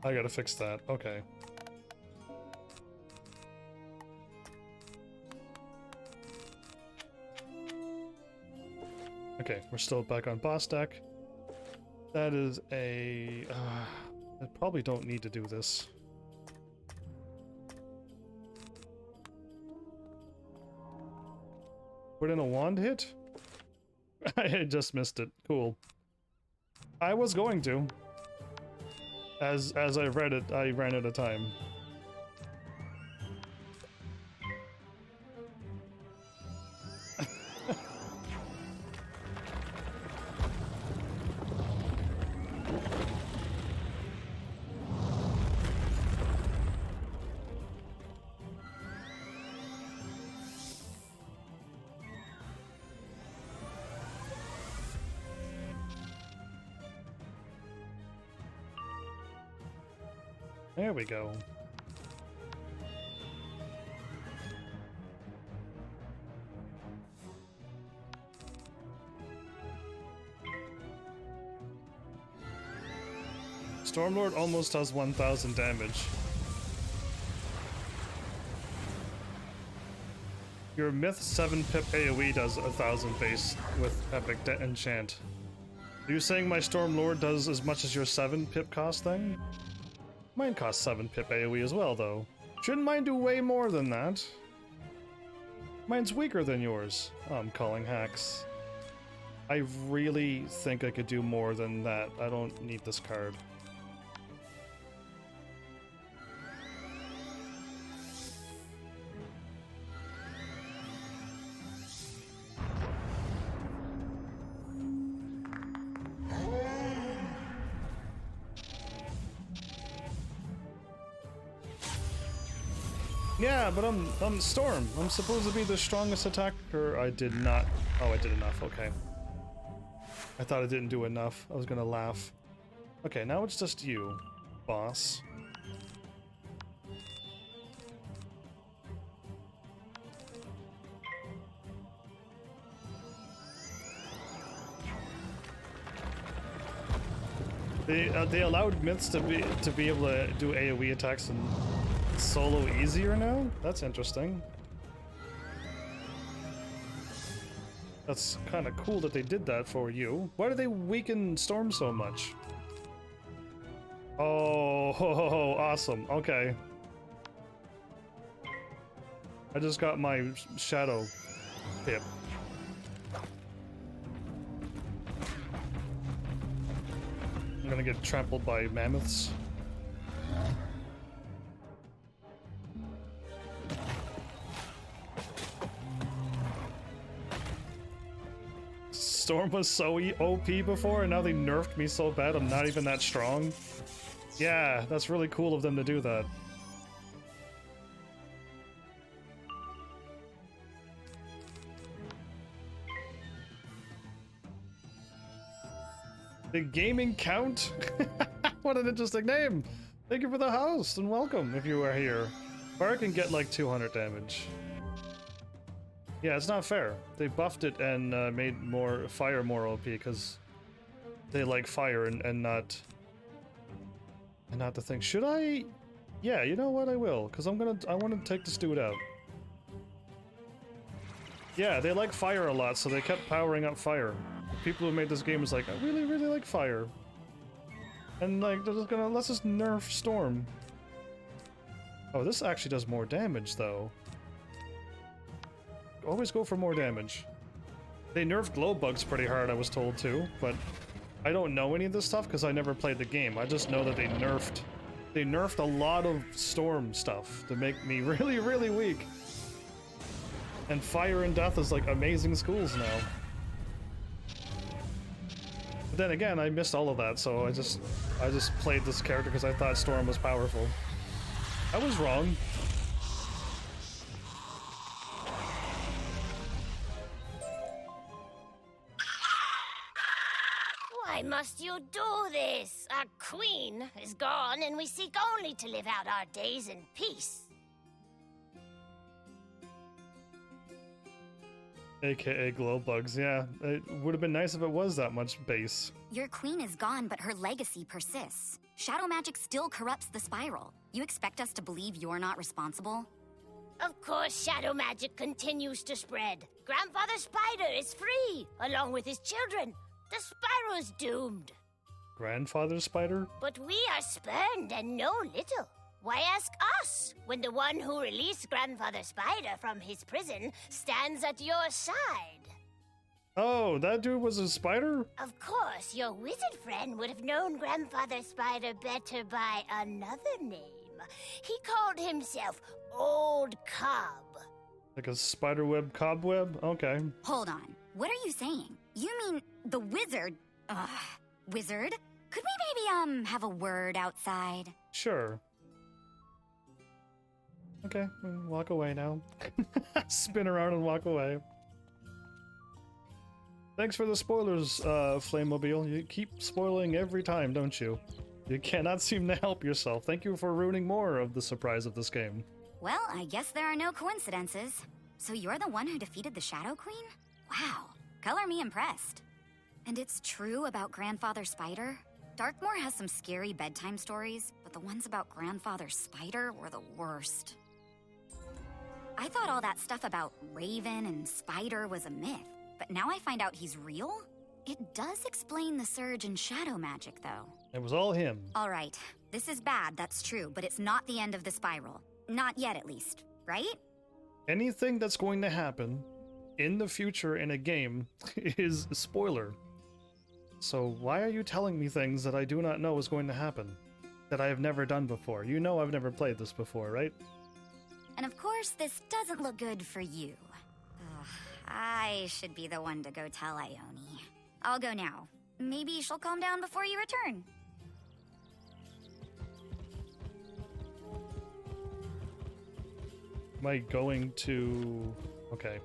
I gotta fix that. Okay. Okay, we're still back on boss deck. That is a... I probably don't need to do this. Put in a wand hit? I just missed it. Cool. I was going to. As I read it, I ran out of time. There we go. Stormlord almost does 1000 damage. Your Myth 7 pip AoE does 1000 base with Epic Enchant. Are you saying my Stormlord does as much as your 7 pip cost thing? Mine costs 7 pip AoE as well, though. Shouldn't mine do way more than that? Mine's weaker than yours. Oh, I'm calling hacks. I really think I could do more than that. I don't need this card. Yeah, but I'm Storm. I'm supposed to be the strongest attacker. I did not. Oh, I did enough. Okay. I thought I didn't do enough. I was gonna laugh. Okay, now it's just you, boss. They allowed myths to be able to do AoE attacks and solo easier now? That's interesting. That's kind of cool that they did that for you. Why do they weaken Storm so much? Oh, awesome. Okay. I just got my shadow pip. I'm gonna get trampled by mammoths. Storm was so OP before, and now they nerfed me so bad I'm not even that strong. Yeah, that's really cool of them to do that. The gaming count? What an interesting name! Thank you for the host, and welcome if you are here. Fire can get like 200 damage. Yeah, it's not fair. They buffed it and made fire more OP because they like fire and not the thing. Should I? Yeah, you know what? I will, because I want to take this dude out. Yeah, they like fire a lot, so they kept powering up fire. The people who made this game was like, I really, really like fire, and like they're just gonna let's just nerf Storm. Oh, this actually does more damage though. Always go for more damage. They nerfed glow bugs pretty hard, I was told too, but I don't know any of this stuff because I never played the game. I just know that they nerfed a lot of Storm stuff to make me really, really weak. And Fire and Death is like amazing schools now. then again, I missed all of that, so I just played this character because I thought Storm was powerful. I was wrong. Why must you do this? Our queen is gone, and we seek only to live out our days in peace. AKA glow bugs, yeah. It would have been nice if it was that much base. Your queen is gone, but her legacy persists. Shadow magic still corrupts the spiral. You expect us to believe you're not responsible? Of course, shadow magic continues to spread. Grandfather Spider is free, along with his children. The spiral is doomed. Grandfather Spider? But we are spurned and know little. Why ask us, when the one who released Grandfather Spider from his prison stands at your side? Oh, that dude was a spider? Of course, your wizard friend would have known Grandfather Spider better by another name. He called himself Old Cob. Like a spiderweb cobweb? Okay. Hold on. What are you saying? You mean the wizard? Wizard? Could we maybe, have a word outside? Sure. Okay, walk away now. Spin around and walk away. Thanks for the spoilers, Flammobile. You keep spoiling every time, don't you? You cannot seem to help yourself. Thank you for ruining more of the surprise of this game. Well, I guess there are no coincidences. So you're the one who defeated the Shadow Queen? Wow, color me impressed. And it's true about Grandfather Spider? Darkmoor has some scary bedtime stories, but the ones about Grandfather Spider were the worst. I thought all that stuff about Raven and Spider was a myth, but now I find out he's real? It does explain the surge in shadow magic, though. It was all him. All right, this is bad, that's true, but it's not the end of the spiral. Not yet, at least, right? Anything that's going to happen in the future in a game is a spoiler. So why are you telling me things that I do not know is going to happen? That I have never done before? You know I've never played this before, right? And of course, this doesn't look good for you. Ugh, I should be the one to go tell Ione. I'll go now. Maybe she'll calm down before you return. Am I going to... Okay.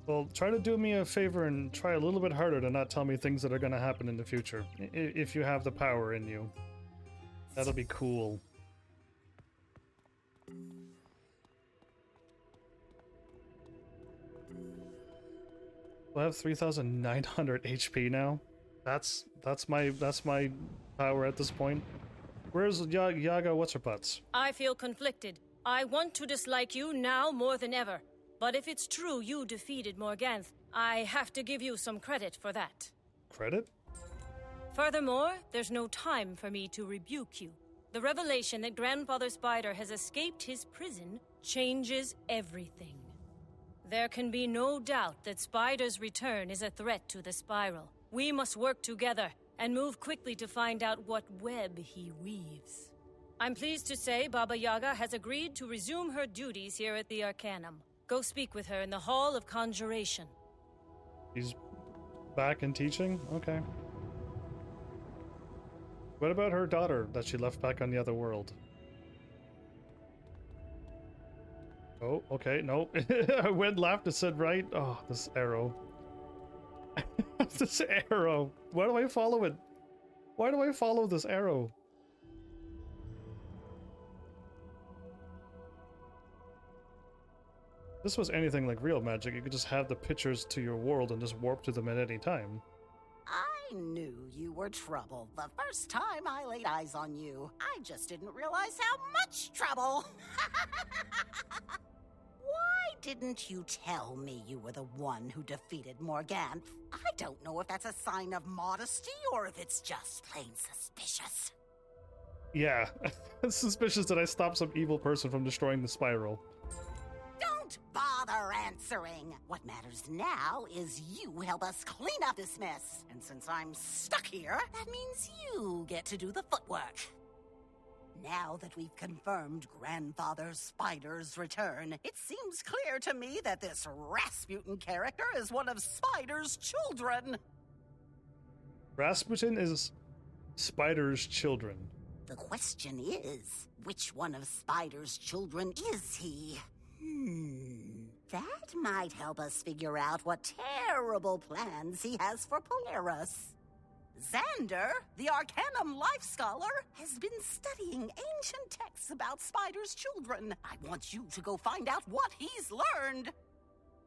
Well, try to do me a favor and try a little bit harder to not tell me things that are going to happen in the future. If you have the power in you. That'll be cool. I have 3,900 HP now. That's my power at this point. Where's Yaga what's-her-butts? I feel conflicted. I want to dislike you now more than ever. But if it's true you defeated Morganth, I have to give you some credit for that. Credit? Furthermore, there's no time for me to rebuke you. The revelation that Grandfather Spider has escaped his prison changes everything. There can be no doubt that Spider's return is a threat to the spiral. We must work together and move quickly to find out what web he weaves. I'm pleased to say Baba Yaga has agreed to resume her duties here at the Arcanum. Go speak with her in the Hall of Conjuration. He's back in teaching? Okay. What about her daughter that she left back on the other world? Oh, okay, no. I went left, it said right. Oh, this arrow. This arrow. Why do I follow it? Why do I follow this arrow? If this was anything like real magic, you could just have the pictures to your world and just warp to them at any time. I knew you were trouble the first time I laid eyes on you. I just didn't realize how much trouble. Why didn't you tell me you were the one who defeated Morganth? I don't know if that's a sign of modesty or if it's just plain suspicious. Yeah, it's suspicious that I stopped some evil person from destroying the spiral. answering. What matters now is you help us clean up this mess. And since I'm stuck here, that means you get to do the footwork. Now that we've confirmed Grandfather Spider's return, it seems clear to me that this Rasputin character is one of Spider's children. Rasputin is Spider's children. The question is, which one of Spider's children is he? That might help us figure out what terrible plans he has for Polaris. Xander, the Arcanum Life Scholar, has been studying ancient texts about Spider's children. I want you to go find out what he's learned.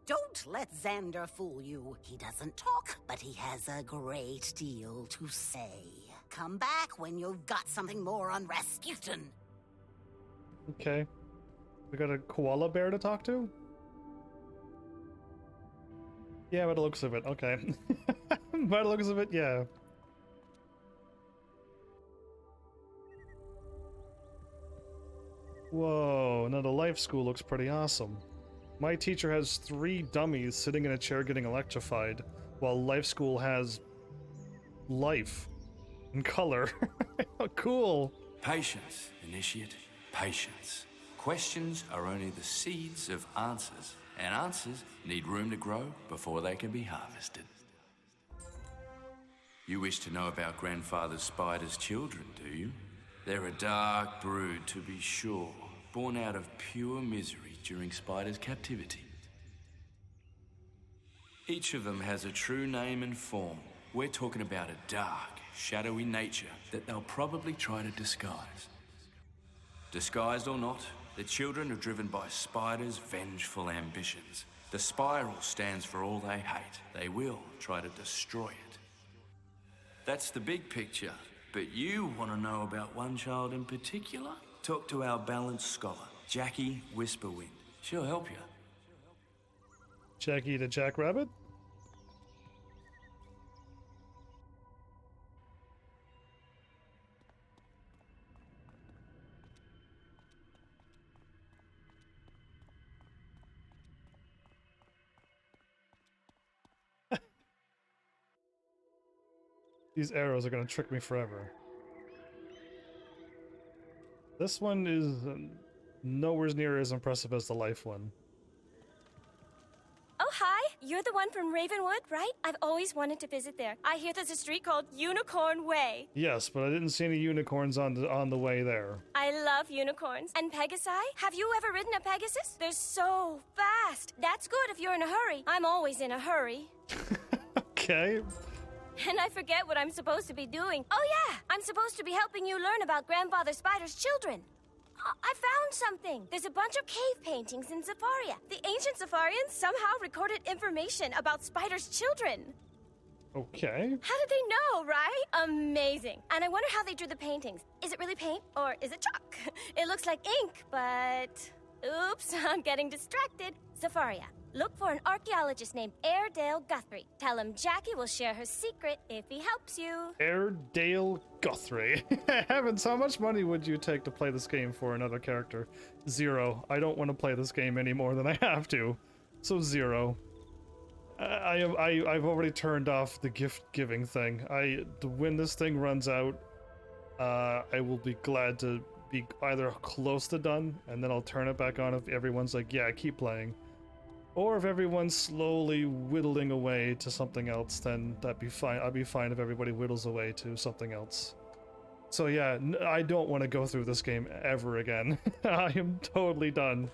Don't let Xander fool you. He doesn't talk, but he has a great deal to say. Come back when you've got something more on Rasputin. Okay. We got a koala bear to talk to? Yeah, by the looks of it, okay. By the looks of it, yeah. Whoa, now the life school looks pretty awesome. My teacher has 3 dummies sitting in a chair getting electrified, while life school has life and color. Cool. Patience, initiate, patience. Questions are only the seeds of answers, and answers need room to grow before they can be harvested. You wish to know about Grandfather Spider's children, do you? They're a dark brood, to be sure, born out of pure misery during Spider's captivity. Each of them has a true name and form. We're talking about a dark, shadowy nature that they'll probably try to disguise. Disguised or not, the children are driven by Spider's vengeful ambitions. The spiral stands for all they hate. They will try to destroy it. That's the big picture. But you want to know about one child in particular? Talk to our balanced scholar, Jackie Whisperwind. She'll help you. Jackie the Jackrabbit? These arrows are gonna trick me forever. This one is nowhere near as impressive as the life one. Oh, hi! You're the one from Ravenwood, right? I've always wanted to visit there. I hear there's a street called Unicorn Way. Yes, but I didn't see any unicorns on the way there. I love unicorns. And Pegasi? Have you ever ridden a Pegasus? They're so fast. That's good if you're in a hurry. I'm always in a hurry. Okay. And I forget what I'm supposed to be doing. Oh yeah, I'm supposed to be helping you learn about Grandfather Spider's children. I found something. There's a bunch of cave paintings in Zafaria. The ancient Zafarians somehow recorded information about Spider's children. Okay. How did they know, right? Amazing. And I wonder how they drew the paintings. Is it really paint or is it chalk? It looks like ink, but... Oops, I'm getting distracted. Zafaria. Look for an archaeologist named Airedale Guthrie. Tell him Jackie will share her secret if he helps you. Airedale Guthrie. Heavens, how much money would you take to play this game for another character? 0. I don't want to play this game any more than I have to. So 0. I've already turned off the gift giving thing. When this thing runs out, I will be glad to be either close to done, and then I'll turn it back on if everyone's like, yeah, keep playing. Or if everyone's slowly whittling away to something else, then that'd be fine. I'd be fine if everybody whittles away to something else. So yeah, I don't want to go through this game ever again. I am totally done.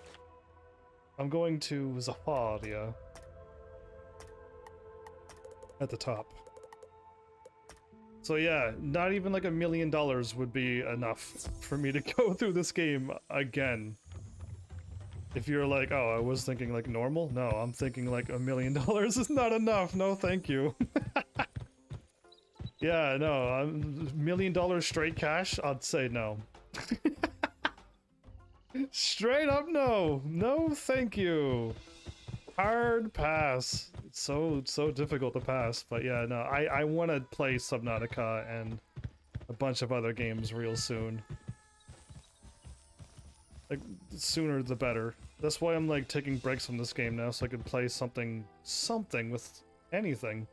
I'm going to Zafaria. At the top. So yeah, not even like $1 million would be enough for me to go through this game again. If you're like, oh, I was thinking like normal? No, I'm thinking like $1 million is not enough. No, thank you. Yeah, no, $1 million straight cash? I'd say no. Straight up no. No, thank you. Hard pass. It's so difficult to pass, but yeah, no, I want to play Subnautica and a bunch of other games real soon. Like, sooner the better. That's why I'm like taking breaks from this game now, so I can play something with anything,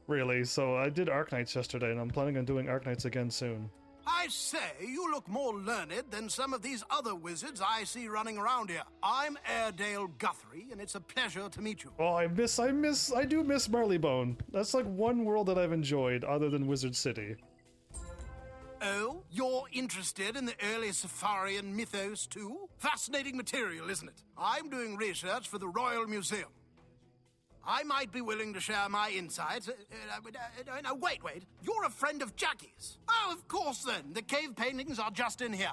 really. So I did Arknights yesterday, and I'm planning on doing Arknights again soon. I say, you look more learned than some of these other wizards I see running around here. I'm Airedale Guthrie, and it's a pleasure to meet you. Oh, I do miss Marleybone. That's like one world that I've enjoyed other than Wizard City. Oh, you're interested in the early Safarian mythos too? Fascinating material, isn't it? I'm doing research for the Royal Museum. I might be willing to share my insights. No, wait. You're a friend of Jackie's. Oh, of course then. The cave paintings are just in here.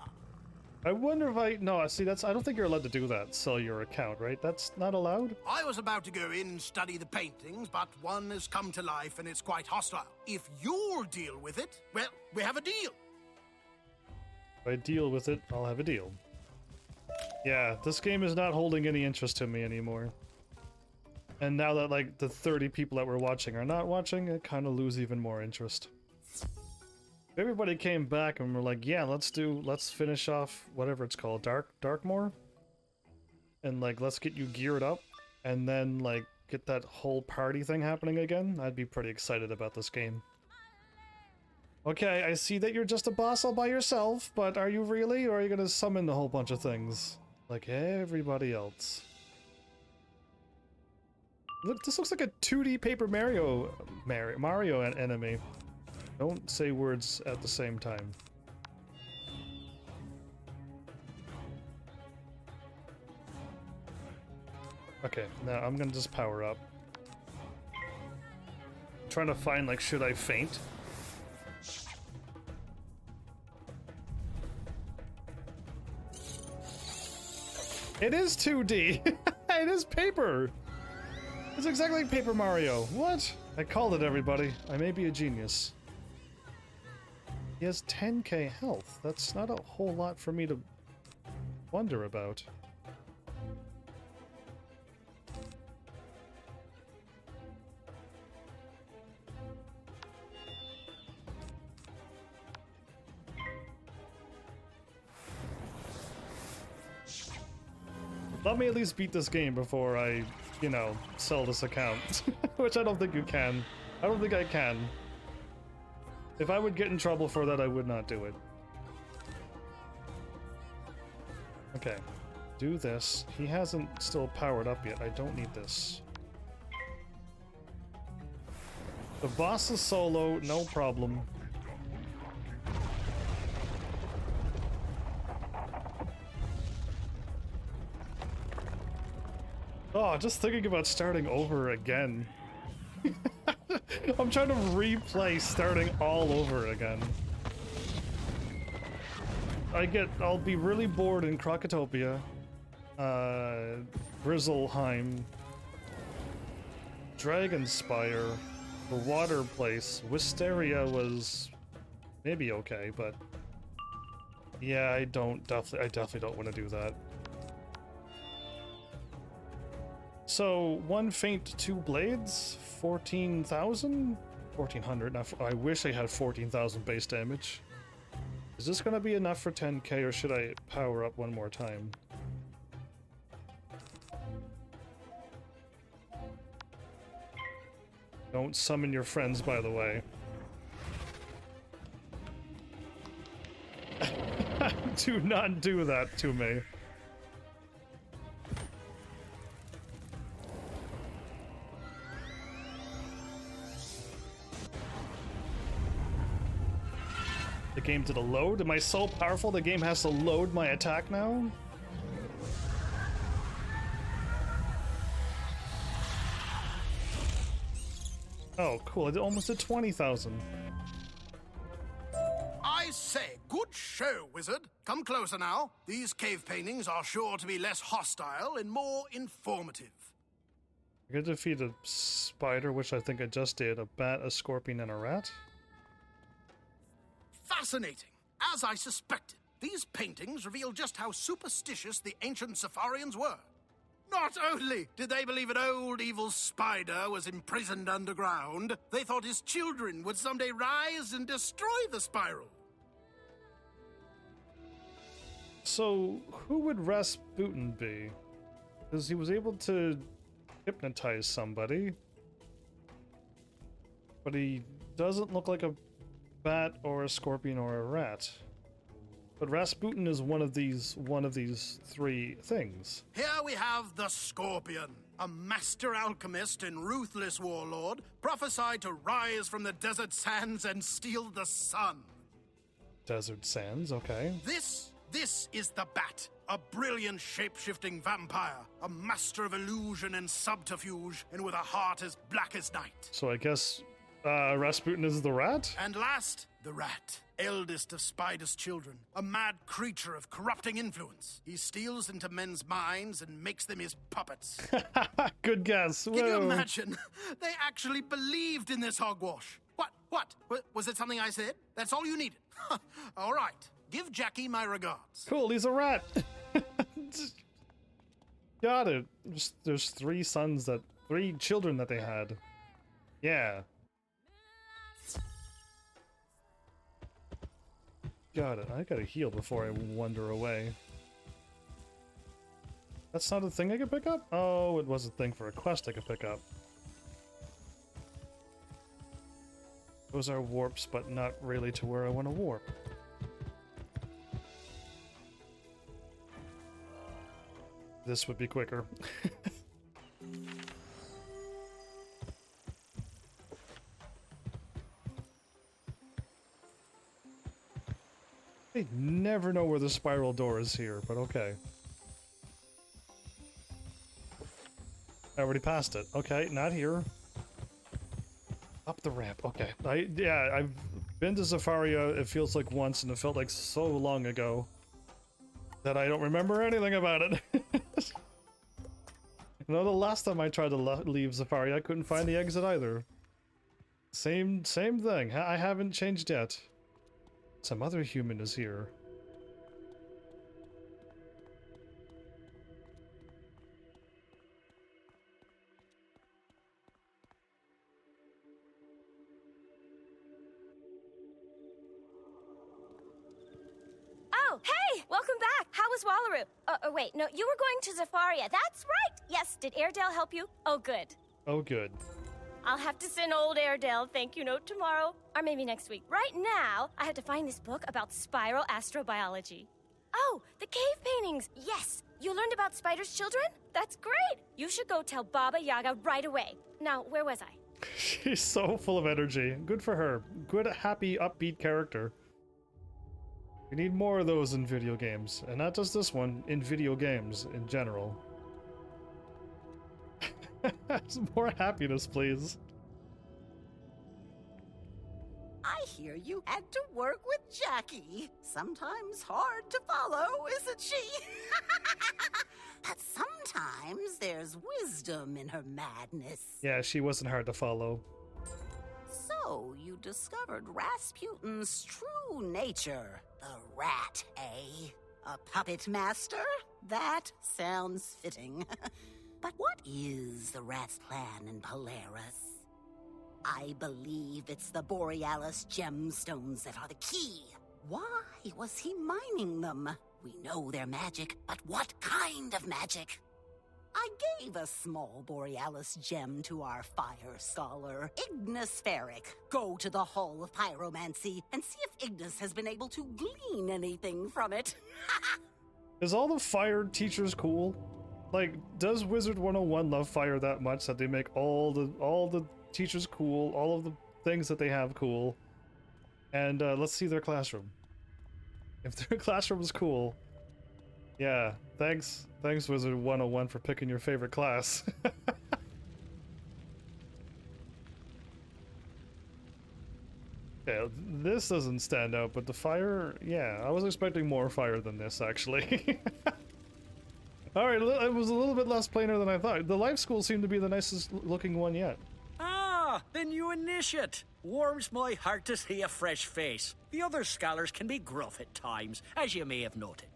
I wonder if no, see, I don't think you're allowed to do that, sell your account, right? That's not allowed? I was about to go in and study the paintings, but one has come to life and it's quite hostile. If you'll deal with it, well, we have a deal. If I deal with it, I'll have a deal. Yeah, this game is not holding any interest to me anymore. And now that, like, the 30 people that were watching are not watching, I kind of lose even more interest. Everybody came back and were like, yeah, let's finish off whatever it's called, Darkmoor? And, like, let's get you geared up, and then, like, get that whole party thing happening again. I'd be pretty excited about this game. Okay, I see that you're just a boss all by yourself, but are you really, or are you gonna summon a whole bunch of things? Like everybody else. Look, this looks like a 2D Paper Mario enemy. Don't say words at the same time. Okay, now I'm gonna just power up. I'm trying to find, like, should I faint? It is 2D! It is paper! It's exactly like Paper Mario. What? I called it, everybody. I may be a genius. He has 10k health. That's not a whole lot for me to wonder about. Let me at least beat this game before I, you know, sell this account. Which I don't think you can. I don't think I can. If I would get in trouble for that, I would not do it. Okay. Do this. He hasn't still powered up yet. I don't need this. The boss is solo, no problem. Oh, just thinking about starting over again. I'm trying to replay starting all over again. I'll be really bored in Krokotopia, Grizzleheim, Dragonspire, the water place. Wisteria was maybe okay, but yeah, I definitely don't want to do that. So, one faint, 2 blades, 14,000? 1,400. Now, I wish I had 14,000 base damage. Is this gonna be enough for 10k, or should I power up one more time? Don't summon your friends, by the way. Do not do that to me. The game did a load? Am I so powerful the game has to load my attack now? Oh, cool. I almost did 20,000. I say, good show, wizard. Come closer now. These cave paintings are sure to be less hostile and more informative. I could defeat a spider, which I think I just did, a bat, a scorpion, and a rat. Fascinating. As I suspected, these paintings reveal just how superstitious the ancient Safarians were. Not only did they believe an old evil spider was imprisoned underground, they thought his children would someday rise and destroy the spiral. So, who would Rasputin be? Because he was able to hypnotize somebody. But he doesn't look like a bat or a scorpion or a rat. But Rasputin is one of these three things. Here we have the Scorpion, a master alchemist and ruthless warlord, prophesied to rise from the desert sands and steal the sun. Desert sands, okay. This is the Bat, a brilliant shape-shifting vampire, a master of illusion and subterfuge, and with a heart as black as night. So I guess Rasputin is the rat? And last, the Rat, eldest of Spider's children, a mad creature of corrupting influence. He steals into men's minds and makes them his puppets. Good guess. Can you imagine? They actually believed in this hogwash. What? Was it something I said? That's all you needed. All right. Give Jackie my regards. Cool, he's a rat. Got it. There's three children that they had. Yeah. Got it. I gotta heal before I wander away. That's not a thing I could pick up? Oh, it was a thing for a quest I could pick up. Those are warps, but not really to where I want to warp. This would be quicker. I never know where the spiral door is here, but okay. I already passed it. Okay, not here. Up the ramp. Okay. I've been to Zafaria, it feels like once, and it felt like so long ago that I don't remember anything about it. You know, the last time I tried to leave Zafaria, I couldn't find the exit either. Same thing. I haven't changed yet. Some other human is here. Oh, hey! Welcome back! How was Wallaroo? Wait, no, you were going to Zafaria. That's right! Yes, did Airedale help you? Oh, good. Oh, good. I'll have to send old Airedale thank you note tomorrow, or maybe next week. Right now, I have to find this book about spiral astrobiology. Oh, the cave paintings! Yes! You learned about Spider's children? That's great! You should go tell Baba Yaga right away. Now, where was I? She's so full of energy. Good for her. Good, happy, upbeat character. We need more of those in video games. And not just this one, in video games in general. Some more happiness, please. I hear you had to work with Jackie. Sometimes hard to follow, isn't she? But sometimes there's wisdom in her madness. Yeah, she wasn't hard to follow. So you discovered Rasputin's true nature. The rat, eh? A puppet master? That sounds fitting. But what is the rat's plan in Polaris? I believe it's the Borealis gemstones that are the key. Why was he mining them? We know they're magic, but what kind of magic? I gave a small Borealis gem to our fire scholar, Ignis Ferric. Go to the Hall of Pyromancy and see if Ignis has been able to glean anything from it. Is all the fire teachers cool? Like, does Wizard 101 love fire that much that they make all the teachers cool, all of the things that they have cool? And let's see their classroom. If their classroom is cool, yeah, thanks Wizard 101 for picking your favorite class. Yeah, this doesn't stand out, but the fire, yeah, I was expecting more fire than this, actually. Alright, it was a little bit less plainer than I thought. The life school seemed to be the nicest looking one yet. Ah, the new initiate. Warms my heart to see a fresh face. The other scholars can be gruff at times, as you may have noted.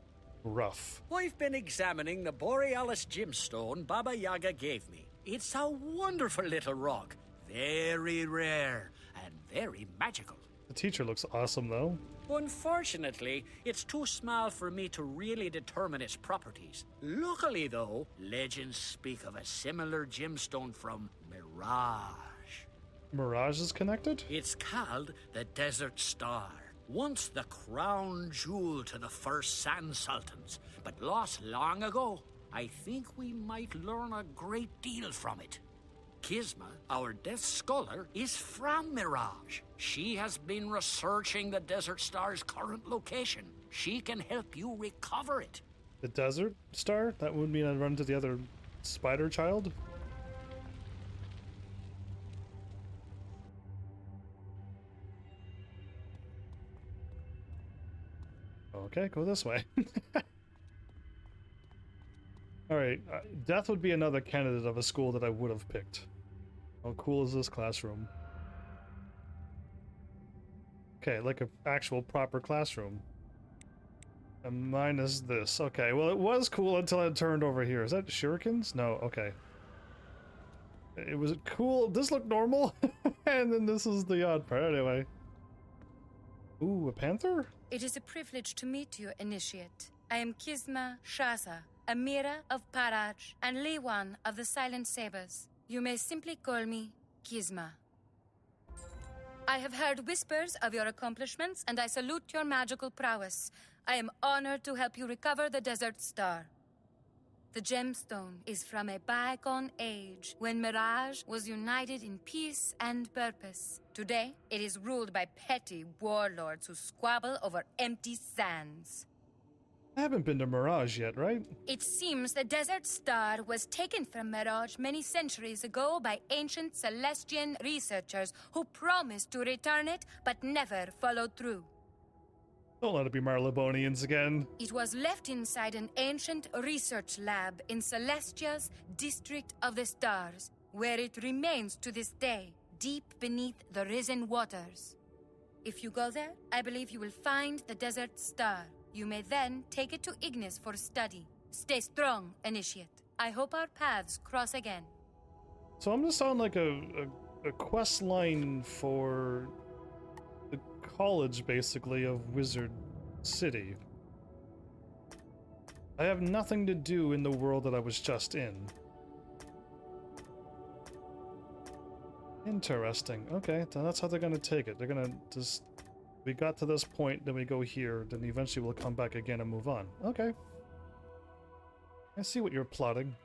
Rough. I've been examining the Borealis gemstone Baba Yaga gave me. It's a wonderful little rock. Very rare and very magical. The teacher looks awesome, though. Unfortunately, it's too small for me to really determine its properties. Luckily, though, legends speak of a similar gemstone from Mirage. Mirage is connected? It's called the Desert Star. Once the crown jewel to the first Sand Sultans, but lost long ago. I think we might learn a great deal from it. Kisma, our death scholar, is from Mirage. She has been researching the Desert Star's current location. She can help you recover it. The Desert Star? That would mean I'd run to the other spider child? Okay, go this way. Alright, Death would be another candidate of a school that I would have picked. How cool is this classroom? Okay, like an actual proper classroom. And minus this. Okay, well it was cool until it turned over here. Is that shurikens? No, okay. It was cool. This looked normal. And then this is the odd part anyway. Ooh, a panther? It is a privilege to meet you, Initiate. I am Kisma Shaza, Amira of Paraj, and Liwan of the Silent Sabers. You may simply call me Kisma. I have heard whispers of your accomplishments, and I salute your magical prowess. I am honored to help you recover the Desert Star. The gemstone is from a bygone age when Mirage was united in peace and purpose. Today, it is ruled by petty warlords who squabble over empty sands. I haven't been to Mirage yet, right? It seems the Desert Star was taken from Mirage many centuries ago by ancient Celestian researchers who promised to return it but never followed through. Don't let it be Marlebonians again. It was left inside an ancient research lab in Celestia's District of the Stars, where it remains to this day, deep beneath the risen waters. If you go there, I believe you will find the Desert Star. You may then take it to Ignis for study. Stay strong, Initiate. I hope our paths cross again. So I'm gonna sound like a quest line for the college, basically, of Wizard City. I have nothing to do in the world that I was just in. Interesting. Okay, so that's how they're gonna take it. They're gonna just... We got to this point, then we go here, then eventually we'll come back again and move on. Okay. I see what you're plotting.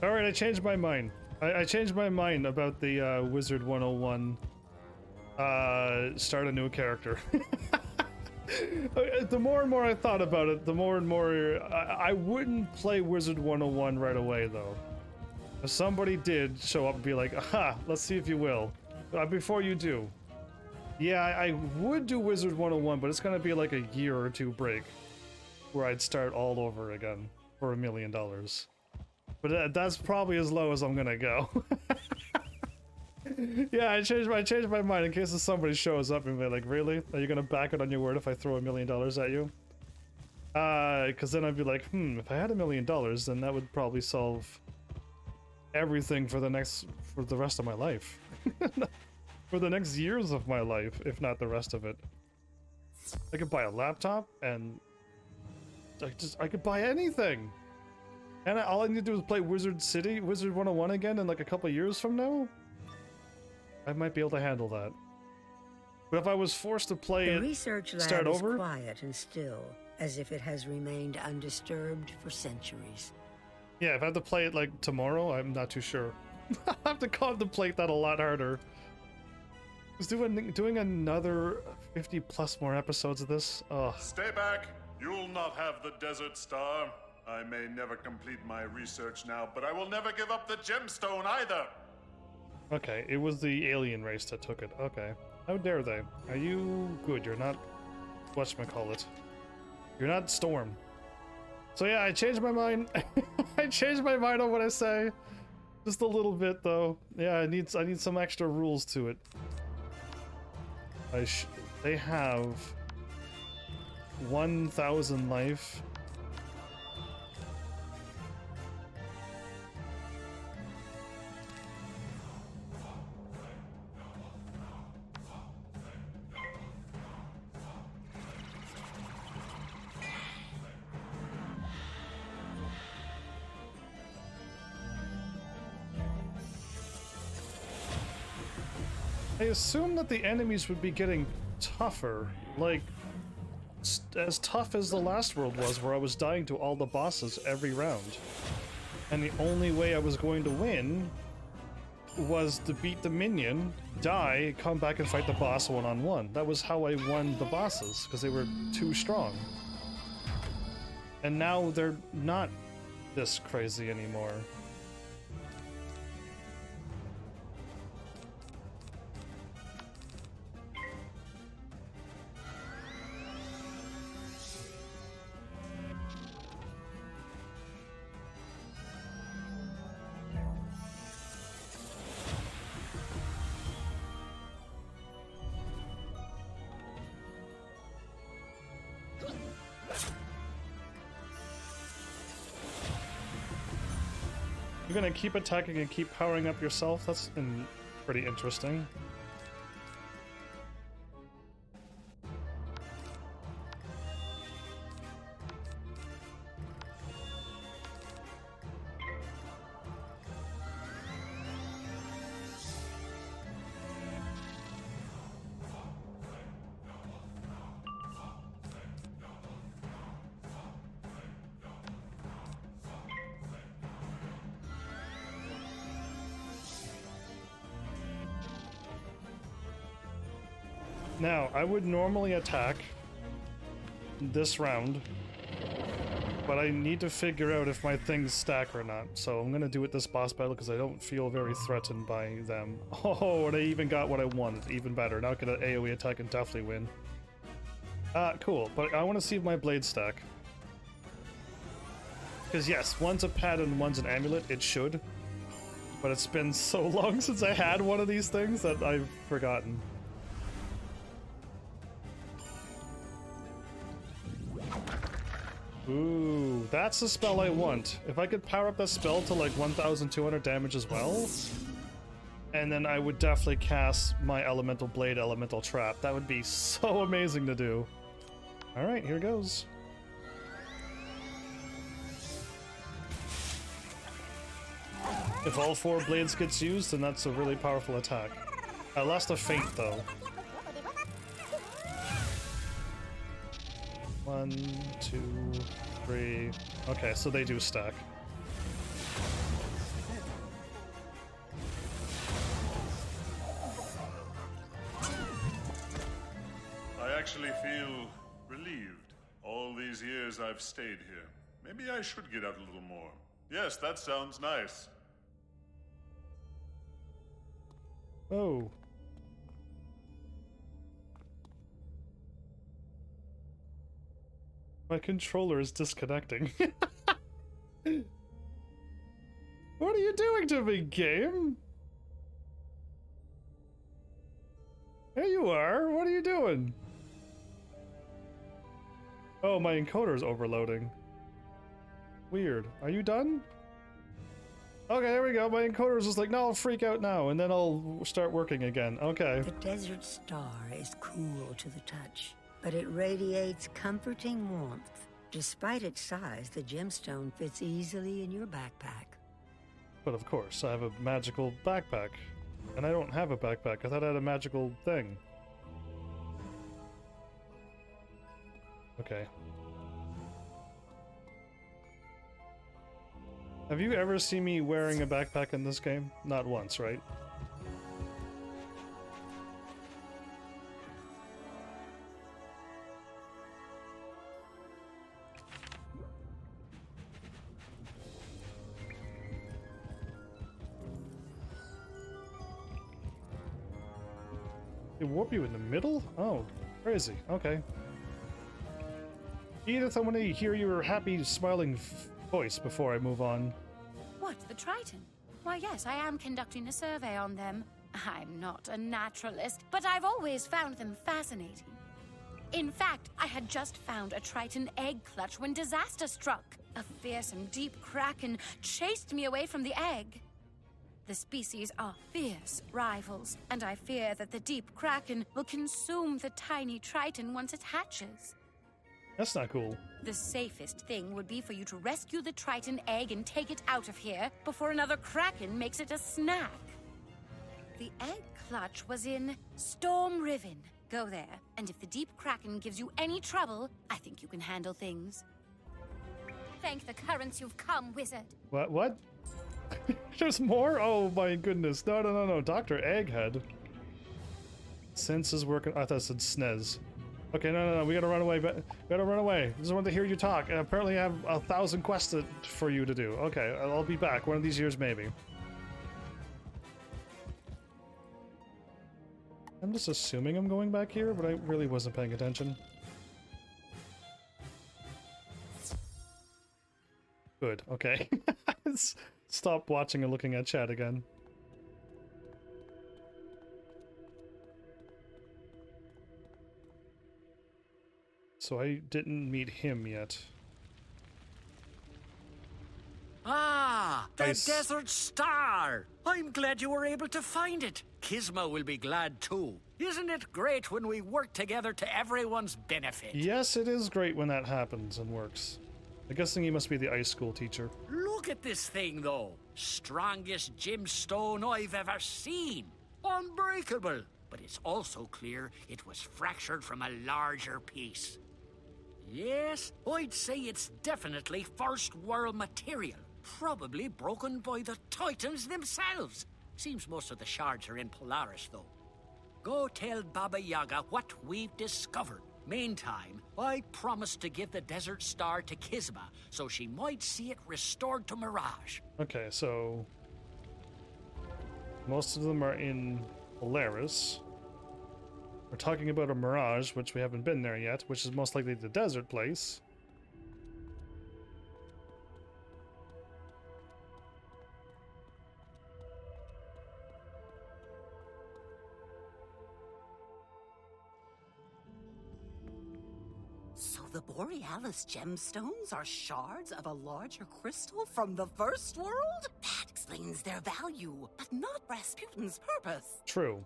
Alright, I changed my mind. I changed my mind about the Wizard 101 start a new character. The more and more I thought about it, the more and more I wouldn't play Wizard 101 right away, though. If somebody did show up and be like, aha, let's see if you will. Before you do. Yeah, I would do Wizard 101, but it's gonna be like a year or two break where I'd start all over again for $1 million. But that's probably as low as I'm gonna go. Yeah, I changed my mind in case somebody shows up and be like, really? Are you gonna back it on your word if I throw $1 million at you? Cause then I'd be like, if I had $1 million, then that would probably solve everything for the rest of my life. For the next years of my life, if not the rest of it. I could buy a laptop and I could buy anything. And all I need to do is play Wizard 101 again in like a couple years from now? I might be able to handle that. But if I was forced to play the it, research lab start is over? quiet and still, as if it has remained undisturbed for centuries. Yeah, if I have to play it like tomorrow, I'm not too sure. I'll have to contemplate that a lot harder. Just doing another 50 plus more episodes of this? Ugh. Stay back! You'll not have the Desert Star. I may never complete my research now, but I will never give up the gemstone either! Okay, it was the alien race that took it. Okay. How dare they? Are you good? You're not... whatchamacallit. You're not Storm. So yeah, I changed my mind. I changed my mind on what I say. Just a little bit though. Yeah, I need some extra rules to it. They have 1,000 life. I assume that the enemies would be getting tougher, like as tough as the last world was, where I was dying to all the bosses every round. And the only way I was going to win was to beat the minion, die, come back and fight the boss one-on-one. That was how I won the bosses, because they were too strong. And now they're not this crazy anymore. You're gonna keep attacking and keep powering up yourself? That's pretty interesting. Now, I would normally attack this round, but I need to figure out if my things stack or not. So I'm gonna do it this boss battle because I don't feel very threatened by them. Oh, and I even got what I wanted, even better. Now I can AoE attack and definitely win. Cool, but I want to see my blade stack. Because yes, one's a pad and one's an amulet, it should. But it's been so long since I had one of these things that I've forgotten. Ooh, that's the spell I want. If I could power up that spell to like 1,200 damage as well, and then I would definitely cast my Elemental Blade, Elemental Trap. That would be so amazing to do. Alright, here goes. If all 4 blades gets used, then that's a really powerful attack. I lost a feint though. 1, 2, 3. Okay, so they do stack. I actually feel relieved. All these years I've stayed here. Maybe I should get out a little more. Yes, that sounds nice. Oh. My controller is disconnecting. What are you doing to me, game? There you are. What are you doing? Oh, my encoder is overloading. Weird. Are you done? Okay, there we go. My encoder is just like, no, I'll freak out now, and then I'll start working again. Okay. The desert star is cool to the touch, but it radiates comforting warmth. Despite its size, the gemstone fits easily in your backpack. But of course, I have a magical backpack. And I don't have a backpack. I thought I had a magical thing. Okay. Have you ever seen me wearing a backpack in this game? Not once, right? They warp you in the middle? Oh, crazy. Okay. Edith, I want to hear your happy, smiling voice before I move on. What, the Triton? Why, yes, I am conducting a survey on them. I'm not a naturalist, but I've always found them fascinating. In fact, I had just found a Triton egg clutch when disaster struck. A fearsome deep kraken chased me away from the egg. The species are fierce rivals, and I fear that the deep kraken will consume the tiny Triton once it hatches. That's not cool. The safest thing would be for you to rescue the Triton egg and take it out of here before another kraken makes it a snack. The egg clutch was in Storm Riven. Go there, and if the deep kraken gives you any trouble, I think you can handle things. Thank the currents you've come, wizard. What? There's more? Oh my goodness. No. Dr. Egghead. Sense is working. I thought it said SNES. Okay, no. We gotta run away. We gotta run away. I just wanted to hear you talk. And apparently I have 1,000 quests for you to do. Okay, I'll be back. One of these years, maybe. I'm just assuming I'm going back here, but I really wasn't paying attention. Good, okay. Stop watching and looking at chat again. So I didn't meet him yet. Ah, the Desert Star! I'm glad you were able to find it. Kizma will be glad too. Isn't it great when we work together to everyone's benefit? Yes, it is great when that happens and works. I'm guessing he must be the ice school teacher. Look at this thing, though. Strongest gemstone I've ever seen. Unbreakable. But it's also clear it was fractured from a larger piece. Yes, I'd say it's definitely first world material. Probably broken by the Titans themselves. Seems most of the shards are in Polaris, though. Go tell Baba Yaga what we've discovered. Meantime, I promised to give the Desert Star to Kizma, so she might see it restored to Mirage. Okay, so... most of them are in Polaris. We're talking about a Mirage, which we haven't been there yet, which is most likely the desert place. So the Borealis gemstones are shards of a larger crystal from the first world? That explains their value, but not Rasputin's purpose. True.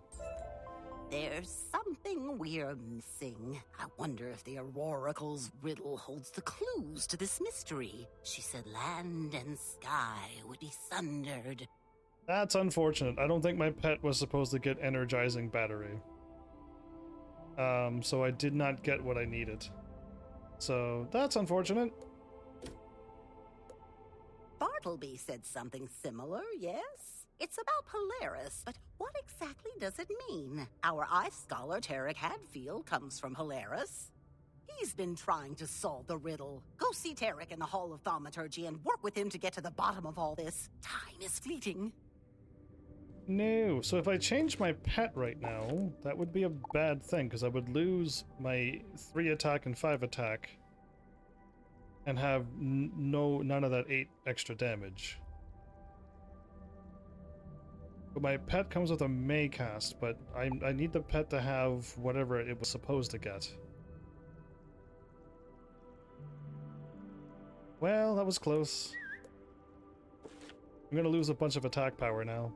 There's something we're missing. I wonder if the Auroracle's riddle holds the clues to this mystery. She said land and sky would be sundered. That's unfortunate. I don't think my pet was supposed to get energizing battery. So I did not get what I needed. So that's unfortunate. Bartleby said something similar, yes? It's about Polaris, but what exactly does it mean? Our ice scholar, Tarek Hadfield, comes from Polaris. He's been trying to solve the riddle. Go see Tarek in the Hall of Thaumaturgy and work with him to get to the bottom of all this. Time is fleeting. No, so if I change my pet right now, that would be a bad thing, because I would lose my 3 attack and 5 attack and have none of that 8 extra damage. But my pet comes with a Maycast, but I need the pet to have whatever it was supposed to get. Well, that was close. I'm gonna lose a bunch of attack power now.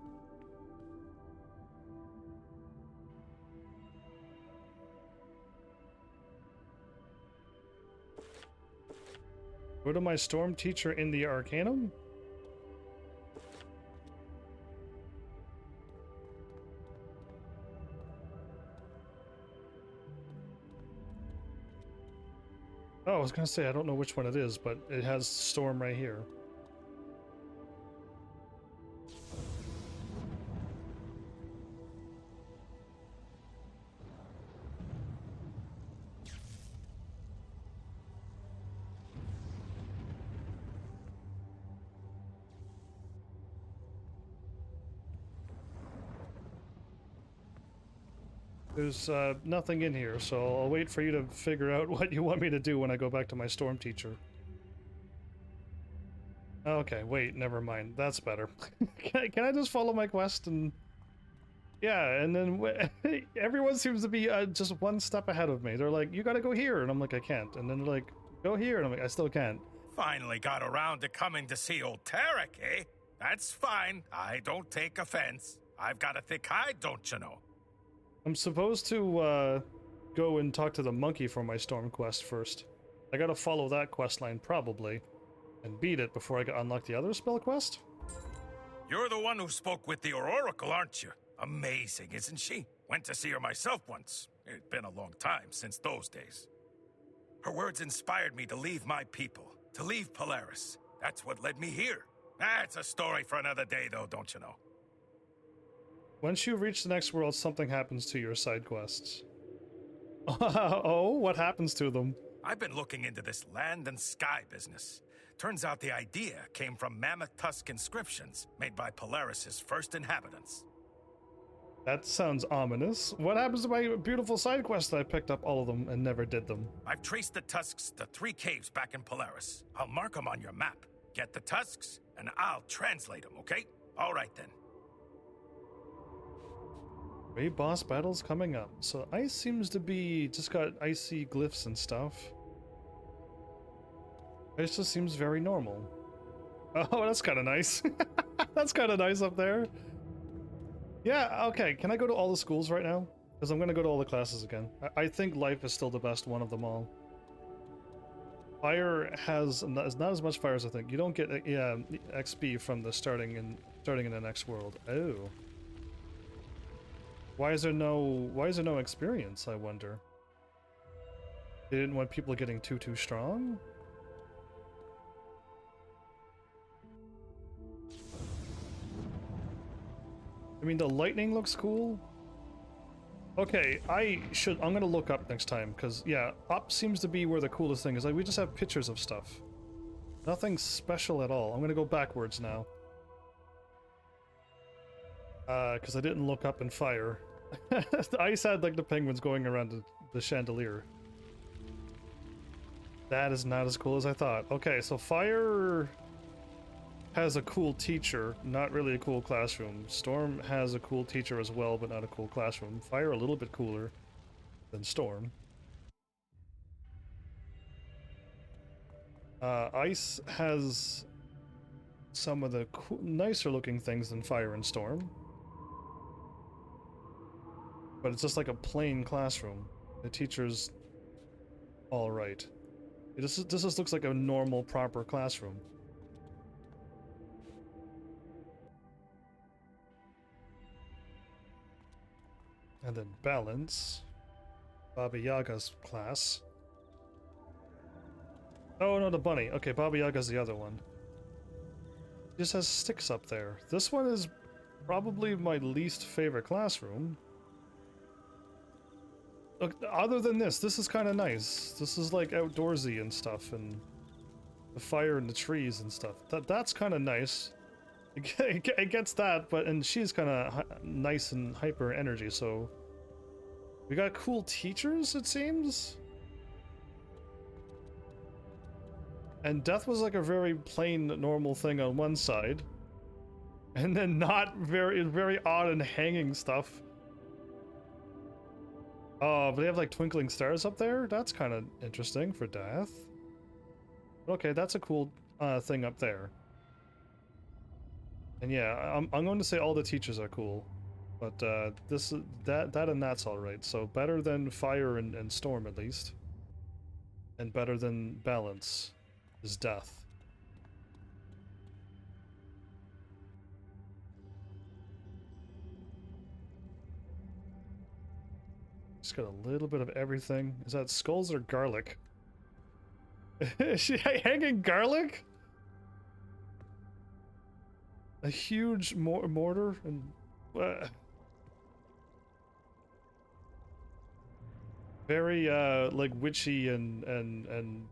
Go to my storm teacher in the Arcanum? Oh, I was gonna say, I don't know which one it is, but it has storm right here. There's nothing in here, so I'll wait for you to figure out what you want me to do when I go back to my storm teacher. Okay, wait, never mind. That's better. Can I just follow my quest and... Yeah, and then everyone seems to be just one step ahead of me. They're like, you gotta go here, and I'm like, I can't. And then they're like, go here, and I'm like, I still can't. Finally got around to coming to see old Tarek, eh? That's fine. I don't take offense. I've got a thick hide, don't you know? I'm supposed to go and talk to the monkey for my storm quest first. I gotta follow that quest line probably, and beat it before I can unlock the other spell quest. You're the one who spoke with the Oracle, aren't you? Amazing, isn't she? Went to see her myself once. It's been a long time since those days. Her words inspired me to leave my people, to leave Polaris. That's what led me here. That's a story for another day, though, don't you know? Once you reach the next world, something happens to your side quests. Oh, what happens to them? I've been looking into this land and sky business. Turns out the idea came from mammoth tusk inscriptions made by Polaris's first inhabitants. That sounds ominous. What happens to my beautiful side quests? I picked up all of them and never did them. I've traced the tusks to 3 caves back in Polaris. I'll mark them on your map. Get the tusks, and I'll translate them, okay? All right, then. 3 boss battles coming up. So ice seems to be just got icy glyphs and stuff. It just seems very normal. Oh, that's kind of nice. That's kind of nice up there. Yeah, okay. Can I go to all the schools right now? Because I'm going to go to all the classes again. I think life is still the best one of them all. Fire has not as much fire as I think. You don't get XP from the starting in the next world. Oh. Why is there no experience, I wonder? They didn't want people getting too strong? I mean, the lightning looks cool. Okay, I'm gonna look up next time, because, yeah, up seems to be where the coolest thing is. Like, we just have pictures of stuff. Nothing special at all. I'm gonna go backwards now. Because I didn't look up in fire. The ice had, like, the penguins going around the chandelier. That is not as cool as I thought. Okay, so fire has a cool teacher, not really a cool classroom. Storm has a cool teacher as well, but not a cool classroom. Fire a little bit cooler than Storm. Ice has some of the nicer looking things than Fire and Storm. But it's just like a plain classroom. The teacher's alright. This just looks like a normal, proper classroom. And then balance. Baba Yaga's class. Oh no, the bunny. Okay, Baba Yaga's the other one. Just has sticks up there. This one is probably my least favorite classroom. Look, other than this is kind of nice. This is like outdoorsy and stuff, and the fire and the trees and stuff. That's kind of nice. It gets that, and she's kind of nice and hyper energy, so we got cool teachers, it seems. And death was like a very plain, normal thing on one side, and then not very odd and hanging stuff. Oh, but they have like twinkling stars up there? That's kind of interesting for death. Okay, that's a cool thing up there. And yeah, I'm going to say all the teachers are cool, but that and that's all right. So better than Fire and Storm at least, and better than Balance is Death. Just got a little bit of everything. Is that skulls or garlic? Is she hanging garlic? A huge mortar and very like witchy and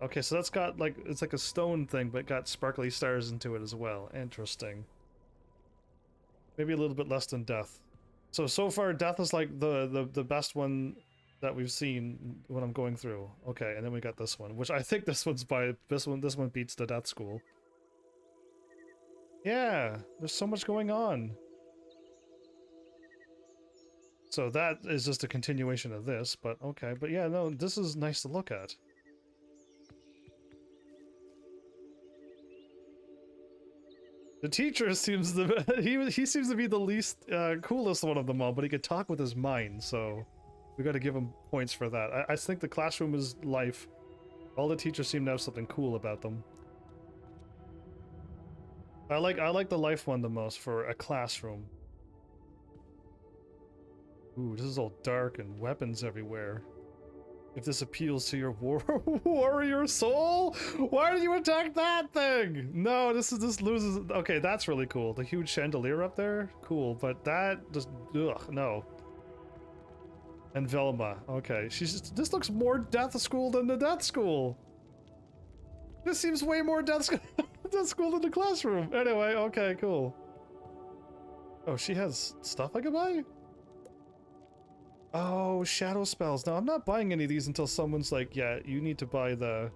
okay, so that's got like it's like a stone thing, but got sparkly stars into it as well. Interesting. Maybe a little bit less than death. So far, death is like the best one that we've seen when I'm going through. Okay, and then we got this one, which I think this one beats the death school. Yeah, there's so much going on. So that is just a continuation of this, but okay. But yeah, no, this is nice to look at. The teacher seems he seems to be the least coolest one of them all, but he could talk with his mind, so we got to give him points for that. I think the classroom is life. All the teachers seem to have something cool about them. I like the life one the most for a classroom. Ooh, this is all dark and weapons everywhere. If this appeals to your warrior soul, why did you attack that thing? No, this loses. Okay, that's really cool. The huge chandelier up there, cool. But that just no. And Velma, okay, this looks more death school than the death school. This seems way more death school than the classroom. Anyway, okay, cool. Oh, she has stuff I can buy? Oh, shadow spells. Now, I'm not buying any of these until someone's like, yeah, you need to buy the...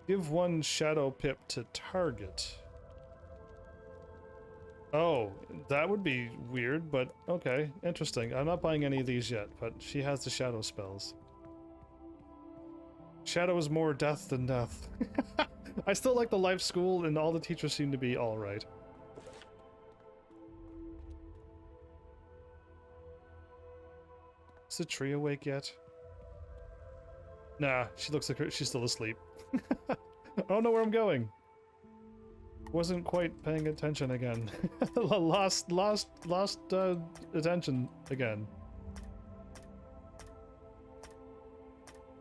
Give one shadow pip to target. Oh, that would be weird, but okay, interesting. I'm not buying any of these yet, but she has the shadow spells. Shadow is more death than death. I still like the life school, and all the teachers seem to be alright. Is the tree awake yet? Nah, she looks like she's still asleep. I don't know where I'm going. Wasn't quite paying attention again. lost attention again.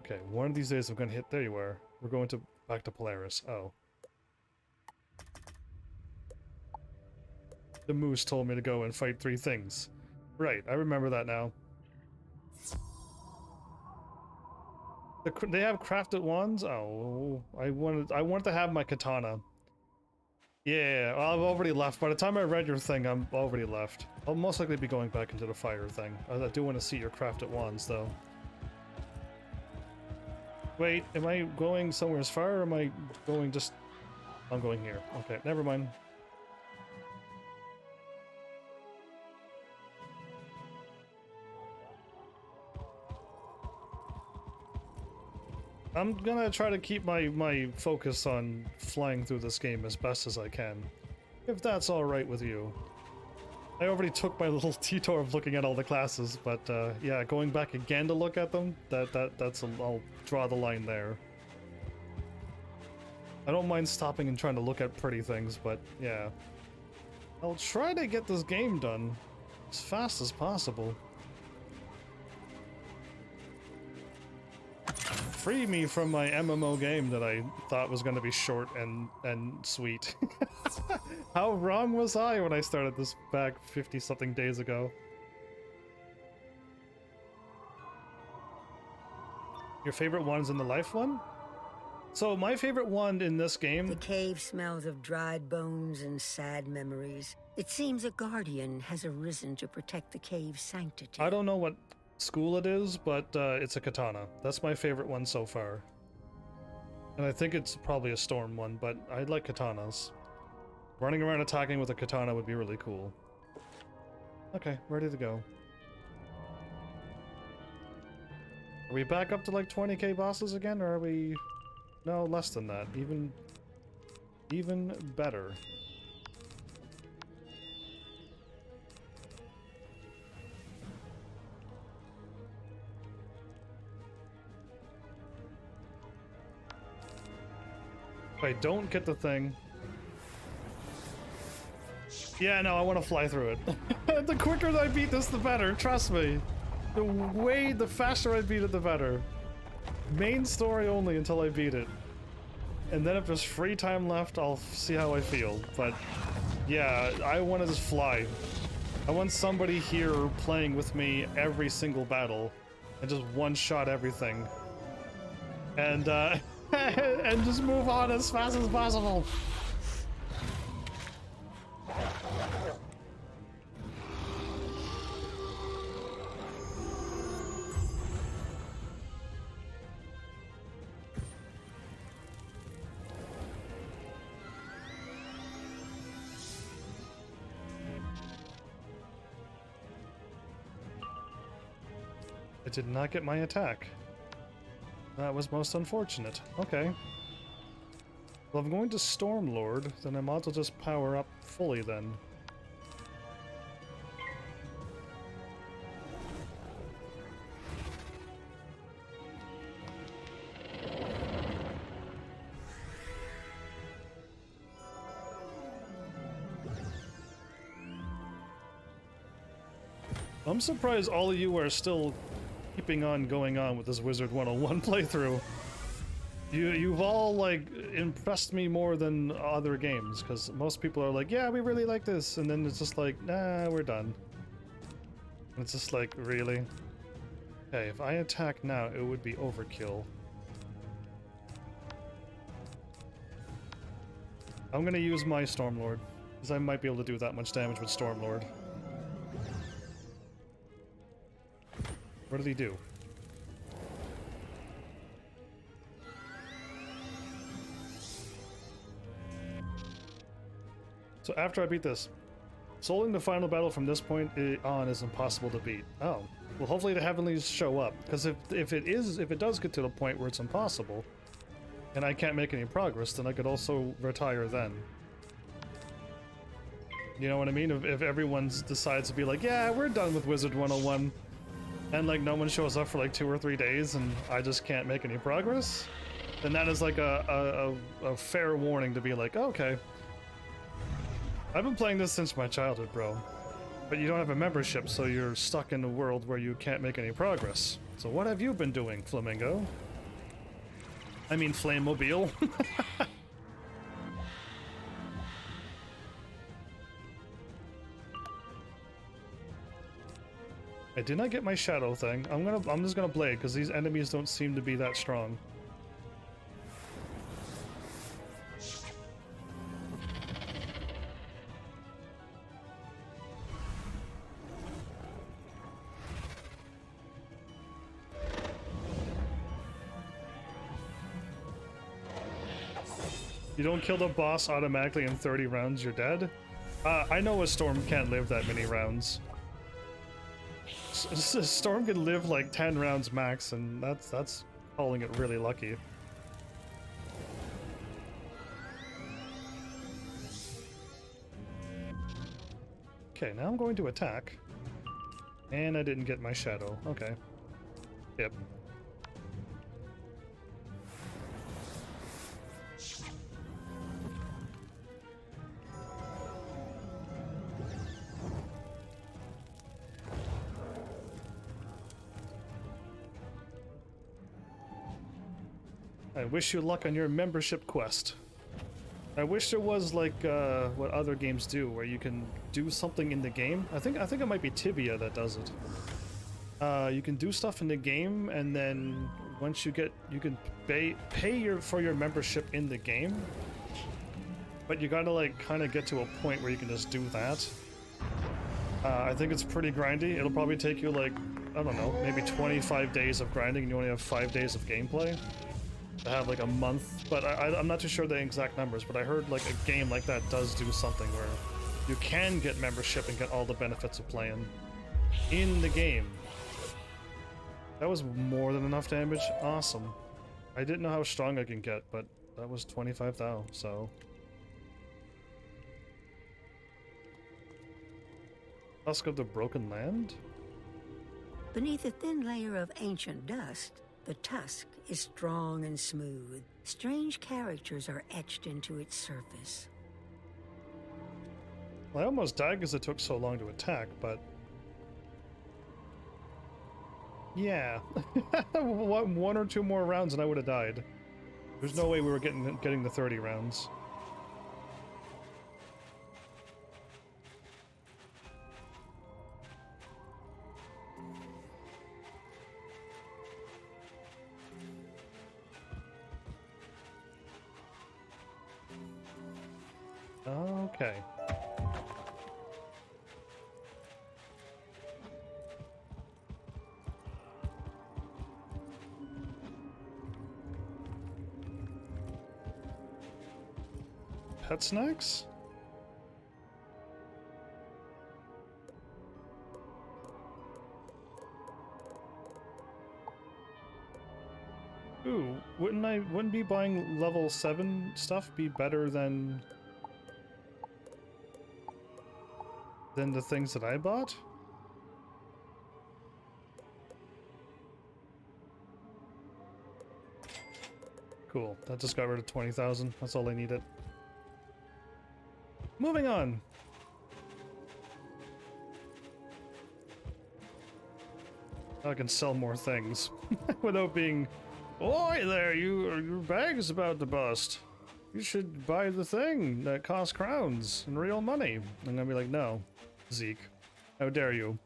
Okay, one of these days I'm gonna hit. There you are. We're going back to Polaris. Oh. The moose told me to go and fight 3 things. Right, I remember that now. They have crafted wands? Oh, I wanted to have my katana. Yeah, well, I've already left. By the time I read your thing, I'm already left. I'll most likely be going back into the fire thing. I do want to see your crafted wands, though. Wait, am I going somewhere as far, or am I going just... I'm going here. Okay, never mind. I'm gonna try to keep my focus on flying through this game as best as I can. If that's alright with you. I already took my little detour of looking at all the classes, but yeah, going back again to look at them, I'll draw the line there. I don't mind stopping and trying to look at pretty things, but yeah. I'll try to get this game done as fast as possible. Free me from my MMO game that I thought was going to be short and sweet. How wrong was I when I started this back 50-something days ago? Your favorite one's in the life one? So my favorite one in this game... The cave smells of dried bones and sad memories. It seems a guardian has arisen to protect the cave's sanctity. I don't know what school it is, but it's a katana. That's my favorite one so far. And I think it's probably a storm one, but I like katanas. Running around attacking with a katana would be really cool. Okay, ready to go. Are we back up to like 20k bosses again, or are we... No, less than that. Even better. Wait, don't get the thing. Yeah, no, I want to fly through it. The quicker I beat this, the better. Trust me. The faster I beat it, the better. Main story only until I beat it. And then if there's free time left, I'll see how I feel. But yeah, I want to just fly. I want somebody here playing with me every single battle and just one-shot everything. And and just move on as fast as possible. did not get my attack. That was most unfortunate. Okay. Well, if I'm going to Stormlord, then I might as well just power up fully then. I'm surprised all of you are still keeping on going on with this Wizard 101 playthrough. You've all, like, impressed me more than other games, because most people are like, yeah, we really like this, and then it's just like, nah, we're done. And it's just like, really? Okay, if I attack now, it would be overkill. I'm gonna use my Stormlord, because I might be able to do that much damage with Stormlord. What did he do? So after I beat this, soloing the final battle from this point on is impossible to beat. Oh, well, hopefully the Heavenlies show up, because if it does get to the point where it's impossible, and I can't make any progress, then I could also retire then. You know what I mean? If everyone decides to be like, yeah, we're done with Wizard 101, and like no one shows up for like 2 or 3 days, and I just can't make any progress, then that is like a fair warning to be like, okay. I've been playing this since my childhood, bro. But you don't have a membership, so you're stuck in a world where you can't make any progress. So what have you been doing, Flamingo? I mean, Flamemobile. I did not get my shadow thing. I'm just gonna blade, because these enemies don't seem to be that strong. You don't kill the boss automatically in 30 rounds, you're dead? I know a Storm can't live that many rounds. Storm can live like 10 rounds max, and that's calling it really lucky. Okay, now I'm going to attack. And I didn't get my shadow. Okay. Yep. I wish you luck on your membership quest. I wish there was like what other games do, where you can do something in the game. I think it might be Tibia that does it. You can do stuff in the game, and then once you can pay for your membership in the game. But you gotta like kind of get to a point where you can just do that. I think it's pretty grindy. It'll probably take you like, I don't know, maybe 25 days of grinding, and you only have 5 days of gameplay. To have like a month, but I'm not too sure the exact numbers, but I heard like a game like that does do something where you can get membership and get all the benefits of playing in the game. That was more than enough damage. Awesome. I didn't know how strong I can get, but that was 25,000, so. Husk of the Broken Land? Beneath a thin layer of ancient dust, the tusk is strong and smooth. Strange characters are etched into its surface. Well, I almost died because it took so long to attack, but... yeah. 1 or 2 more rounds and I would have died. There's no way we were getting the 30 rounds. Okay. Pet snacks? wouldn't be buying level 7 stuff be better than the things that I bought? Cool. That just got rid of 20,000. That's all I needed. Moving on. I can sell more things without being, "Oi there, your bag's about to bust. You should buy the thing that costs crowns and real money." I'm gonna be like, "No, Zeke, how dare you?"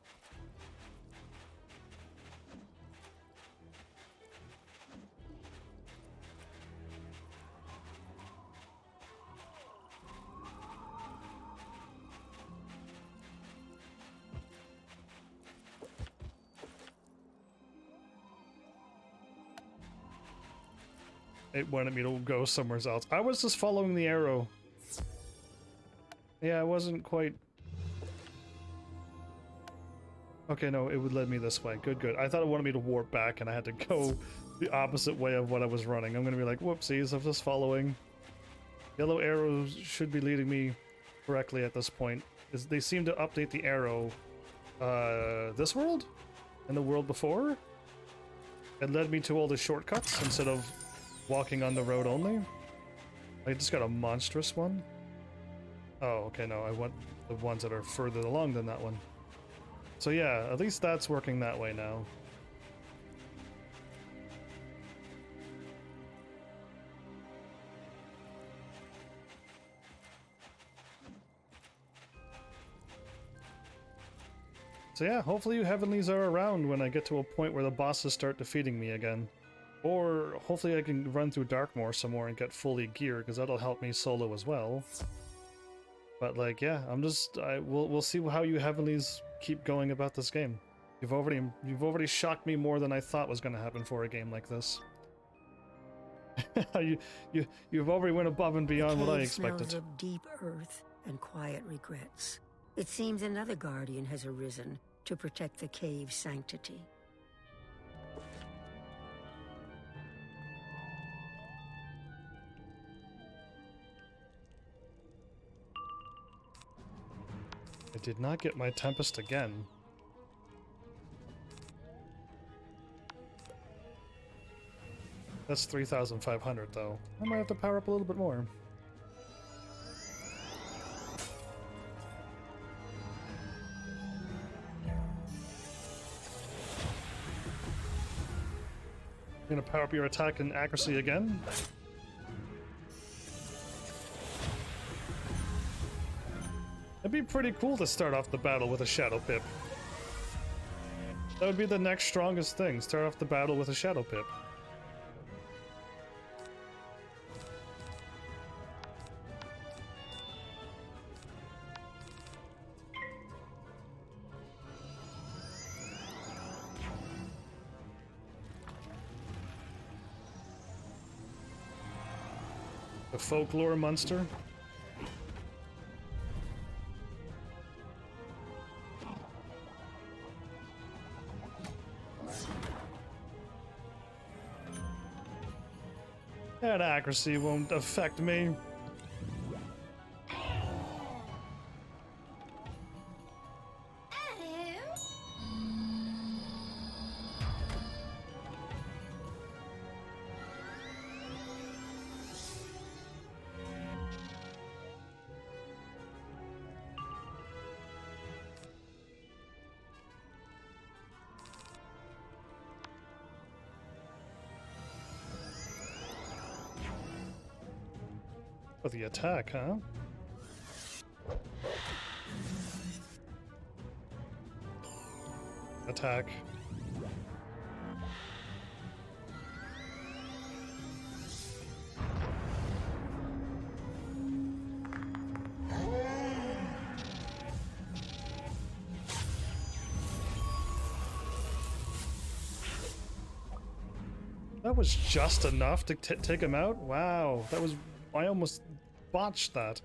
It wanted me to go somewhere else. I was just following the arrow. Yeah, I wasn't quite... Okay, no, it would lead me this way. Good, good. I thought it wanted me to warp back and I had to go the opposite way of what I was running. I'm gonna be like, whoopsies, I'm just following. Yellow arrows should be leading me correctly at this point. They seem to update the arrow this world? And the world before? It led me to all the shortcuts instead of walking on the road only. I just got a monstrous one. Oh, okay, no, I want the ones that are further along than that one. So yeah, at least that's working that way now. So yeah, hopefully you Heavenlies are around when I get to a point where the bosses start defeating me again. Or hopefully I can run through Darkmoor some more and get fully geared, because that'll help me solo as well. But like, yeah, we'll see how you Heavenlies keep going about this game. You've already shocked me more than I thought was going to happen for a game like this. You've already went above and beyond what I expected. Smells of deep earth and quiet regrets. It seems another guardian has arisen to protect the cave's sanctity. I did not get my Tempest again. That's 3,500 though. I might have to power up a little bit more. I'm gonna power up your attack and accuracy again. It'd be pretty cool to start off the battle with a Shadow Pip. That would be the next strongest thing. Start off the battle with a Shadow Pip. The folklore monster. That accuracy won't affect me. For the attack, huh? Attack. That was just enough to take him out? Wow, that was... I almost botched that.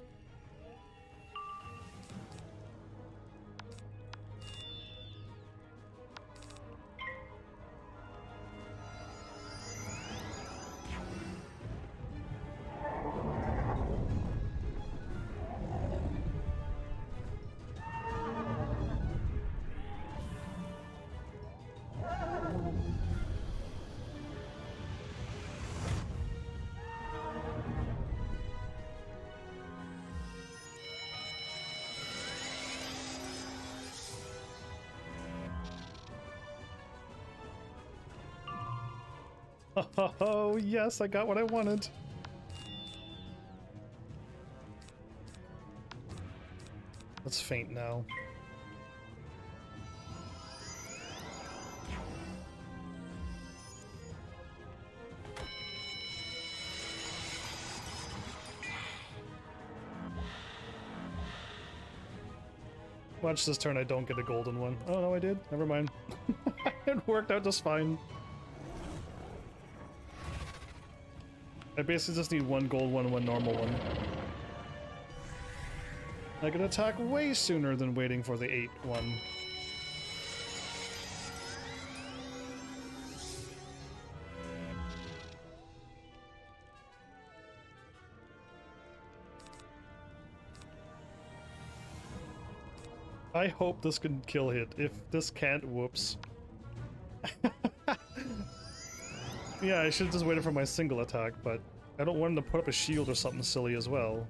Oh, yes, I got what I wanted. Let's faint now. Watch this turn, I don't get a golden one. Oh, no, I did. Never mind. It worked out just fine. I basically just need one gold one and one normal one. I can attack way sooner than waiting for the 8 one. I hope this can kill hit. If this can't, whoops. Yeah, I should have just waited for my single attack, but I don't want him to put up a shield or something silly as well.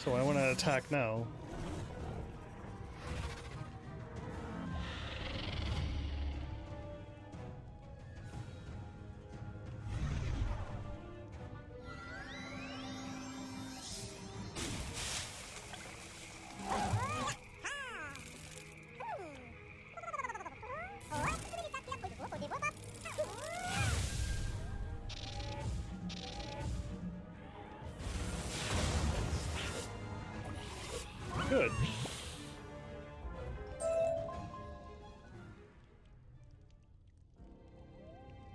So I want to attack now. Good.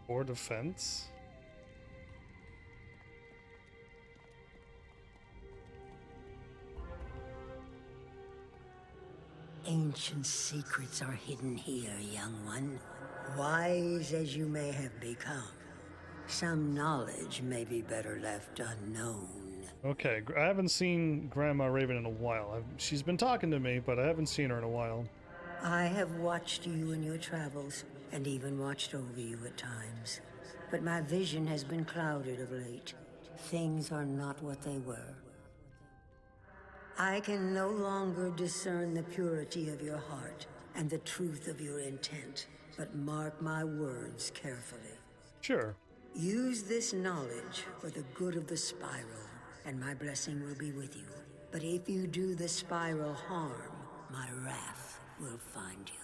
Or defense. Ancient secrets are hidden here, young one. Wise as you may have become, some knowledge may be better left unknown. Okay, I haven't seen Grandma Raven in a while. She's been talking to me, but I haven't seen her in a while. I have watched you in your travels, and even watched over you at times. But my vision has been clouded of late. Things are not what they were. I can no longer discern the purity of your heart and the truth of your intent, but mark my words carefully. Sure. Use this knowledge for the good of the spiral, and my blessing will be with you. But if you do the spiral harm, my wrath will find you.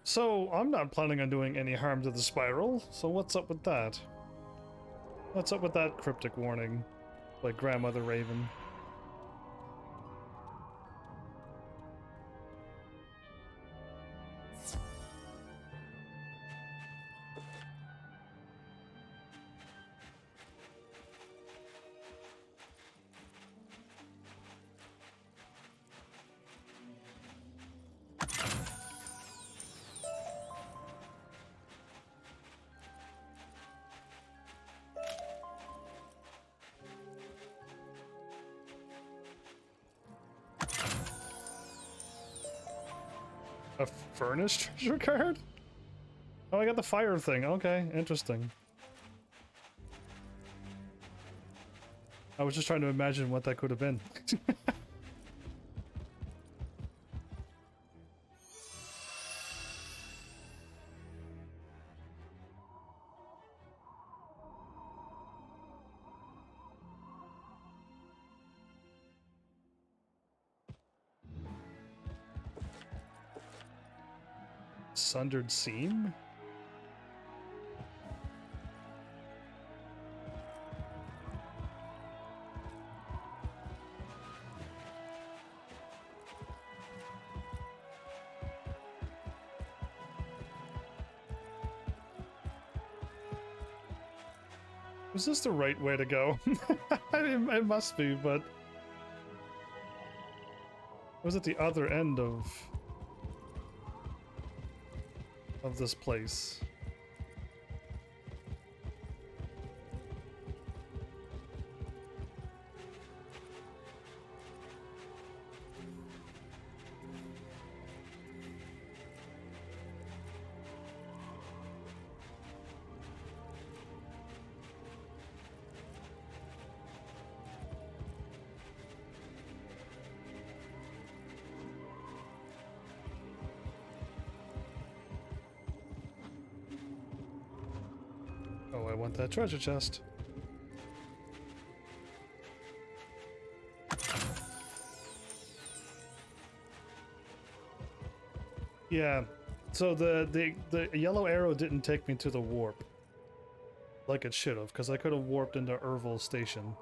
So, I'm not planning on doing any harm to the spiral, so what's up with that? What's up with that cryptic warning by Grandmother Raven? A furnace treasure card? Oh, I got the fire thing. Okay, interesting. I was just trying to imagine what that could have been. Sundered seam? Was this the right way to go? It must be, but... Was it the other end of this place? Oh, I want that treasure chest. Yeah, so the yellow arrow didn't take me to the warp like it should have, because I could have warped into Ervil Station.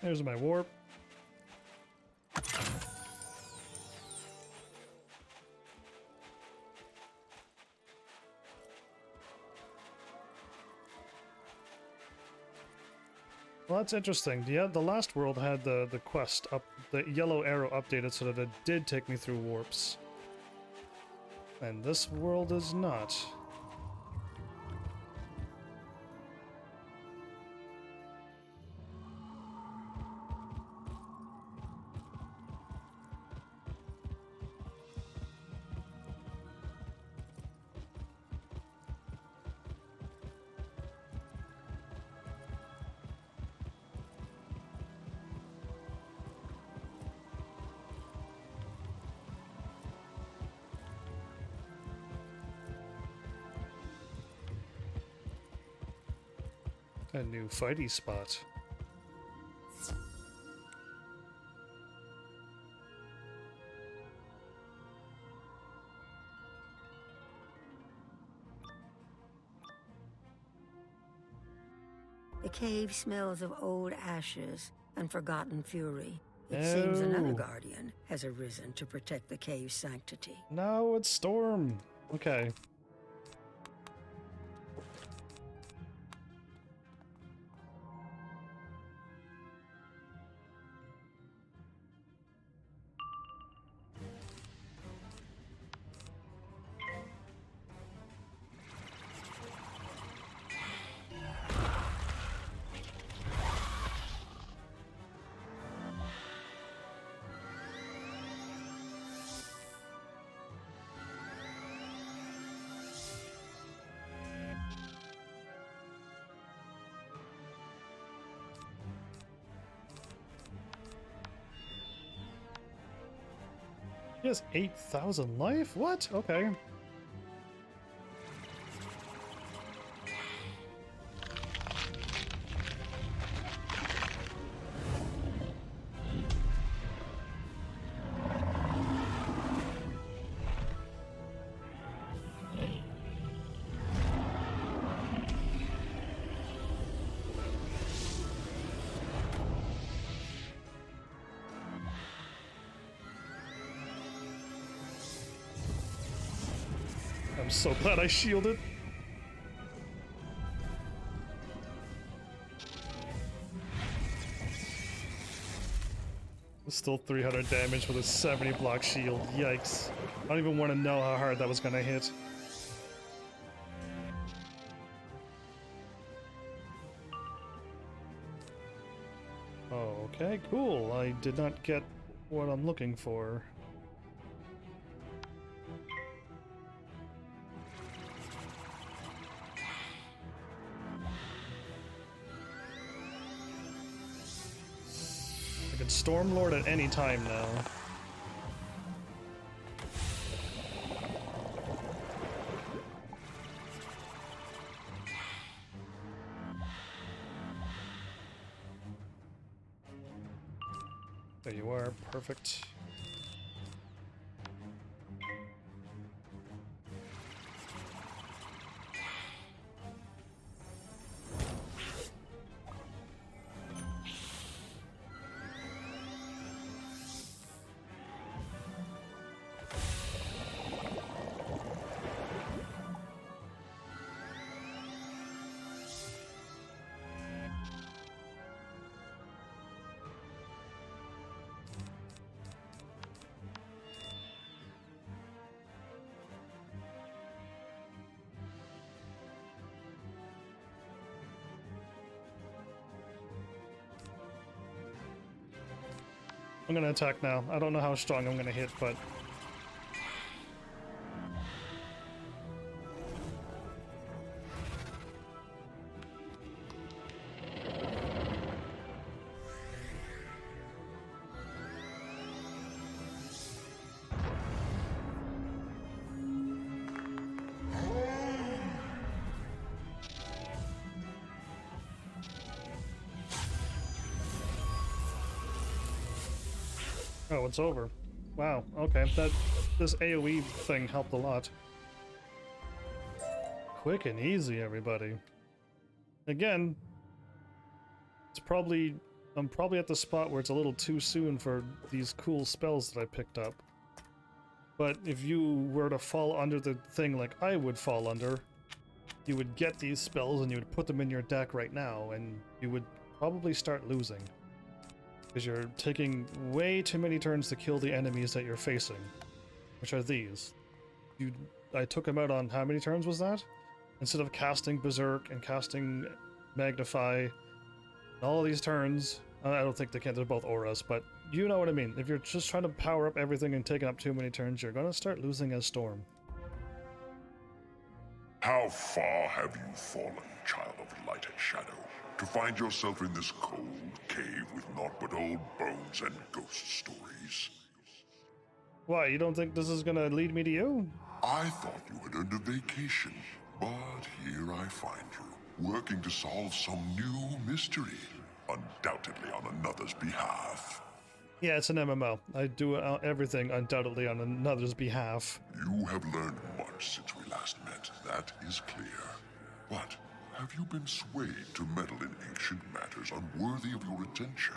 There's my warp. Well, that's interesting. Yeah, the last world had the quest up, the yellow arrow updated so that it did take me through warps. And this world is not. A new fighty spot. The cave smells of old ashes and forgotten fury. It seems another guardian has arisen to protect the cave's sanctity. No, it's Storm. Okay. He has 8,000 life? What? Okay. I'm so glad I shielded. Still 300 damage with a 70 block shield. Yikes. I don't even want to know how hard that was gonna hit. Okay, cool. I did not get what I'm looking for. I could Stormlord at any time now. There you are, perfect. I'm gonna attack now. I don't know how strong I'm gonna hit, but... Oh, it's over. Wow, okay. This AoE thing helped a lot. Quick and easy, everybody. Again, I'm probably at the spot where it's a little too soon for these cool spells that I picked up. But if you were to fall under the thing like I would fall under, you would get these spells and you would put them in your deck right now, and you would probably start losing. Because you're taking way too many turns to kill the enemies that you're facing, which are these. I took them out on how many turns was that? Instead of casting Berserk and casting Magnify, all of these turns, I don't think they can, they're both auras, but you know what I mean. If you're just trying to power up everything and taking up too many turns, you're gonna start losing as Storm. How far have you fallen, child of light and shadow, to find yourself in this cold cave with naught but old bones and ghost stories? Why, you don't think this is gonna lead me to you? I thought you had earned a vacation, but here I find you, working to solve some new mystery, undoubtedly on another's behalf. Yeah, it's an MMO. I do everything undoubtedly on another's behalf. You have learned much since we last met, that is clear. But have you been swayed to meddle in ancient matters unworthy of your attention?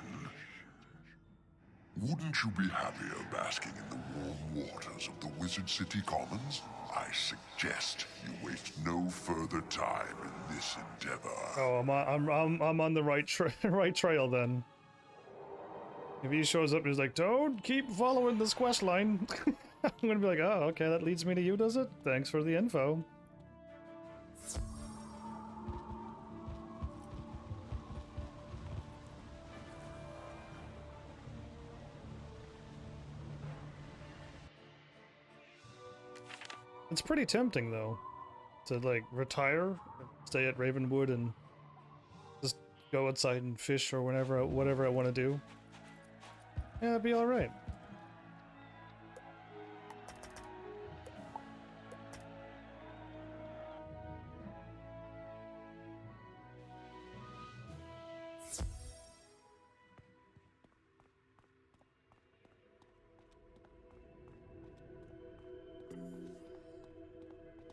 Wouldn't you be happier basking in the warm waters of the Wizard City Commons? I suggest you waste no further time in this endeavor. Oh, I'm on the right trail then. If he shows up and he's like, don't keep following this quest line, I'm gonna be like, oh, okay, that leads me to you, does it? Thanks for the info. It's pretty tempting, though, to, like, retire, stay at Ravenwood, and just go outside and fish or whatever I want to do. Yeah, it'd be alright.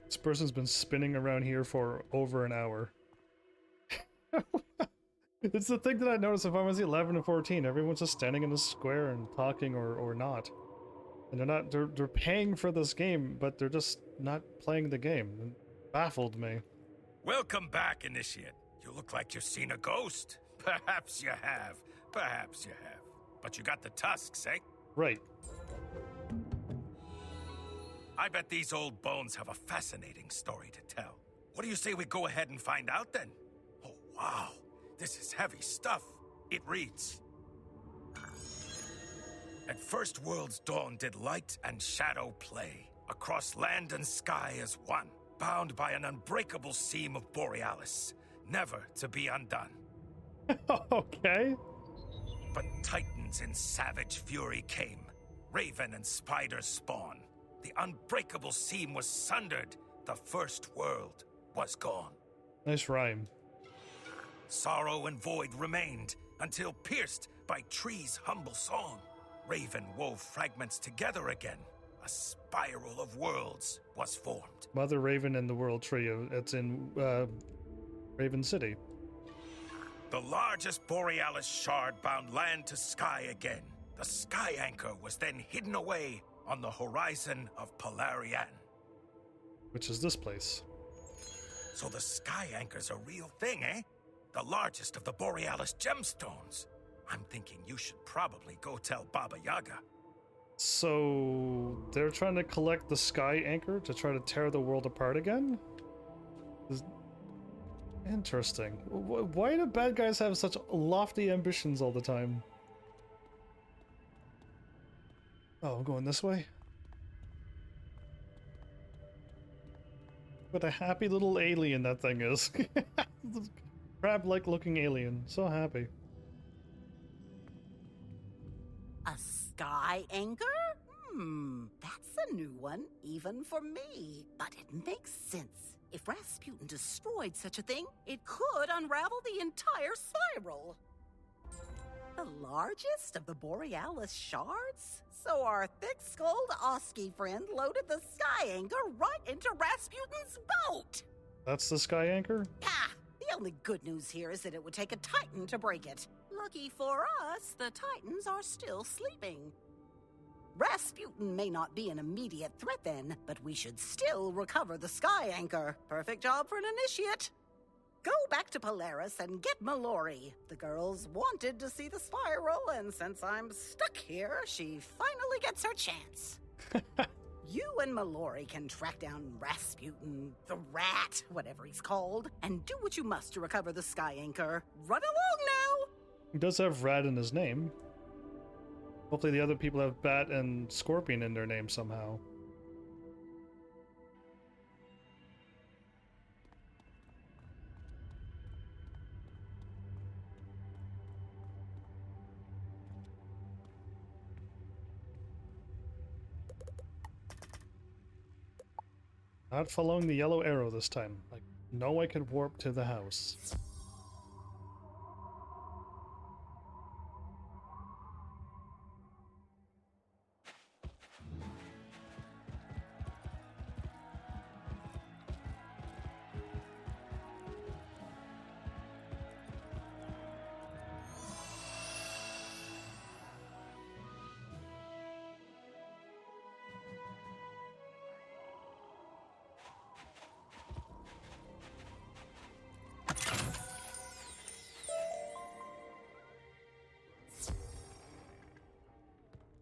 This person's been spinning around here for over an hour. It's the thing that I noticed in Final Fantasy 11 and 14. Everyone's just standing in a square and talking or not. And they're paying for this game, but they're just not playing the game. It baffled me. Welcome back, Initiate. You look like you've seen a ghost. Perhaps you have. Perhaps you have. But you got the tusks, eh? Right. I bet these old bones have a fascinating story to tell. What do you say we go ahead and find out then? Oh, wow. This is heavy stuff. It reads, at first world's dawn did light and shadow play, across land and sky as one, bound by an unbreakable seam of Borealis, never to be undone. Okay. But titans in savage fury came, raven and spider spawn. The unbreakable seam was sundered, the first world was gone. Nice rhyme. Sorrow and void remained, until pierced by tree's humble song. Raven wove fragments together again. A spiral of worlds was formed. Mother Raven and the World Trio. It's in Raven City. The largest Borealis shard bound land to sky again. The sky anchor was then hidden away on the horizon of Polarian. Which is this place. So the sky anchor's a real thing, eh? The largest of the Borealis gemstones. I'm thinking you should probably go tell Baba Yaga. So they're trying to collect the sky anchor to try to tear the world apart again? Interesting. Why do bad guys have such lofty ambitions all the time? Oh, I'm going this way. What a happy little alien that thing is. Crab-like looking alien. So happy. A sky anchor? That's a new one, even for me. But it makes sense. If Rasputin destroyed such a thing, it could unravel the entire spiral. The largest of the Borealis shards? So our thick-skulled Oski friend loaded the sky anchor right into Rasputin's boat! That's the sky anchor? Ah! The only good news here is that it would take a Titan to break it. Lucky for us, the Titans are still sleeping. Rasputin may not be an immediate threat then, but we should still recover the sky anchor. Perfect job for an initiate. Go back to Polaris and get Mallory. The girls wanted to see the spiral, and since I'm stuck here, she finally gets her chance. You and Mallory can track down Rasputin, the rat, whatever he's called, and do what you must to recover the sky anchor. Run along now! He does have rat in his name. Hopefully the other people have bat and scorpion in their name somehow. Not following the yellow arrow this time. I know I could warp to the house.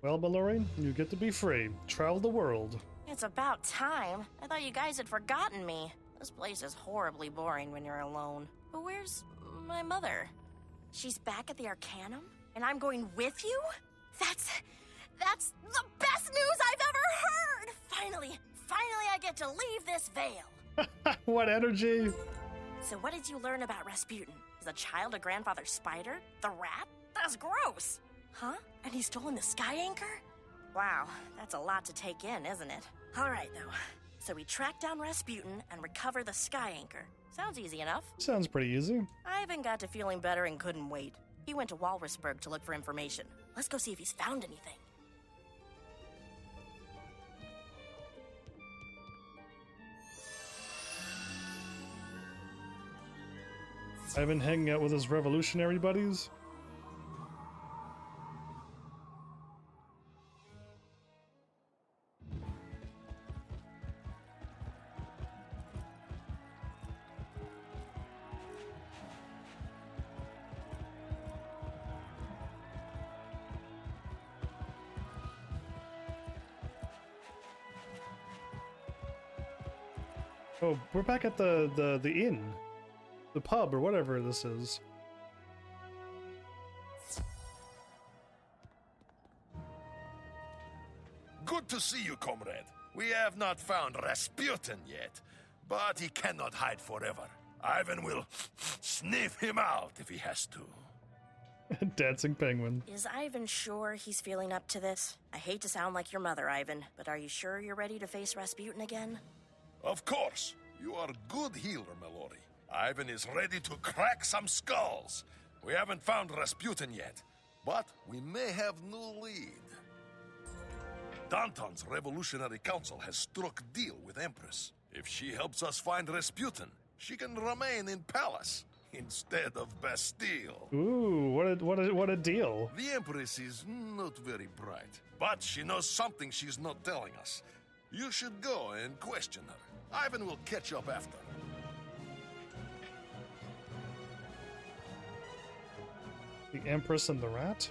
Well, Mallory, you get to be free. Travel the world. It's about time. I thought you guys had forgotten me. This place is horribly boring when you're alone. But where's my mother? She's back at the Arcanum? And I'm going with you? That's the best news I've ever heard! Finally I get to leave this veil. What energy! So what did you learn about Rasputin? Is the child a grandfather spider? The rat? That's gross! Huh? And he's stolen the sky anchor? Wow, that's a lot to take in, isn't it? Alright, though. So we track down Rasputin and recover the sky anchor. Sounds easy enough. Sounds pretty easy. Ivan got to feeling better and couldn't wait. He went to Walrusburg to look for information. Let's go see if he's found anything. Ivan hanging out with his revolutionary buddies? Oh, we're back at the inn. The pub, or whatever this is. Good to see you, comrade. We have not found Rasputin yet, but he cannot hide forever. Ivan will sniff him out if he has to. Dancing penguin. Is Ivan sure he's feeling up to this? I hate to sound like your mother, Ivan, but are you sure you're ready to face Rasputin again? Of course. You are a good healer, Mallory. Ivan is ready to crack some skulls. We haven't found Rasputin yet, but we may have new lead. Danton's Revolutionary Council has struck a deal with Empress. If she helps us find Rasputin, she can remain in Palace instead of Bastille. Ooh, what a deal. The Empress is not very bright, but she knows something she's not telling us. You should go and question her. Ivan will catch up after. The Empress and the Rat?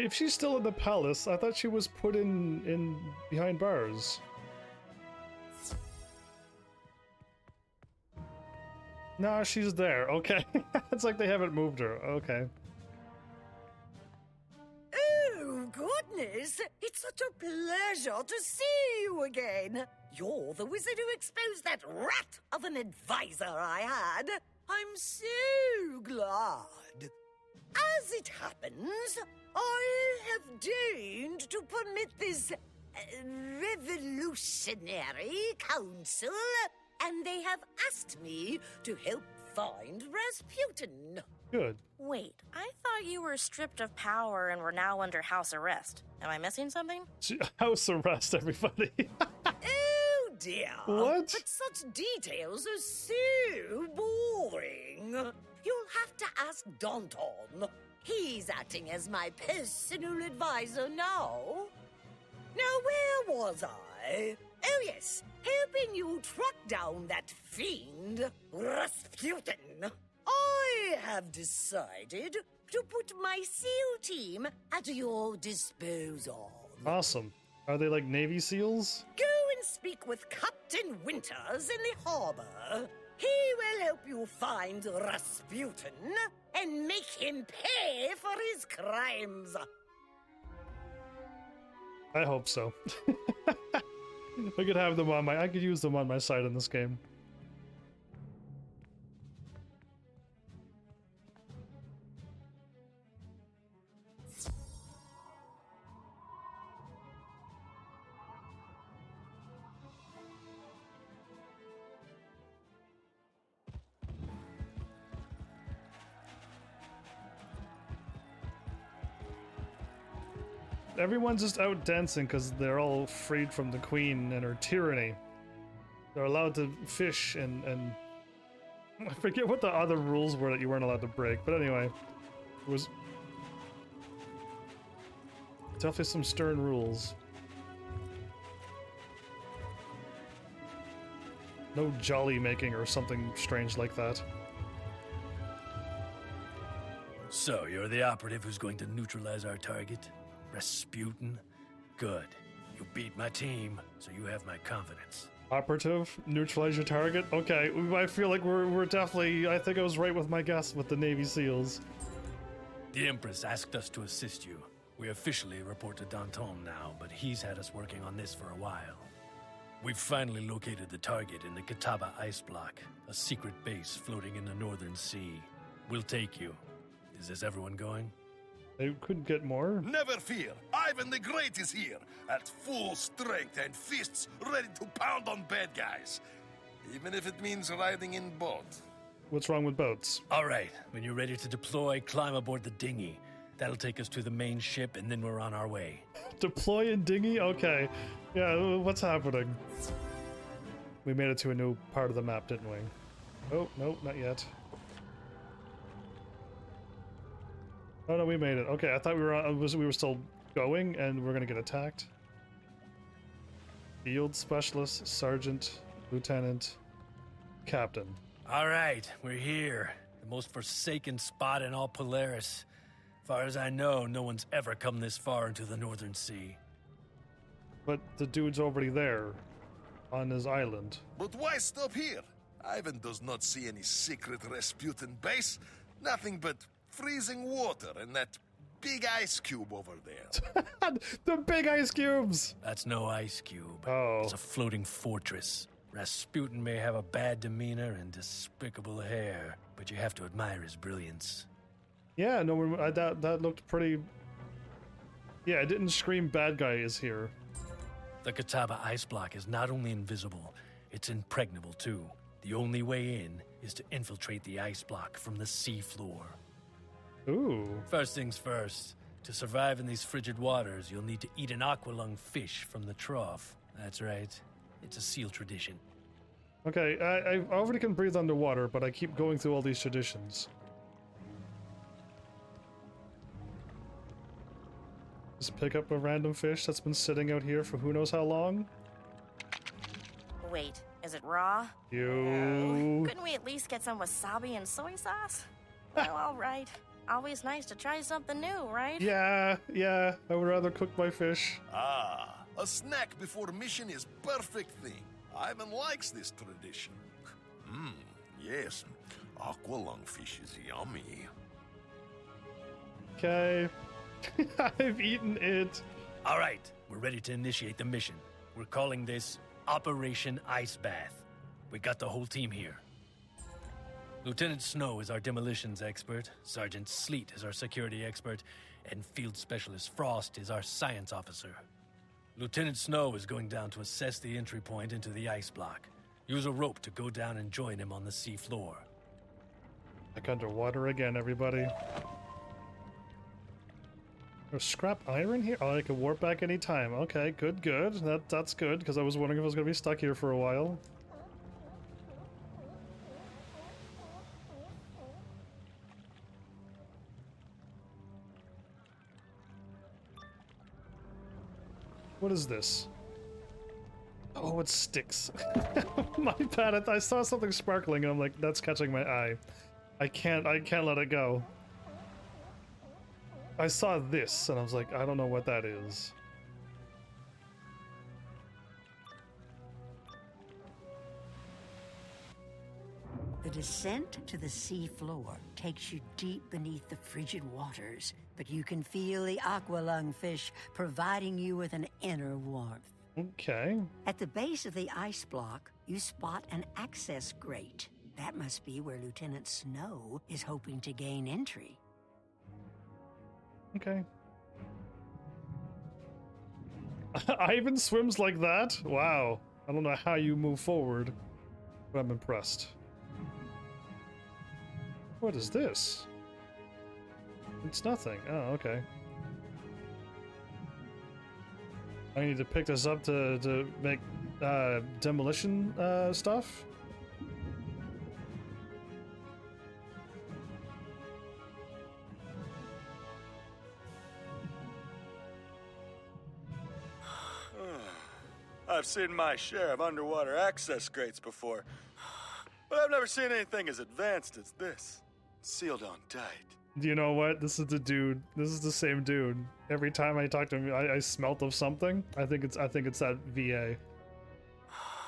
If she's still in the palace, I thought she was put in behind bars. Nah, she's there. Okay. It's like they haven't moved her. Okay. Oh, goodness! It's such a pleasure to see you again. You're the wizard who exposed that rat of an advisor I had. I'm so glad. As it happens, I have deigned to permit this revolutionary council, and they have asked me to help find Rasputin. Good. Wait, I thought you were stripped of power and were now under house arrest. Am I missing something? House arrest, everybody. Oh dear. What? But such details are so boring. You'll have to ask Danton. He's acting as my personal advisor now. Now, where was I? Oh yes, helping you track down that fiend, Rasputin. I have decided to put my SEAL team at your disposal. Awesome. Are they like Navy SEALs? Go and speak with Captain Winters in the harbor. He will help you find Rasputin and make him pay for his crimes. I hope so. I could have them on I could use them on my side in this game. Everyone's just out dancing because they're all freed from the queen and her tyranny. They're allowed to fish and I forget what the other rules were that you weren't allowed to break, but anyway, it was definitely some stern rules. No jolly making or something strange like that. So, you're the operative who's going to neutralize our target? Rasputin? Good. You beat my team, so you have my confidence. Operative? Neutralize your target? Okay, I feel like we're definitely... I think I was right with my guess with the Navy SEALs. The Empress asked us to assist you. We officially report to Danton now, but he's had us working on this for a while. We've finally located the target in the Catawba ice block, a secret base floating in the Northern Sea. We'll take you. Is this everyone going? They couldn't get more? Never fear. Ivan the Great is here, at full strength and fists ready to pound on bad guys. Even if it means riding in boat. What's wrong with boats? All right, when you're ready to deploy, climb aboard the dinghy. That'll take us to the main ship, and then we're on our way. Deploy in dinghy? Okay. Yeah, what's happening? We made it to a new part of the map, didn't we? Oh, no, not yet. Oh no, we made it. Okay, I thought we were still going and we're gonna get attacked. Field Specialist, Sergeant, Lieutenant, Captain. All right, we're here. The most forsaken spot in all Polaris. Far as I know, no one's ever come this far into the Northern Sea. But the dude's already there, on his island. But why stop here? Ivan does not see any secret Rasputin base. Nothing but freezing water and that big ice cube over there. The big ice cubes! That's no ice cube. Oh. It's a floating fortress. Rasputin may have a bad demeanor and despicable hair, but you have to admire his brilliance. Yeah, no, that looked pretty... Yeah, it didn't scream bad guy is here. The Catawba ice block is not only invisible, it's impregnable too. The only way in is to infiltrate the ice block from the sea floor. Ooh. First things first, to survive in these frigid waters, you'll need to eat an aqualung fish from the trough. That's right. It's a SEAL tradition. Okay, I already can breathe underwater, but I keep going through all these traditions. Just pick up a random fish that's been sitting out here for who knows how long? Wait, is it raw? You... Couldn't we at least get some wasabi and soy sauce? Well, all right. Always nice to try something new, right? Yeah, I would rather cook my fish. Ah, a snack before mission is perfect thing. Ivan likes this tradition. Yes, aqua lungfish is yummy. Okay. I've eaten it. All right, we're ready to initiate the mission. We're calling this Operation Ice Bath. We got the whole team here. Lieutenant Snow is our demolitions expert, Sergeant Sleet is our security expert, and Field Specialist Frost is our science officer. Lieutenant Snow is going down to assess the entry point into the ice block. Use a rope to go down and join him on the sea floor. Like underwater again, everybody. There's scrap iron here? Oh, I can warp back anytime. Okay, good. That's good, because I was wondering if I was going to be stuck here for a while. What is this? Oh, it sticks. My bad. I saw something sparkling and I'm like, that's catching my eye. I can't let it go. I saw this and I was like, I don't know what that is. The descent to the sea floor takes you deep beneath the frigid waters, but you can feel the aqualung fish providing you with an inner warmth. Okay. At the base of the ice block, you spot an access grate. That must be where Lieutenant Snow is hoping to gain entry. Okay. Ivan swims like that? Wow. I don't know how you move forward, but I'm impressed. What is this? It's nothing. Oh, okay. I need to pick this up to make demolition stuff? I've seen my share of underwater access grates before, but I've never seen anything as advanced as this. Sealed on tight. You know what? This is the dude. This is the same dude. Every time I talk to him, I smelt of something. I think it's that VA.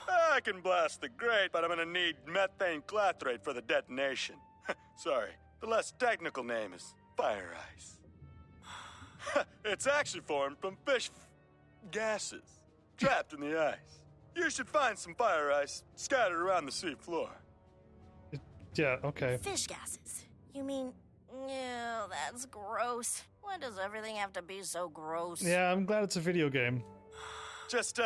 I can blast the grate, but I'm gonna need methane clathrate for the detonation. Sorry, the less technical name is fire ice. It's actually formed from fish gases trapped in the ice. You should find some fire ice scattered around the sea floor. Yeah, okay. Fish gases. You mean, ew, that's gross. Why does everything have to be so gross? Yeah, I'm glad it's a video game. Just,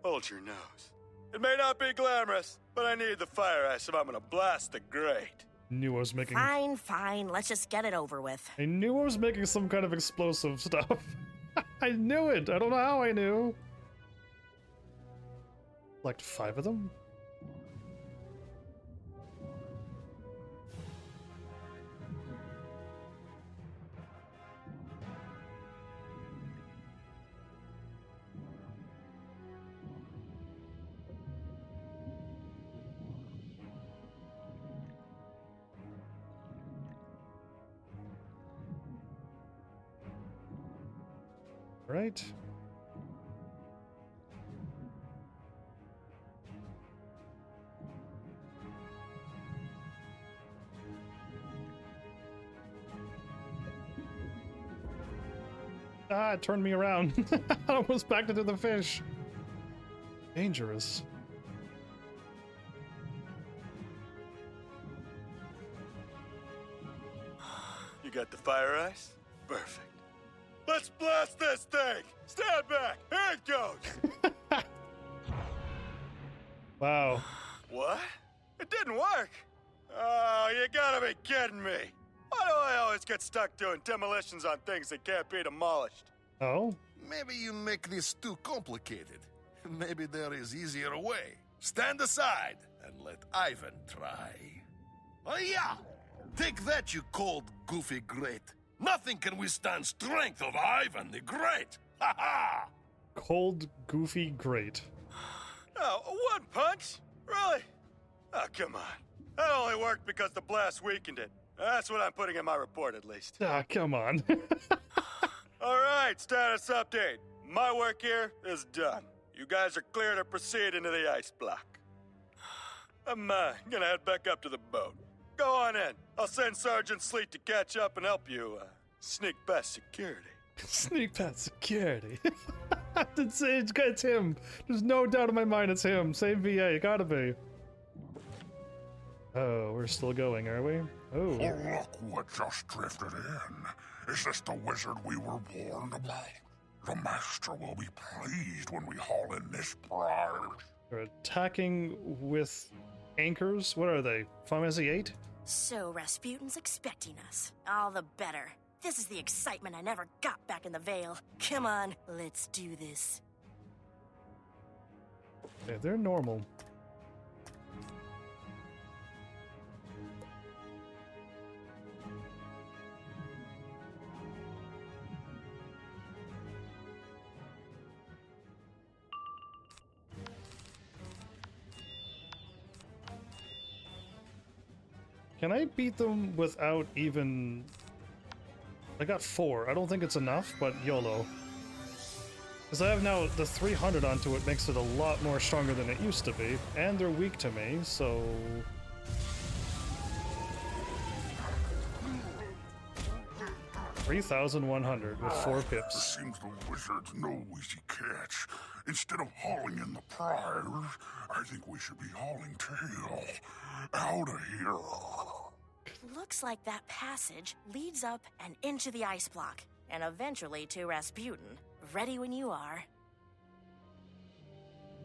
hold your nose. It may not be glamorous, but I need the fire ice if I'm gonna blast the grate. Knew I was making... Fine. Let's just get it over with. I knew I was making some kind of explosive stuff. I knew it. I don't know how I knew. Like 5 of them? Right. Ah, it turned me around. I almost backed into the fish. Dangerous. You got the fire ice? Perfect. Let's blast this thing! Stand back! Here it goes! Wow. What? It didn't work? Oh, you gotta be kidding me. Why do I always get stuck doing demolitions on things that can't be demolished? Oh? Maybe you make this too complicated. Maybe there is easier way. Stand aside and let Ivan try. Oh yeah! Take that, you cold, goofy grate. Nothing can withstand strength of Ivan the Great! Ha ha! Cold, goofy, great. Oh, one punch? Really? Oh, come on. That only worked because the blast weakened it. That's what I'm putting in my report, at least. Ah, come on. All right, status update. My work here is done. You guys are clear to proceed into the ice block. I'm gonna head back up to the boat. Go on in. I'll send Sergeant Sleet to catch up and help you sneak past security. Sneak past security. It's him. There's no doubt in my mind it's him. Same VA, gotta be. Oh, we're still going, are we? Oh. Look what just drifted in. Is this the wizard we were warned about? The master will be pleased when we haul in this prize. They're attacking with anchors? What are they? Pharmacy 8? So Rasputin's expecting us. All the better. This is the excitement I never got back in the Vale. Come on, let's do this. Yeah, they're normal. Can I beat them without even... I got 4. I don't think it's enough, but YOLO. Because I have now the 300 onto it, makes it a lot more stronger than it used to be. And they're weak to me, so... $3,100 with 4 pips. Seems the wizard's no easy catch. Instead of hauling in the prize, I think we should be hauling tail. Out of here. Looks like that passage leads up and into the ice block, and eventually to Rasputin. Ready when you are.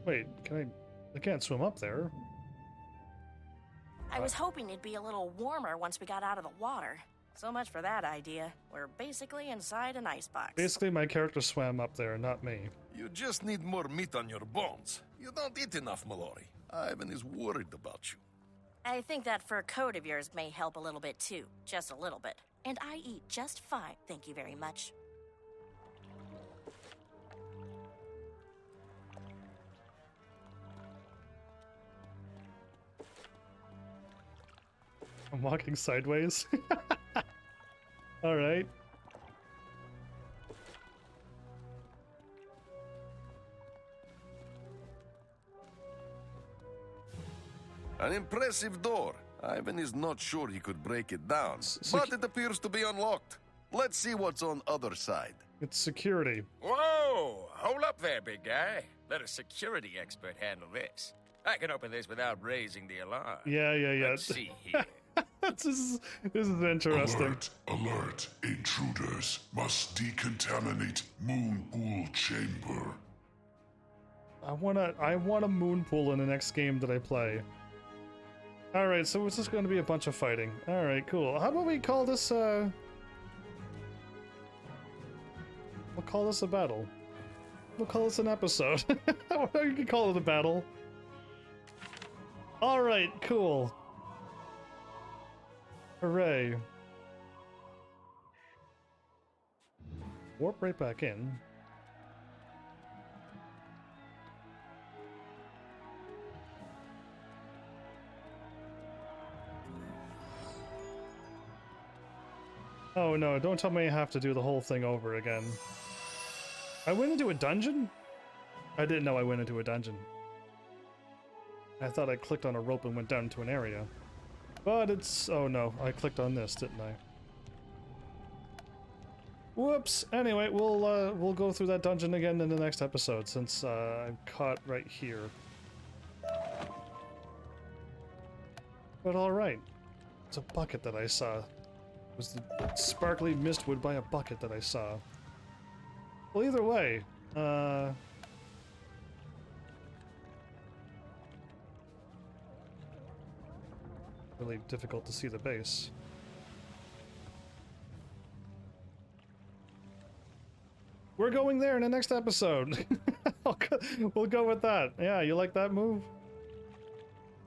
Wait, I can't swim up there. I was hoping it'd be a little warmer once we got out of the water. So much for that idea. We're basically inside an icebox. Basically, my character swam up there, not me. You just need more meat on your bones. You don't eat enough, Mallory. Ivan is worried about you. I think that fur coat of yours may help a little bit too. Just a little bit. And I eat just fine, thank you very much. I'm walking sideways. Alright. An impressive door. Ivan is not sure he could break it down, but it appears to be unlocked. Let's see what's on other side. It's security. Whoa! Hold up there, big guy. Let a security expert handle this. I can open this without raising the alarm. Yeah. Let's see here. this is interesting. Alert! Intruders must decontaminate Moon Pool Chamber. I want a moon pool in the next game that I play. Alright, so it's just going to be a bunch of fighting. Alright, cool. How about we call this, we'll call this a battle. We'll call this an episode. You can call it a battle. Alright, cool. Hooray. Warp right back in. Oh no, don't tell me I have to do the whole thing over again. I went into a dungeon? I didn't know I went into a dungeon. I thought I clicked on a rope and went down into an area. But it's... oh no, I clicked on this, didn't I? Whoops! Anyway, we'll go through that dungeon again in the next episode, since I'm caught right here. But alright. It's a bucket that I saw. It was the sparkly mistwood by a bucket that I saw. Well, either way, really difficult to see the base. We're going there in the next episode. We'll go with that. Yeah, you like that move?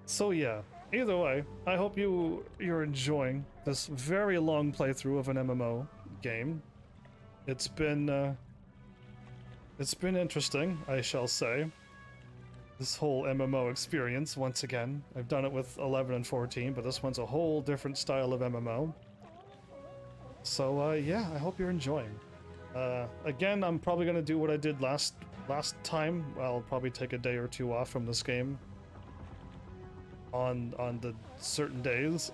So yeah, either way, I hope you're enjoying this very long playthrough of an MMO game. It's been interesting, I shall say. this whole MMO experience once again. I've done it with 11 and 14, but this one's a whole different style of MMO. So yeah, I hope you're enjoying. Again, I'm probably gonna do what I did last time. I'll probably take a day or two off from this game on the certain days,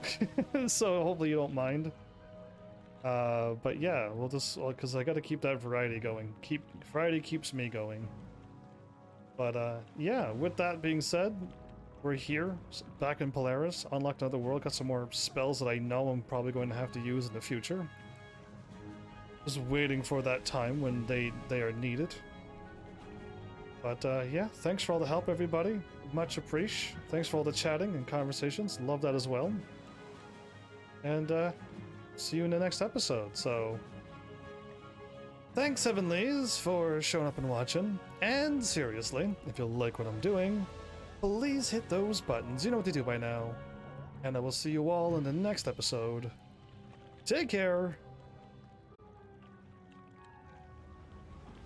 so hopefully you don't mind. But yeah, we'll just, because I got to keep that variety going. Variety keeps me going. But yeah, with that being said, we're here, back in Polaris, unlocked another world, got some more spells that I know I'm probably going to have to use in the future. Just waiting for that time when they are needed. But yeah, thanks for all the help, everybody. Much appreciated. Thanks for all the chatting and conversations. Love that as well. And see you in the next episode. So thanks, Heavenlies, for showing up and watching. And seriously, if you like what I'm doing, please hit those buttons. You know what to do by now. And I will see you all in the next episode. Take care.